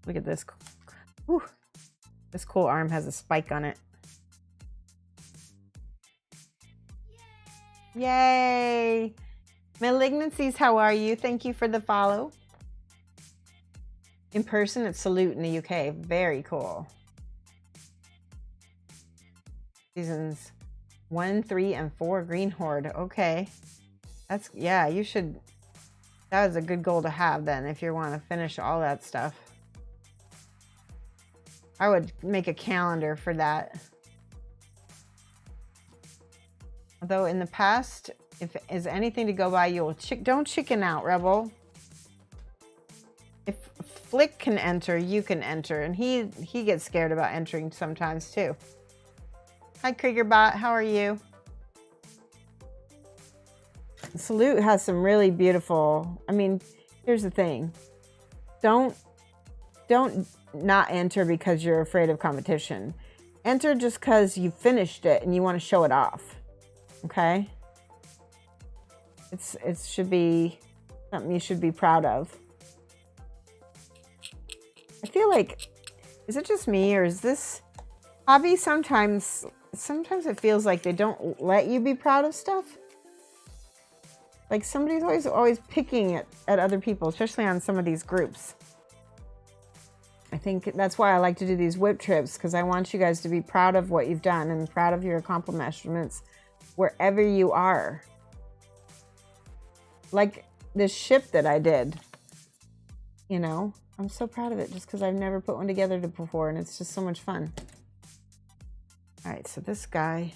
Look at this. Whew. This cool arm has a spike on it. Yay! Malignancies, how are you? Thank you for the follow. In person, it's Salute in the UK. Very cool. Seasons 1, 3, and 4 Green Horde. Okay. That's, yeah, you should, that was a good goal to have then if you want to finish all that stuff. I would make a calendar for that. Although in the past, if is anything to go by, you'll don't chicken out, Rebel. If Flick can enter, you can enter, and he gets scared about entering sometimes too. Hi, Kriegerbot. How are you? Salute has some really beautiful. I mean, here's the thing. Don't not enter because you're afraid of competition. Enter just because you finished it and you want to show it off. Okay? It should be something you should be proud of. I feel like, is it just me or is this hobby sometimes it feels like they don't let you be proud of stuff? Like somebody's always picking at other people, especially on some of these groups. I think that's why I like to do these whip trips, because I want you guys to be proud of what you've done and proud of your accomplishments wherever you are. Like this ship that I did, you know, I'm so proud of it just because I've never put one together before, and it's just so much fun. All right, so this guy.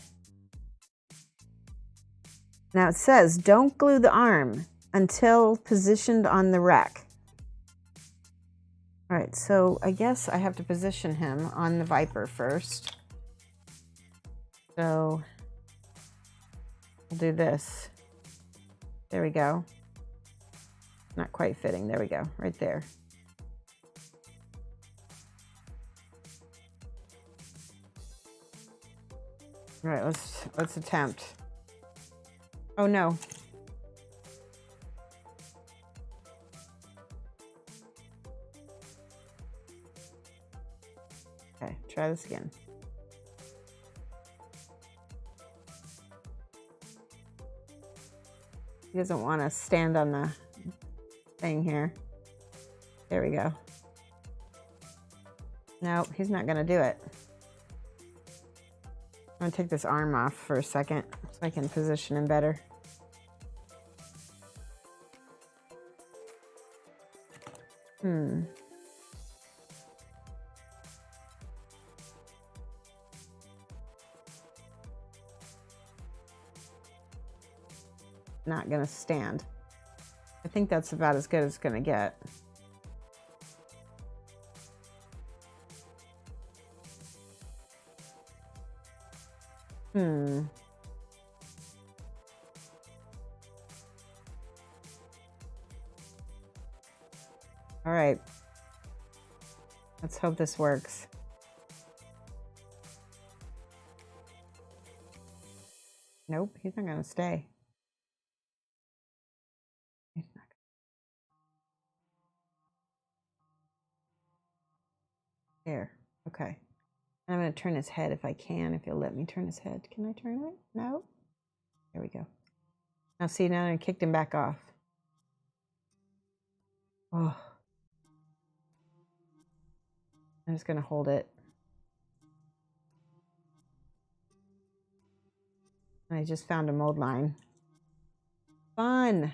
Now it says, don't glue the arm until positioned on the rack. All right, so I guess I have to position him on the Viper first. So I'll do this. There we go. Not quite fitting. There we go, right there. All right, let's attempt. Oh no. Okay, try this again. He doesn't want to stand on the thing here. There we go. Nope, he's not going to do it. I'm going to take this arm off for a second so I can position him better. Not gonna stand. I think that's about as good as it's gonna get. All right. Let's hope this works. Nope, he's not gonna stay. There. Okay. I'm going to turn his head if I can, if you'll let me turn his head. Can I turn it? No? There we go. Now see, now I kicked him back off. Oh. I'm just going to hold it. I just found a mold line. Fun.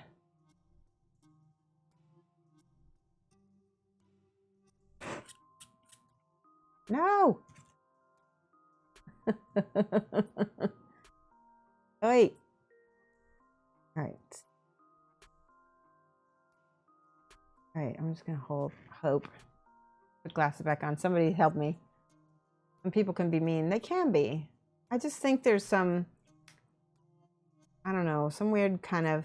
No. Wait. All right. All right, I'm just going to hold hope. Put glasses back on. Somebody help me. Some people can be mean. They can be. I just think there's some, I don't know, some weird kind of.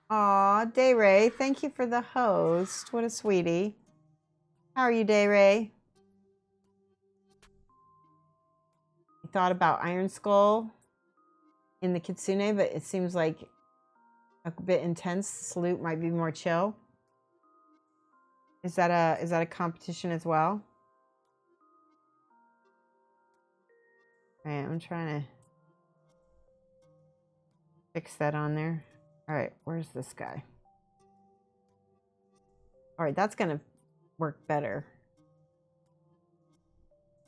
Aw, Dayray, thank you for the host. What a sweetie. How are you, Dayray? I thought about Iron Skull in the Kitsune, but it seems like a bit intense. Salute might be more chill. Is that a competition as well? All right, I'm trying to fix that on there. All right, where's this guy? All right, that's gonna work better.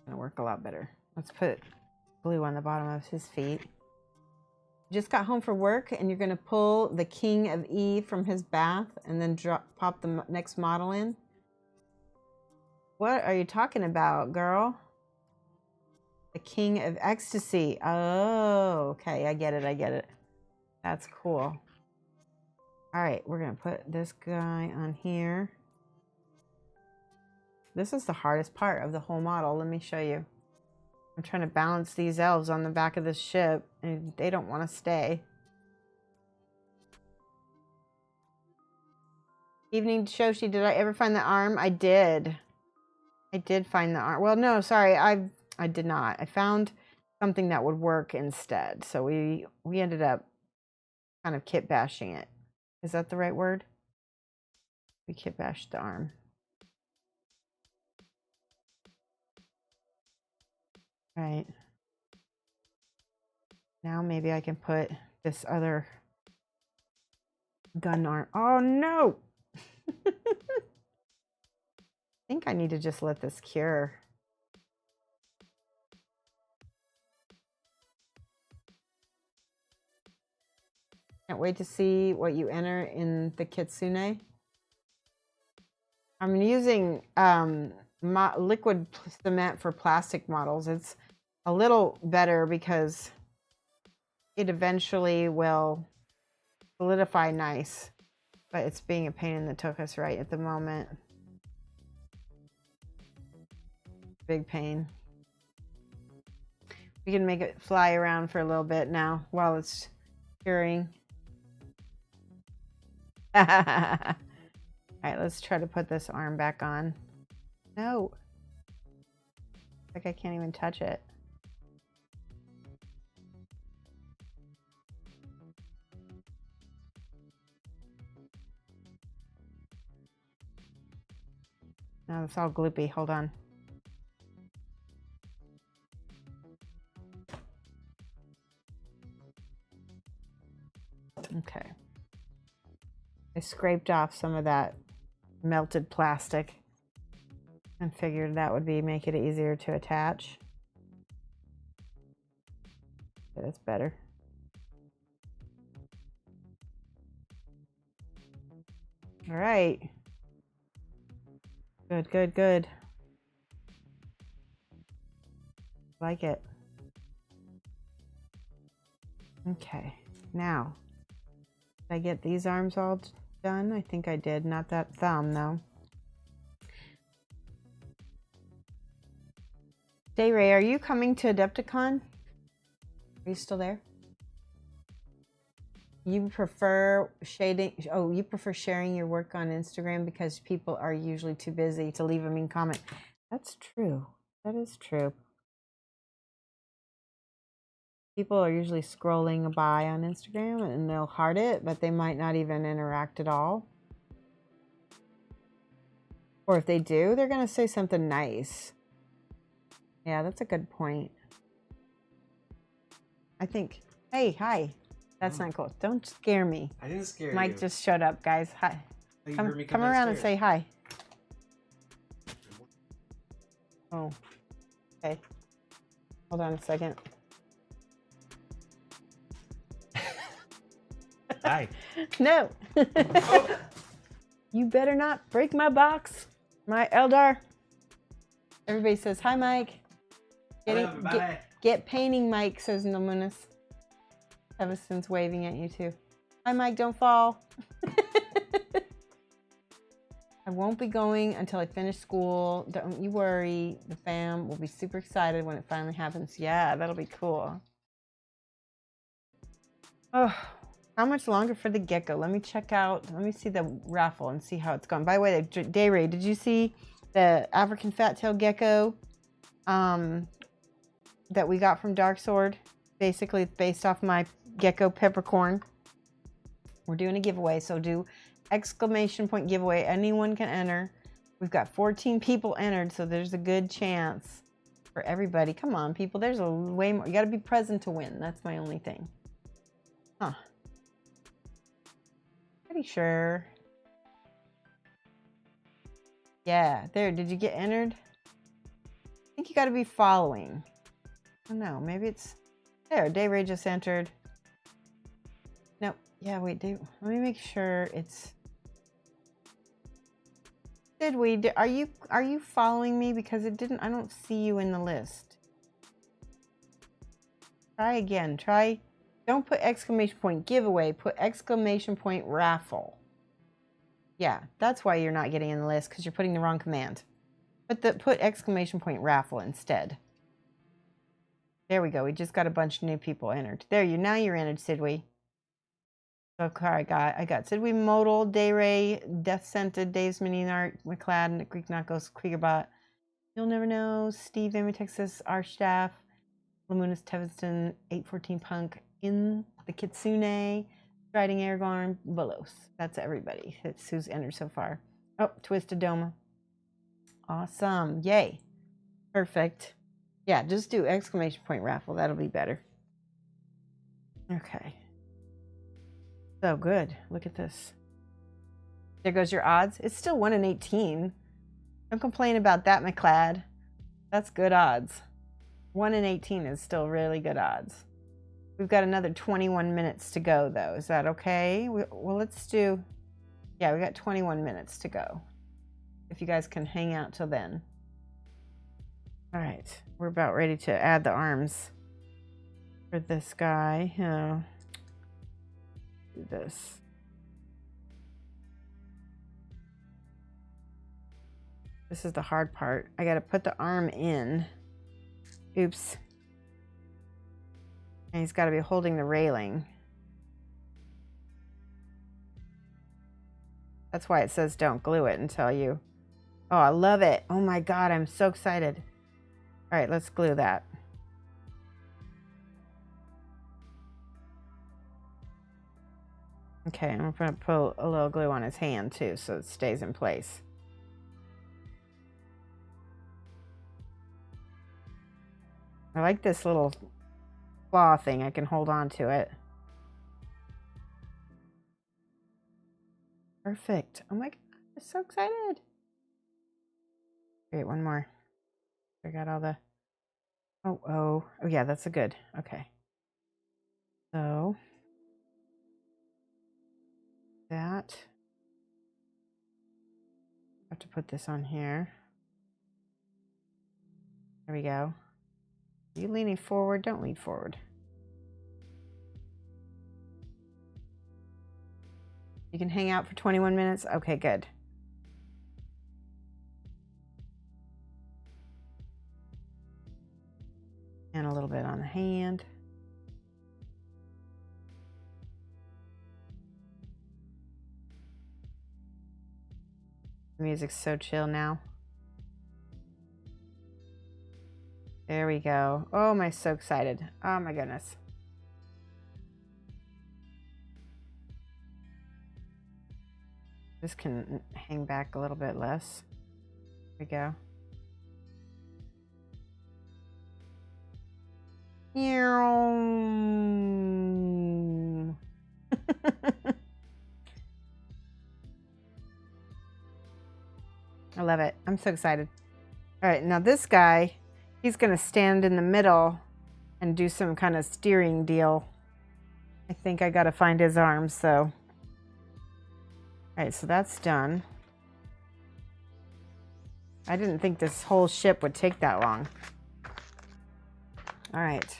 Gonna work a lot better. Let's put glue on the bottom of his feet. Just got home from work, and you're gonna pull the King of E from his bath, and then pop the next model in. What are you talking about, girl? The King of Ecstasy. Oh, okay. I get it. I get it. That's cool. All right. We're going to put this guy on here. This is the hardest part of the whole model. Let me show you. I'm trying to balance these elves on the back of this ship, and they don't want to stay. Evening, Shoshie. Did I ever find the arm? I did. I did find the arm. Well, no, sorry. I did not. I found something that would work instead. So we ended up kind of kit bashing it. Is that the right word? We kit bashed the arm. Right. Now maybe I can put this other gun arm. Oh no! I think I need to just let this cure. Can't wait to see what you enter in the Kitsune. I'm using liquid cement for plastic models. It's a little better because it eventually will solidify nice, but it's being a pain in the tuchus right at the moment. Big pain. We can make it fly around for a little bit now while it's curing. All right, let's try to put this arm back on. No. Like I can't even touch it. No, it's all gloopy. Hold on. Okay. I scraped off some of that melted plastic and figured that would make it easier to attach. But it's better. All right. Good, good, good. Like it. Okay. Now, did I get these arms all done? I think I did. Not that thumb, though. Ray, are you coming to Adepticon? Are you still there? You prefer shading? Oh, you prefer sharing your work on Instagram because people are usually too busy to leave a mean comment. That's true. That is true. People are usually scrolling by on Instagram and they'll heart it, but they might not even interact at all. Or if they do, they're going to say something nice. Yeah, that's a good point. I think, hey, hi. That's not cool. Don't scare me. I didn't scare Mike you. just showed up, guys. Hi. Come around and say hi. Oh, okay. Hold on a second. Hi. No. Oh. You better not break my box, my Eldar. Everybody says hi, Mike. Get painting, Mike, says Nomunis. Evison's waving at you too. Hi, Mike, don't fall. I won't be going until I finish school. Don't you worry. The fam will be super excited when it finally happens. Yeah, that'll be cool. Oh, how much longer for the Gecko? Let me check out. Let me see the raffle and see how it's gone. By the way, Ray, did you see the African fat-tailed gecko that we got from Dark Sword? Basically, it's based off my Gecko Peppercorn. We're doing a giveaway, so do exclamation point giveaway. Anyone can enter. We've got 14 people entered, so there's a good chance for everybody. Come on, people. There's a way more. You got to be present to win. That's my only thing. Huh. Pretty sure. Yeah, there. Did you get entered? I think you got to be following. Oh no, maybe it's there. Ray just entered. No, yeah, wait. Let me make sure it's. Are you following me? Because it didn't. I don't see you in the list. Try again. Try. Don't put exclamation point giveaway. Put exclamation point raffle. Yeah, that's why you're not getting in the list, because you're putting the wrong command. Put exclamation point raffle instead. There we go. We just got a bunch of new people entered. There you. Now you're entered, Sidwee. Okay, I got Sidwee Modal, Dayray, Death Scented, Dave's Mini Art, McLeod, Greek Knuckles, Kriegerbot. You'll Never Know, Steve, Amy, Texas, Arstaff, Lamunas, Teviston, 814 Punk, In the Kitsune, Striding Aragorn, Bolos. That's everybody. That's who's entered so far. Oh, Twisted Doma. Awesome. Yay. Perfect. Yeah, just do exclamation point raffle. That'll be better. Okay. So good. Look at this. There goes your odds. It's still 1 in 18. Don't complain about that, McLeod. That's good odds. 1 in 18 is still really good odds. We've got another 21 minutes to go, though. Is that okay? Well, let's do... Yeah, we got 21 minutes to go. If you guys can hang out till then. All right. We're about ready to add the arms for this guy. Oh. Do this. This is the hard part. I got to put the arm in. Oops. And he's got to be holding the railing. That's why it says don't glue it until you... Oh, I love it. Oh my God, I'm so excited. All right, let's glue that. Okay, I'm going to put a little glue on his hand too so it stays in place. I like this little claw thing. I can hold on to it. Perfect. Oh my God, I'm so excited. Great, one more. I got all the... Oh yeah, that's a good. Okay. So... that. I have to put this on here. There we go. Are you leaning forward? Don't lean forward. You can hang out for 21 minutes? Okay, good. And a little bit on the hand. The music's so chill now. There we go. Oh, am I so excited. Oh my goodness. This can hang back a little bit less. There we go. I love it. I'm so excited. All right, now this guy, he's going to stand in the middle and do some kind of steering deal. I think I got to find his arms, so. All right, so that's done. I didn't think this whole ship would take that long. All right,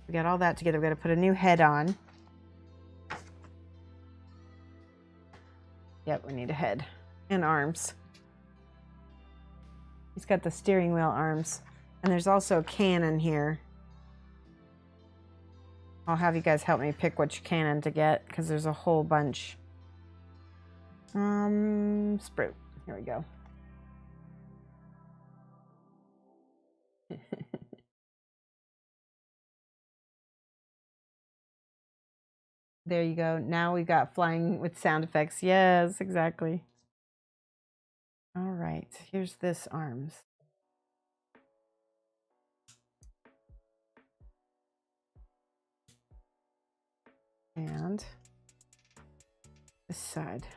we got all that together. We got to put a new head on. Yep, we need a head and arms. He's got the steering wheel arms. And there's also a cannon here. I'll have you guys help me pick which cannon to get, because there's a whole bunch. Sprue. Here we go. There you go. Now we got flying with sound effects. Yes, exactly. All right, here's this arms. And this side.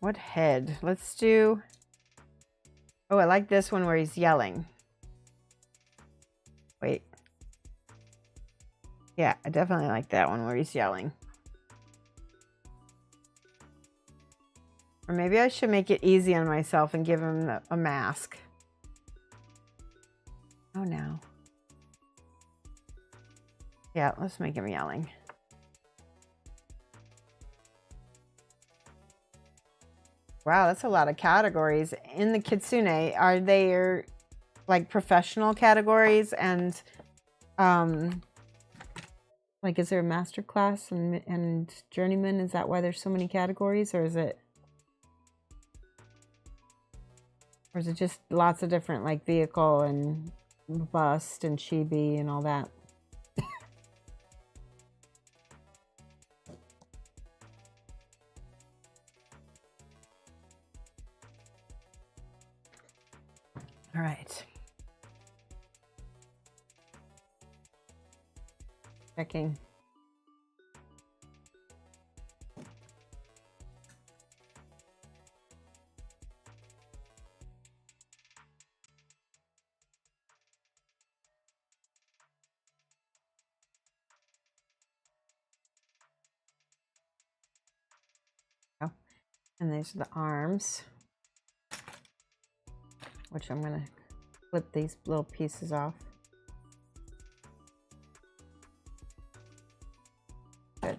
What head? Let's do... Oh, I like this one where he's yelling. Wait. Yeah, I definitely like that one where he's yelling. Or maybe I should make it easy on myself and give him a mask. Oh, Oh no. Yeah, let's make him yelling. Wow, that's a lot of categories. In the Kitsune, are they like professional categories and like is there a master class and journeyman? Is that why there's so many categories, or is it just lots of different like vehicle and bust and chibi and all that? All right. Checking. Oh, and these are the arms, which I'm going to flip these little pieces off. Good.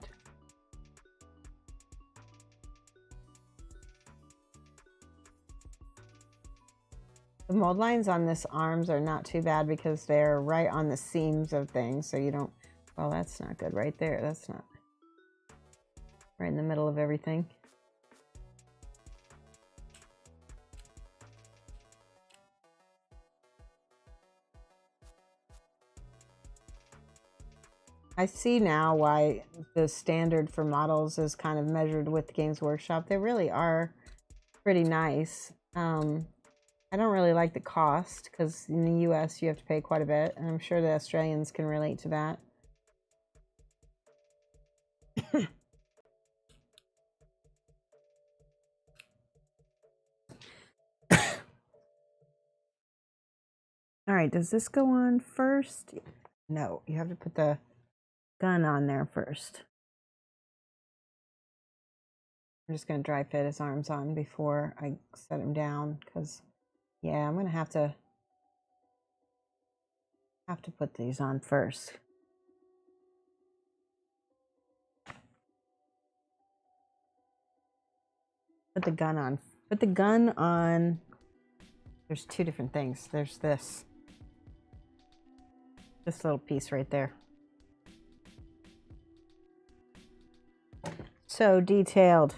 The mold lines on this arms are not too bad because they're right on the seams of things, so you don't, well, that's not good right there. That's not right in the middle of everything. I see now why the standard for models is kind of measured with Games Workshop. They really are pretty nice. I don't really like the cost because in the US you have to pay quite a bit, and I'm sure the Australians can relate to that. All right, does this go on first? No, you have to put the gun on there first. I'm just going to dry fit his arms on before I set him down because, yeah, I'm going to have to put these on first. Put the gun on. Put the gun on. There's two different things. There's this little piece right there. So detailed.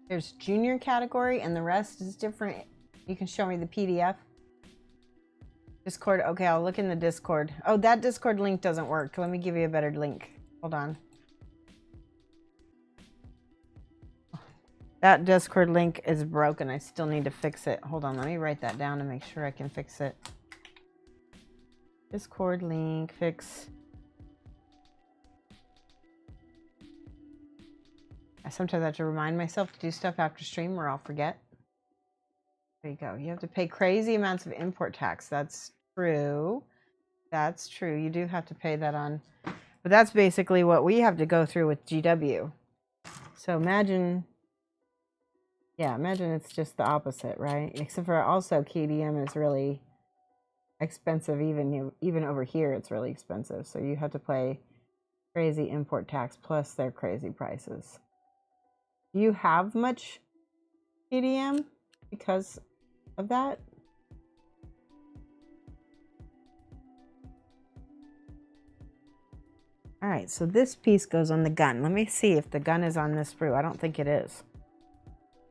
There's junior category and the rest is different. You can show me the PDF. Discord, okay, I'll look in the Discord. Oh, that Discord link doesn't work. Let me give you a better link. Hold on. That Discord link is broken. I still need to fix it. Hold on, let me write that down to make sure I can fix it. Discord link, fix. I sometimes have to remind myself to do stuff after stream or I'll forget. There you go. You have to pay crazy amounts of import tax. That's true. That's true. You do have to pay that on. But that's basically what we have to go through with GW. So imagine, yeah, imagine it's just the opposite, right? Except for also KDM is really expensive. Even over here, it's really expensive. So you have to pay crazy import tax plus their crazy prices. Do you have much KDM because of that? All right, so this piece goes on the gun. Let me see if the gun is on this sprue. I don't think it is.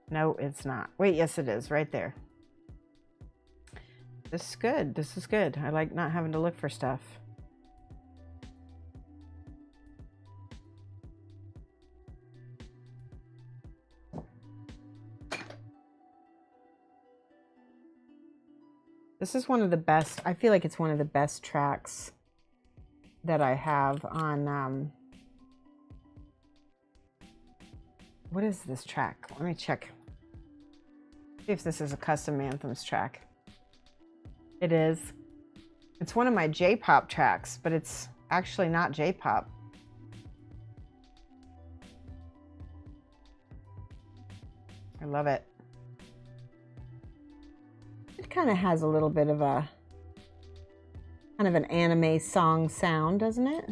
No, it's not. Wait, yes it is, right there. This is good. This is good. I like not having to look for stuff. This is one of the best, I feel like it's one of the best tracks that I have on, what is this track? Let me check. See if this is a custom Anthems track. It is. It's one of my J-pop tracks, but it's actually not J-pop. I love it. It kind of has a little bit of a kind of an anime song sound, doesn't it?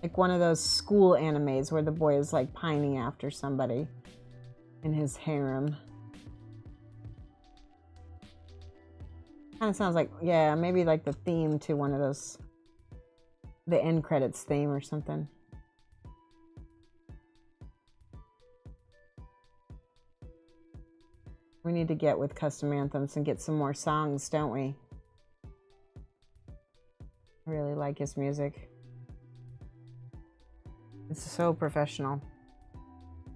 Like one of those school animes where the boy is like pining after somebody in his harem. Kind of sounds like, yeah, maybe like the theme to one of those, the end credits theme or something. We need to get with custom anthems and get some more songs, don't we? I really like his music. It's so professional.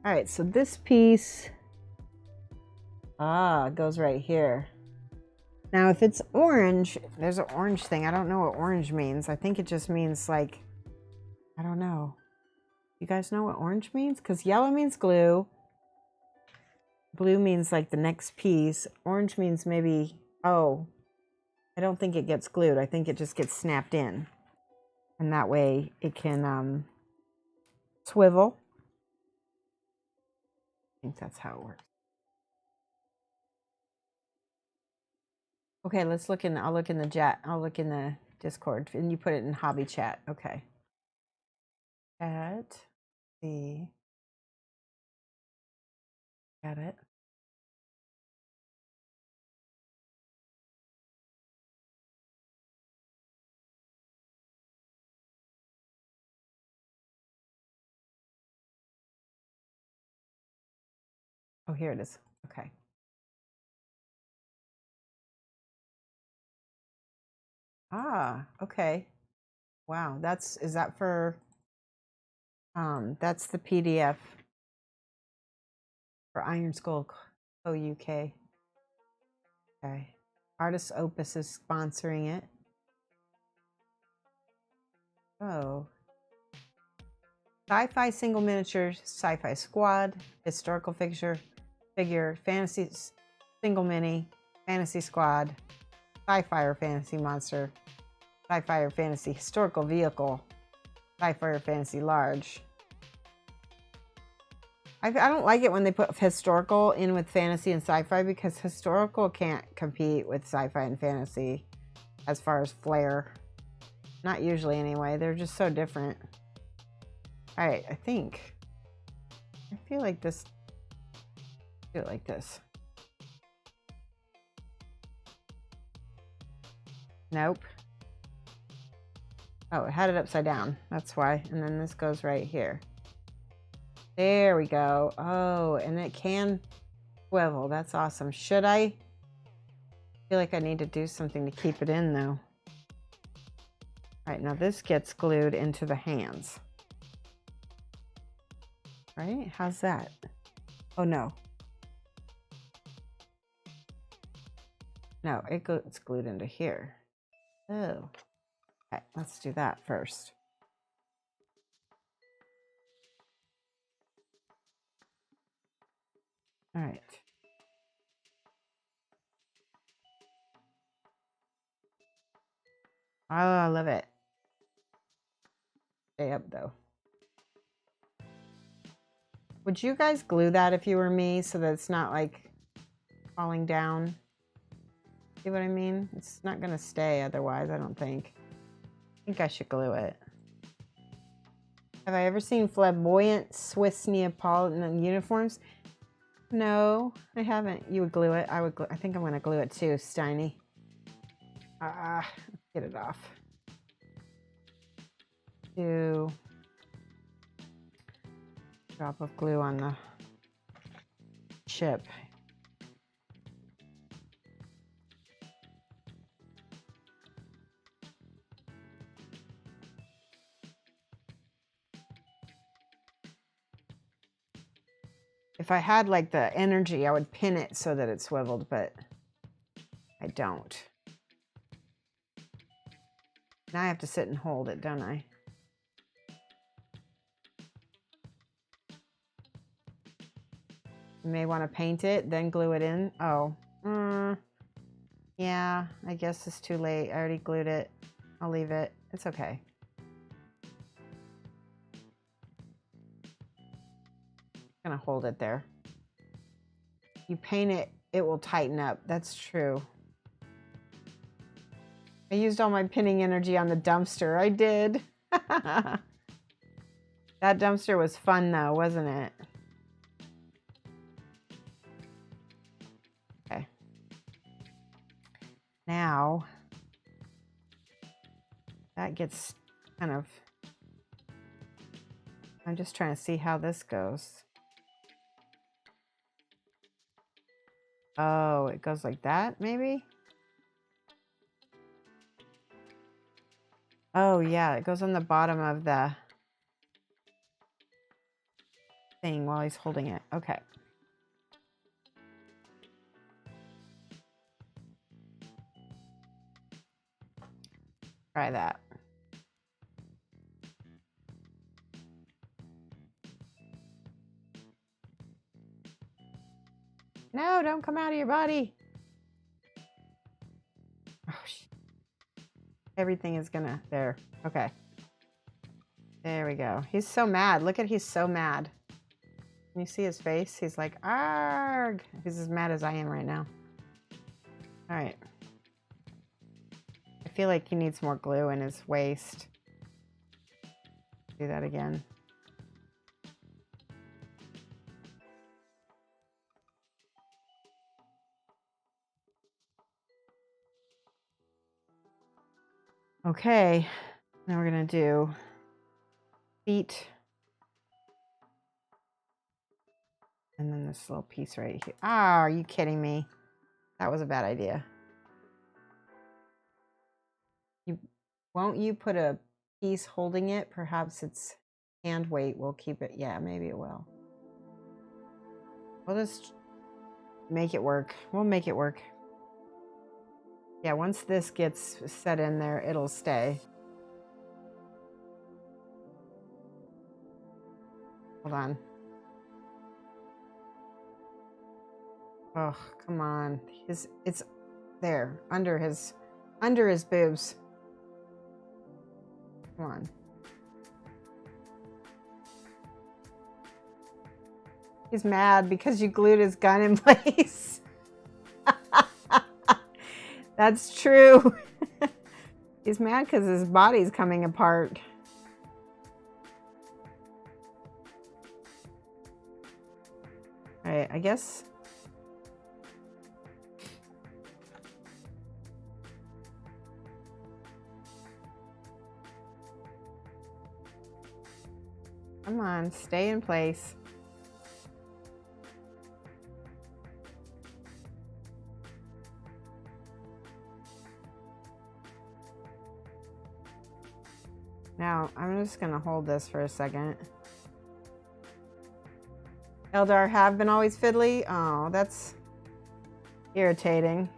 All right, so this piece, goes right here. Now, if it's orange, there's an orange thing. I don't know what orange means. I think it just means like, I don't know. You guys know what orange means? Because yellow means glue. Blue means like the next piece. Orange means maybe, oh, I don't think it gets glued. I think it just gets snapped in. And that way it can swivel. I think that's how it works. Okay, let's look in, I'll look in the chat. I'll look in the Discord and you put it in hobby chat. Okay. Chat. See. Got it. Oh, here it is. Okay. Ah, okay. Wow, is that for, that's the PDF for Iron Skull Co. UK. Okay. Artist Opus is sponsoring it. Oh. Sci-fi single miniature, sci-fi squad, historical figure, fantasy single mini, fantasy squad, sci-fi or fantasy monster, sci-fi or fantasy historical vehicle, sci-fi or fantasy large. I don't like it when they put historical in with fantasy and sci-fi because historical can't compete with sci-fi and fantasy as far as flair. Not usually anyway. They're just so different. All right, I feel like this, do it like this. Nope. Oh, it had it upside down. That's why. And then this goes right here. There we go. Oh, and it can swivel. That's awesome. Should I feel like I need to do something to keep it in though? All right, now this gets glued into the hands. Right? How's that? Oh, no. No, it's glued into here. Oh. Okay, let's do that first. All right. Oh, I love it. Stay up, though. Would you guys glue that if you were me so that it's not, like, falling down? See what I mean? It's not going to stay otherwise, I don't think. I think I should glue it. Have I ever seen flamboyant Swiss Neapolitan uniforms? No, I haven't. You would glue it. I would. I think I'm going to glue it too, Steiny. Let's get it off. Do drop of glue on the chip. If I had like the energy, I would pin it so that it swiveled, but I don't. Now I have to sit and hold it, don't I? You may want to paint it, then glue it in. Oh, yeah, I guess it's too late. I already glued it. I'll leave it. It's okay. Gonna hold it there. You paint it, it will tighten up. That's true. I used all my pinning energy on the dumpster. I did. That dumpster was fun though, wasn't it? Okay. Now that gets kind of, I'm just trying to see how this goes. Oh, it goes like that, maybe? Oh, yeah, it goes on the bottom of the thing while he's holding it. Okay. Try that. No, don't come out of your body. Oh, everything is gonna, there. Okay. There we go. He's so mad. Look at, he's so mad. Can you see his face? He's like, arg. He's as mad as I am right now. All right. I feel like he needs more glue in his waist. Do that again. Okay, now we're gonna do feet. And then this little piece right here. Ah, are you kidding me? That was a bad idea. Won't you put a piece holding it? Perhaps its hand weight will keep it. Yeah, maybe it will. We'll just make it work. We'll make it work. Yeah, once this gets set in there, it'll stay. Hold on. Oh, come on. It's there, under his boobs. Come on. He's mad because you glued his gun in place. That's true. He's mad because his body's coming apart. All right, I guess. Come on, stay in place. Now, I'm just going to hold this for a second. Eldar have been always fiddly? Oh, that's irritating.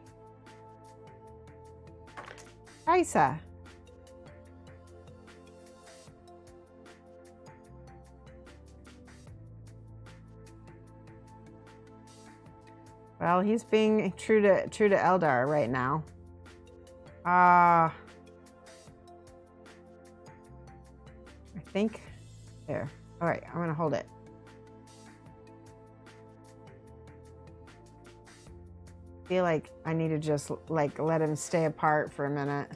Isa. Well, he's being true to Eldar right now. I think there. All right, I'm gonna hold it. I feel like I need to just like let him stay apart for a minute.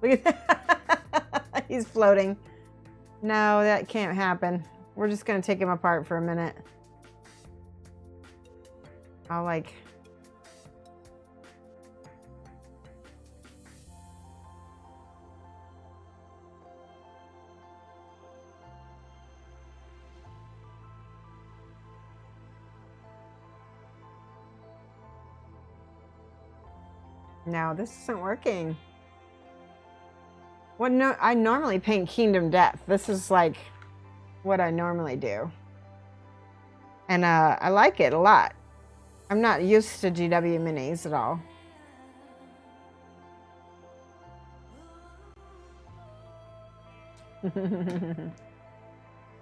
Look at that. He's floating. No, that can't happen. We're just gonna take him apart for a minute. I'll like. No, this isn't working. Well, no, I normally paint Kingdom Death. This is like what I normally do. And I like it a lot. I'm not used to GW minis at all.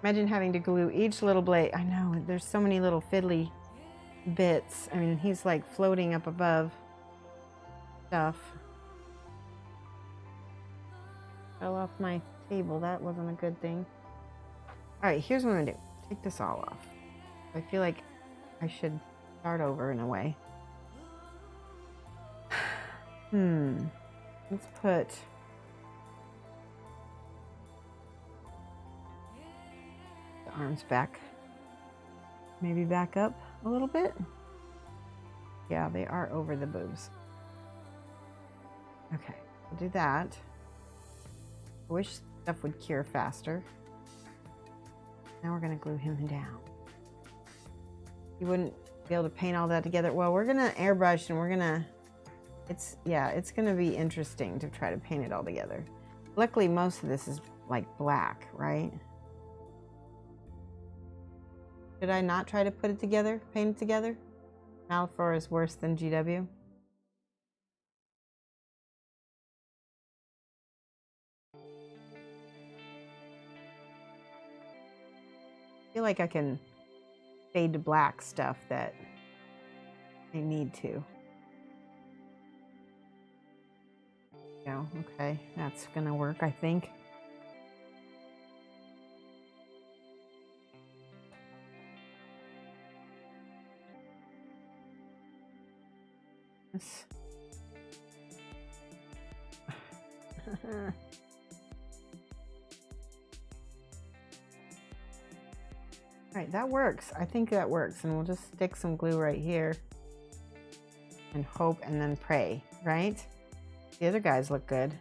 Imagine having to glue each little blade. I know, there's so many little fiddly bits. I mean, he's like floating up above stuff. Fell off my table. That wasn't a good thing. All right, here's what I'm gonna do. Take this all off. I feel like I should start over in a way. Let's put the arms back. Maybe back up a little bit. Yeah, they are over the boobs. Okay, we'll do that. I wish stuff would cure faster. Now we're gonna glue him down. You wouldn't be able to paint all that together. Well, we're gonna airbrush and we're gonna, it's gonna be interesting to try to paint it all together. Luckily, most of this is like black, right? Should I not try to put it together, paint it together? Malphor is worse than GW. I feel like I can fade to black stuff that I need to. Yeah, okay, that's gonna work, I think. Yes. All right, that works. I think that works, and we'll just stick some glue right here and hope and then pray, right? The other guys look good.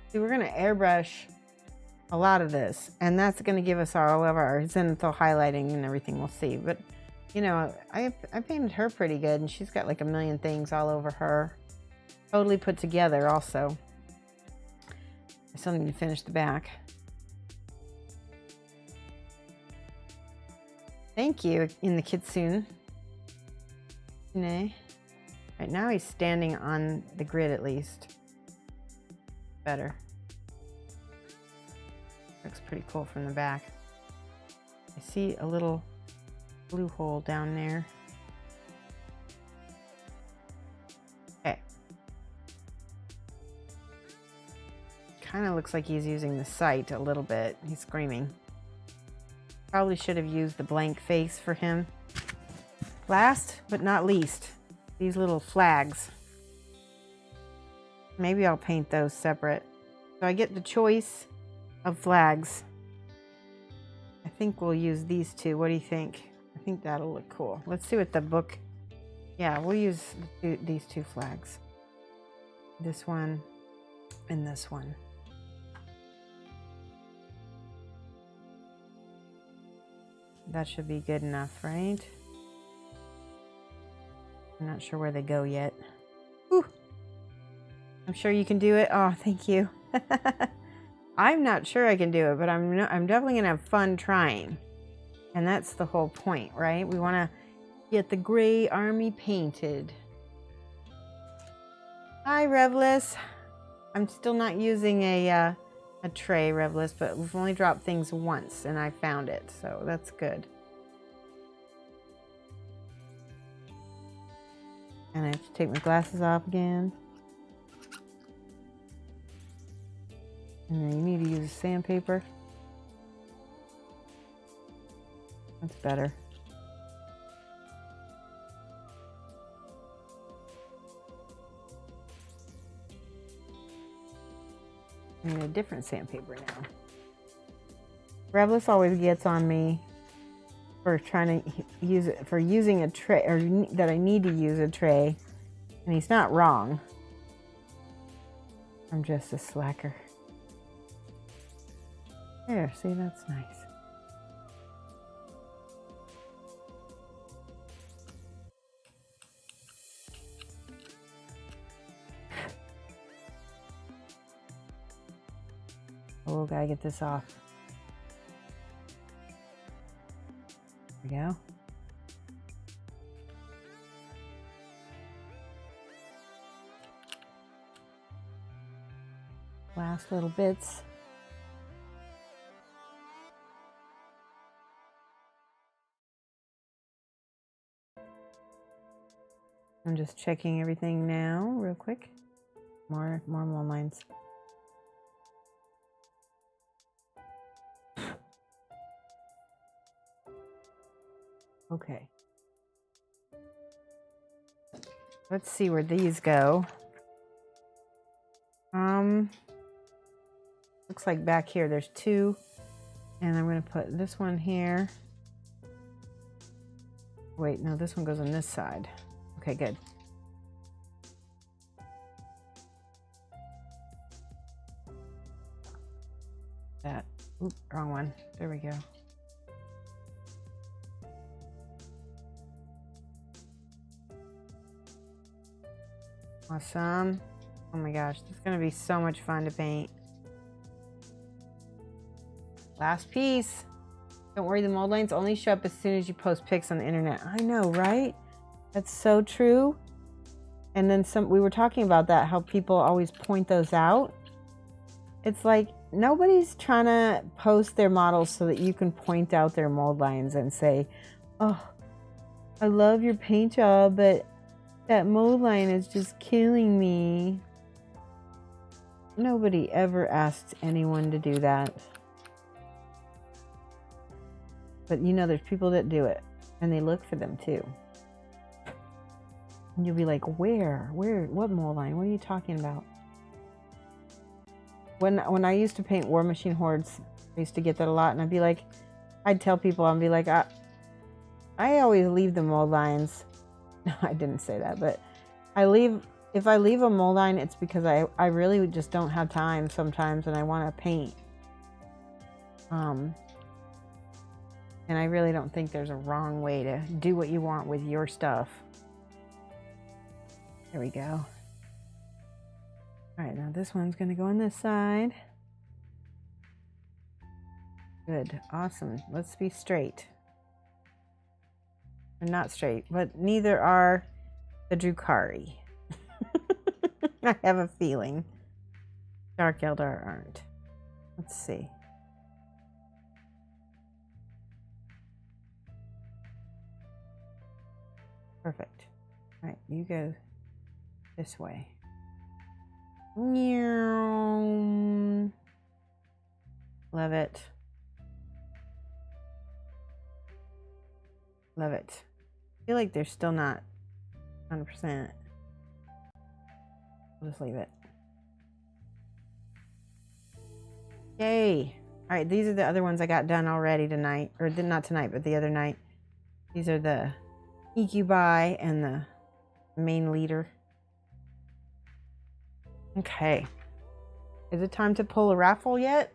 See, we're gonna airbrush a lot of this, and that's gonna give us all of our zenithal highlighting and everything. We'll see, but you know, I painted her pretty good, and she's got like a million things all over her, totally put together. Also, I still need to finish the back. Thank you, in the kitsune. Right now he's standing on the grid at least. Better. Looks pretty cool from the back. I see a little blue hole down there. Okay. Kind of looks like he's using the sight a little bit. He's screaming. Probably should have used the blank face for him. Last but not least, these little flags. Maybe I'll paint those separate. So I get the choice of flags. I think we'll use these two. What do you think? I think that'll look cool. Let's see what the book... Yeah, we'll use these two flags. This one and this one. That should be good enough, right? I'm not sure where they go yet. Whew. I'm sure you can do it. Oh, thank you. I'm not sure I can do it, but I'm definitely gonna have fun trying. And that's the whole point, right? We wanna get the gray army painted. Hi, Revless. I'm still not using a tray, Revless, but we've only dropped things once and I found it, so that's good. And I have to take my glasses off again. And then you need to use sandpaper. That's better. I need a different sandpaper now. Revless always gets on me for trying to use it, for using a tray, or that I need to use a tray, and he's not wrong. I'm just a slacker. There, see, that's nice. Oh, gotta get this off. There we go. Last little bits. I'm just checking everything now, real quick. More lines. Okay. Let's see where these go. Looks like back here there's 2. And I'm going to put this one here. Wait, no, this one goes on this side. Okay, good. That. Oop, wrong one. There we go. Awesome. Oh my gosh, this is going to be so much fun to paint. Last piece. Don't worry, the mold lines only show up as soon as you post pics on the internet. I know, right? That's so true. And then we were talking about that, how people always point those out. It's like nobody's trying to post their models so that you can point out their mold lines and say, oh, I love your paint job, but that mold line is just killing me. Nobody ever asks anyone to do that. But you know, there's people that do it, and they look for them too. And you'll be like, where, what mold line? What are you talking about? When I used to paint War Machine hordes, I used to get that a lot, and I'd be like, I'd tell people, I'd be like, I always leave the mold lines. No, I didn't say that, but if I leave a mold line, it's because I really just don't have time sometimes, and I want to paint. And I really don't think there's a wrong way to do what you want with your stuff. There we go. All right, now this one's going to go on this side. Good, awesome. Let's be straight. They're not straight, but neither are the Drukhari. I have a feeling. Dark Eldar aren't. Let's see. Perfect. All right, you go this way. Love it. Love it. I feel like they're still not 100%. We'll just leave it. Yay. All right, these are the other ones I got done already tonight. Or not tonight, but the other night. These are the EQ and the main leader. Okay. Is it time to pull a raffle yet?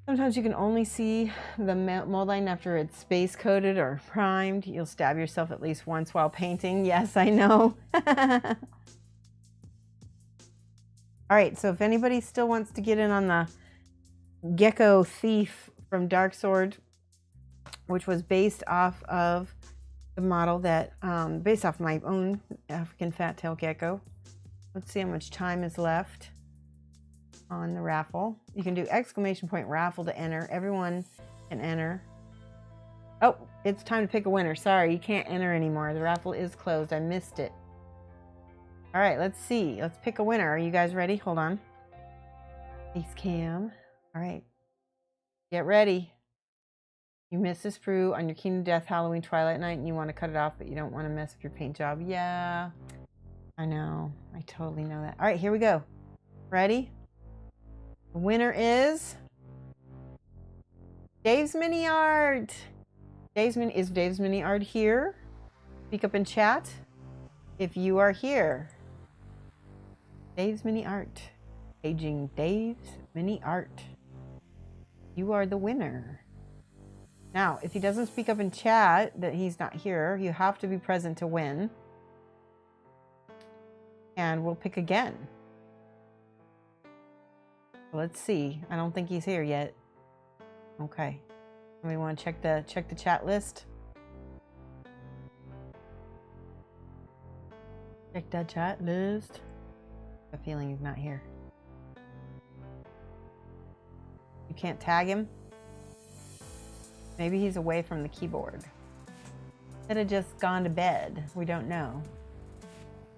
Sometimes you can only see the mold line after it's space coated or primed. You'll stab yourself at least once while painting. Yes, I know. All right, so if anybody still wants to get in on the Gecko Thief from Dark Sword, which was based off of the model that, based off my own African fat tail gecko. Let's see how much time is left on the raffle. You can do !! raffle to enter. Everyone can enter. Oh, it's time to pick a winner. Sorry, you can't enter anymore. The raffle is closed. I missed it. All right, let's see. Let's pick a winner. Are you guys ready? Hold on. Face cam. All right. Get ready. You missed this sprue on your Kingdom Death Halloween Twilight Night and you want to cut it off, but you don't want to mess up your paint job. Yeah, I know. I totally know that. All right, here we go. Ready? The winner is Dave's Mini Art. Is Dave's Mini Art here? Speak up in chat if you are here. Dave's Mini Art. Paging Dave's Mini Art. You are the winner. Now, if he doesn't speak up in chat that he's not here, you have to be present to win. And we'll pick again. Let's see. I don't think he's here yet. Okay. We want to check the chat list. Check the chat list. I have a feeling he's not here. You can't tag him? Maybe he's away from the keyboard. Could have just gone to bed. We don't know.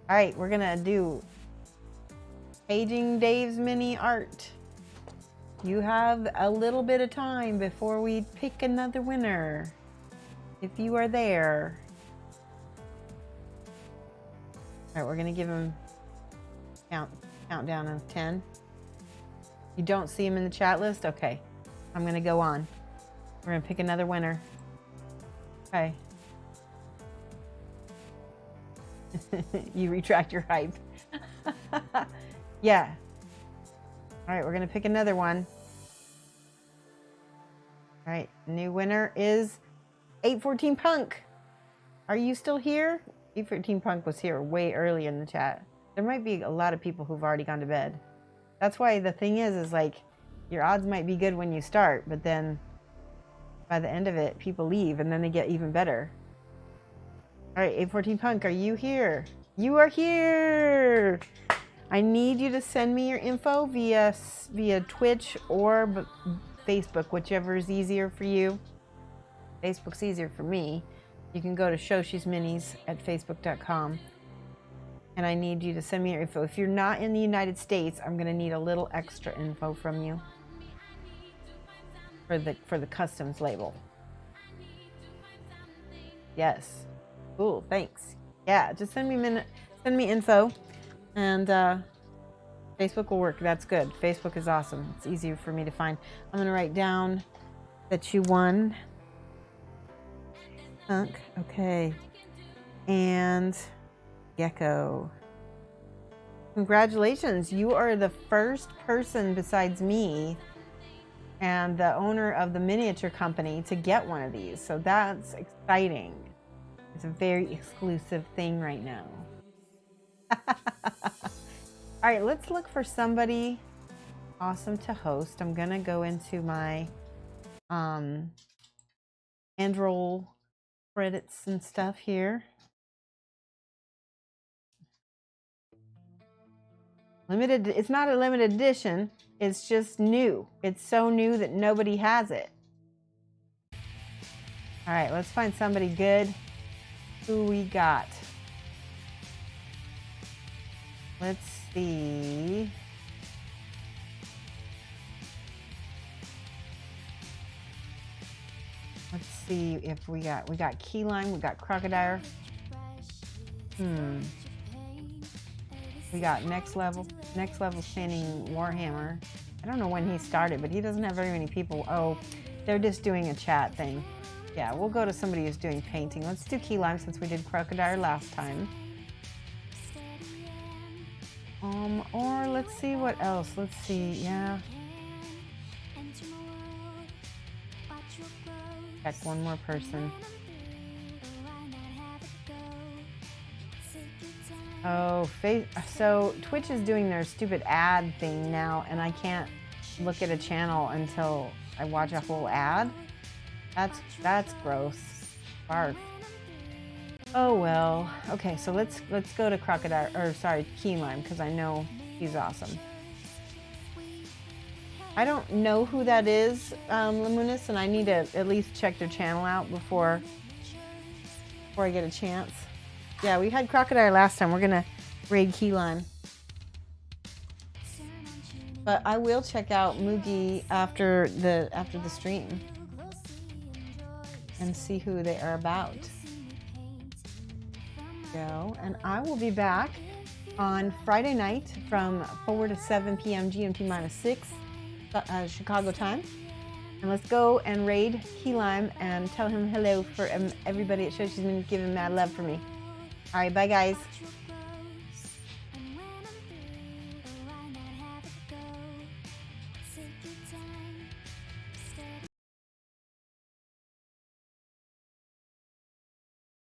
All right, we're gonna do Paging Dave's Mini Art. You have a little bit of time before we pick another winner. if you are there. All right, we're gonna give him countdown of 10. You don't see him in the chat list? Okay, I'm gonna go on. We're gonna pick another winner. Okay. You retract your hype. Yeah. All right, we're gonna pick another one. All right, new winner is 814 Punk. Are you still here? 814 Punk was here way early in the chat. There might be a lot of people who've already gone to bed. That's why the thing is like your odds might be good when you start, but then by the end of it, people leave and then they get even better. All right, 814 Punk, are you here? You are here. I need you to send me your info via Twitch or Facebook, whichever is easier for you. Facebook's easier for me. You can go to Shoshie's Minis at facebook.com. And I need you to send me your info. If you're not in the United States, I'm gonna need a little extra info from you for the customs label. Yes. Cool, thanks. Yeah, just send me info, and Facebook will work. That's good. Facebook is awesome. It's easier for me to find. I'm gonna write down that you won. Punk, okay, and Gecko. Congratulations, you are the first person besides me and the owner of the miniature company to get one of these. So that's exciting. It's a very exclusive thing right now. All right, let's look for somebody awesome to host. I'm gonna go into my end roll credits and stuff here. Limited, it's not a limited edition, it's just new. It's so new that nobody has it. All right, let's find somebody good. Who we got? Let's see. Let's see if we got key lime, we got crocodile. We got next level standing Warhammer. I don't know when he started, but he doesn't have very many people. Oh, they're just doing a chat thing. Yeah, we'll go to somebody who's doing painting. Let's do key lime since we did crocodile last time. Or let's see what else. Let's see, yeah. Check one more person. Oh, so Twitch is doing their stupid ad thing now, and I can't look at a channel until I watch a whole ad. That's gross. Barf. Oh well. Okay, so let's go to crocodile, or sorry, key lime, because I know he's awesome. I don't know who that is, Lamunis, and I need to at least check their channel out before I get a chance. Yeah, we had crocodile last time. We're gonna raid key lime, but I will check out Moogie after the stream and see who they are about. Go, and I will be back on Friday night from 4 to 7 p.m. GMT -6 Chicago time. And let's go and raid key lime and tell him hello for everybody at Shoshie's and give him mad love for me. All right, bye guys.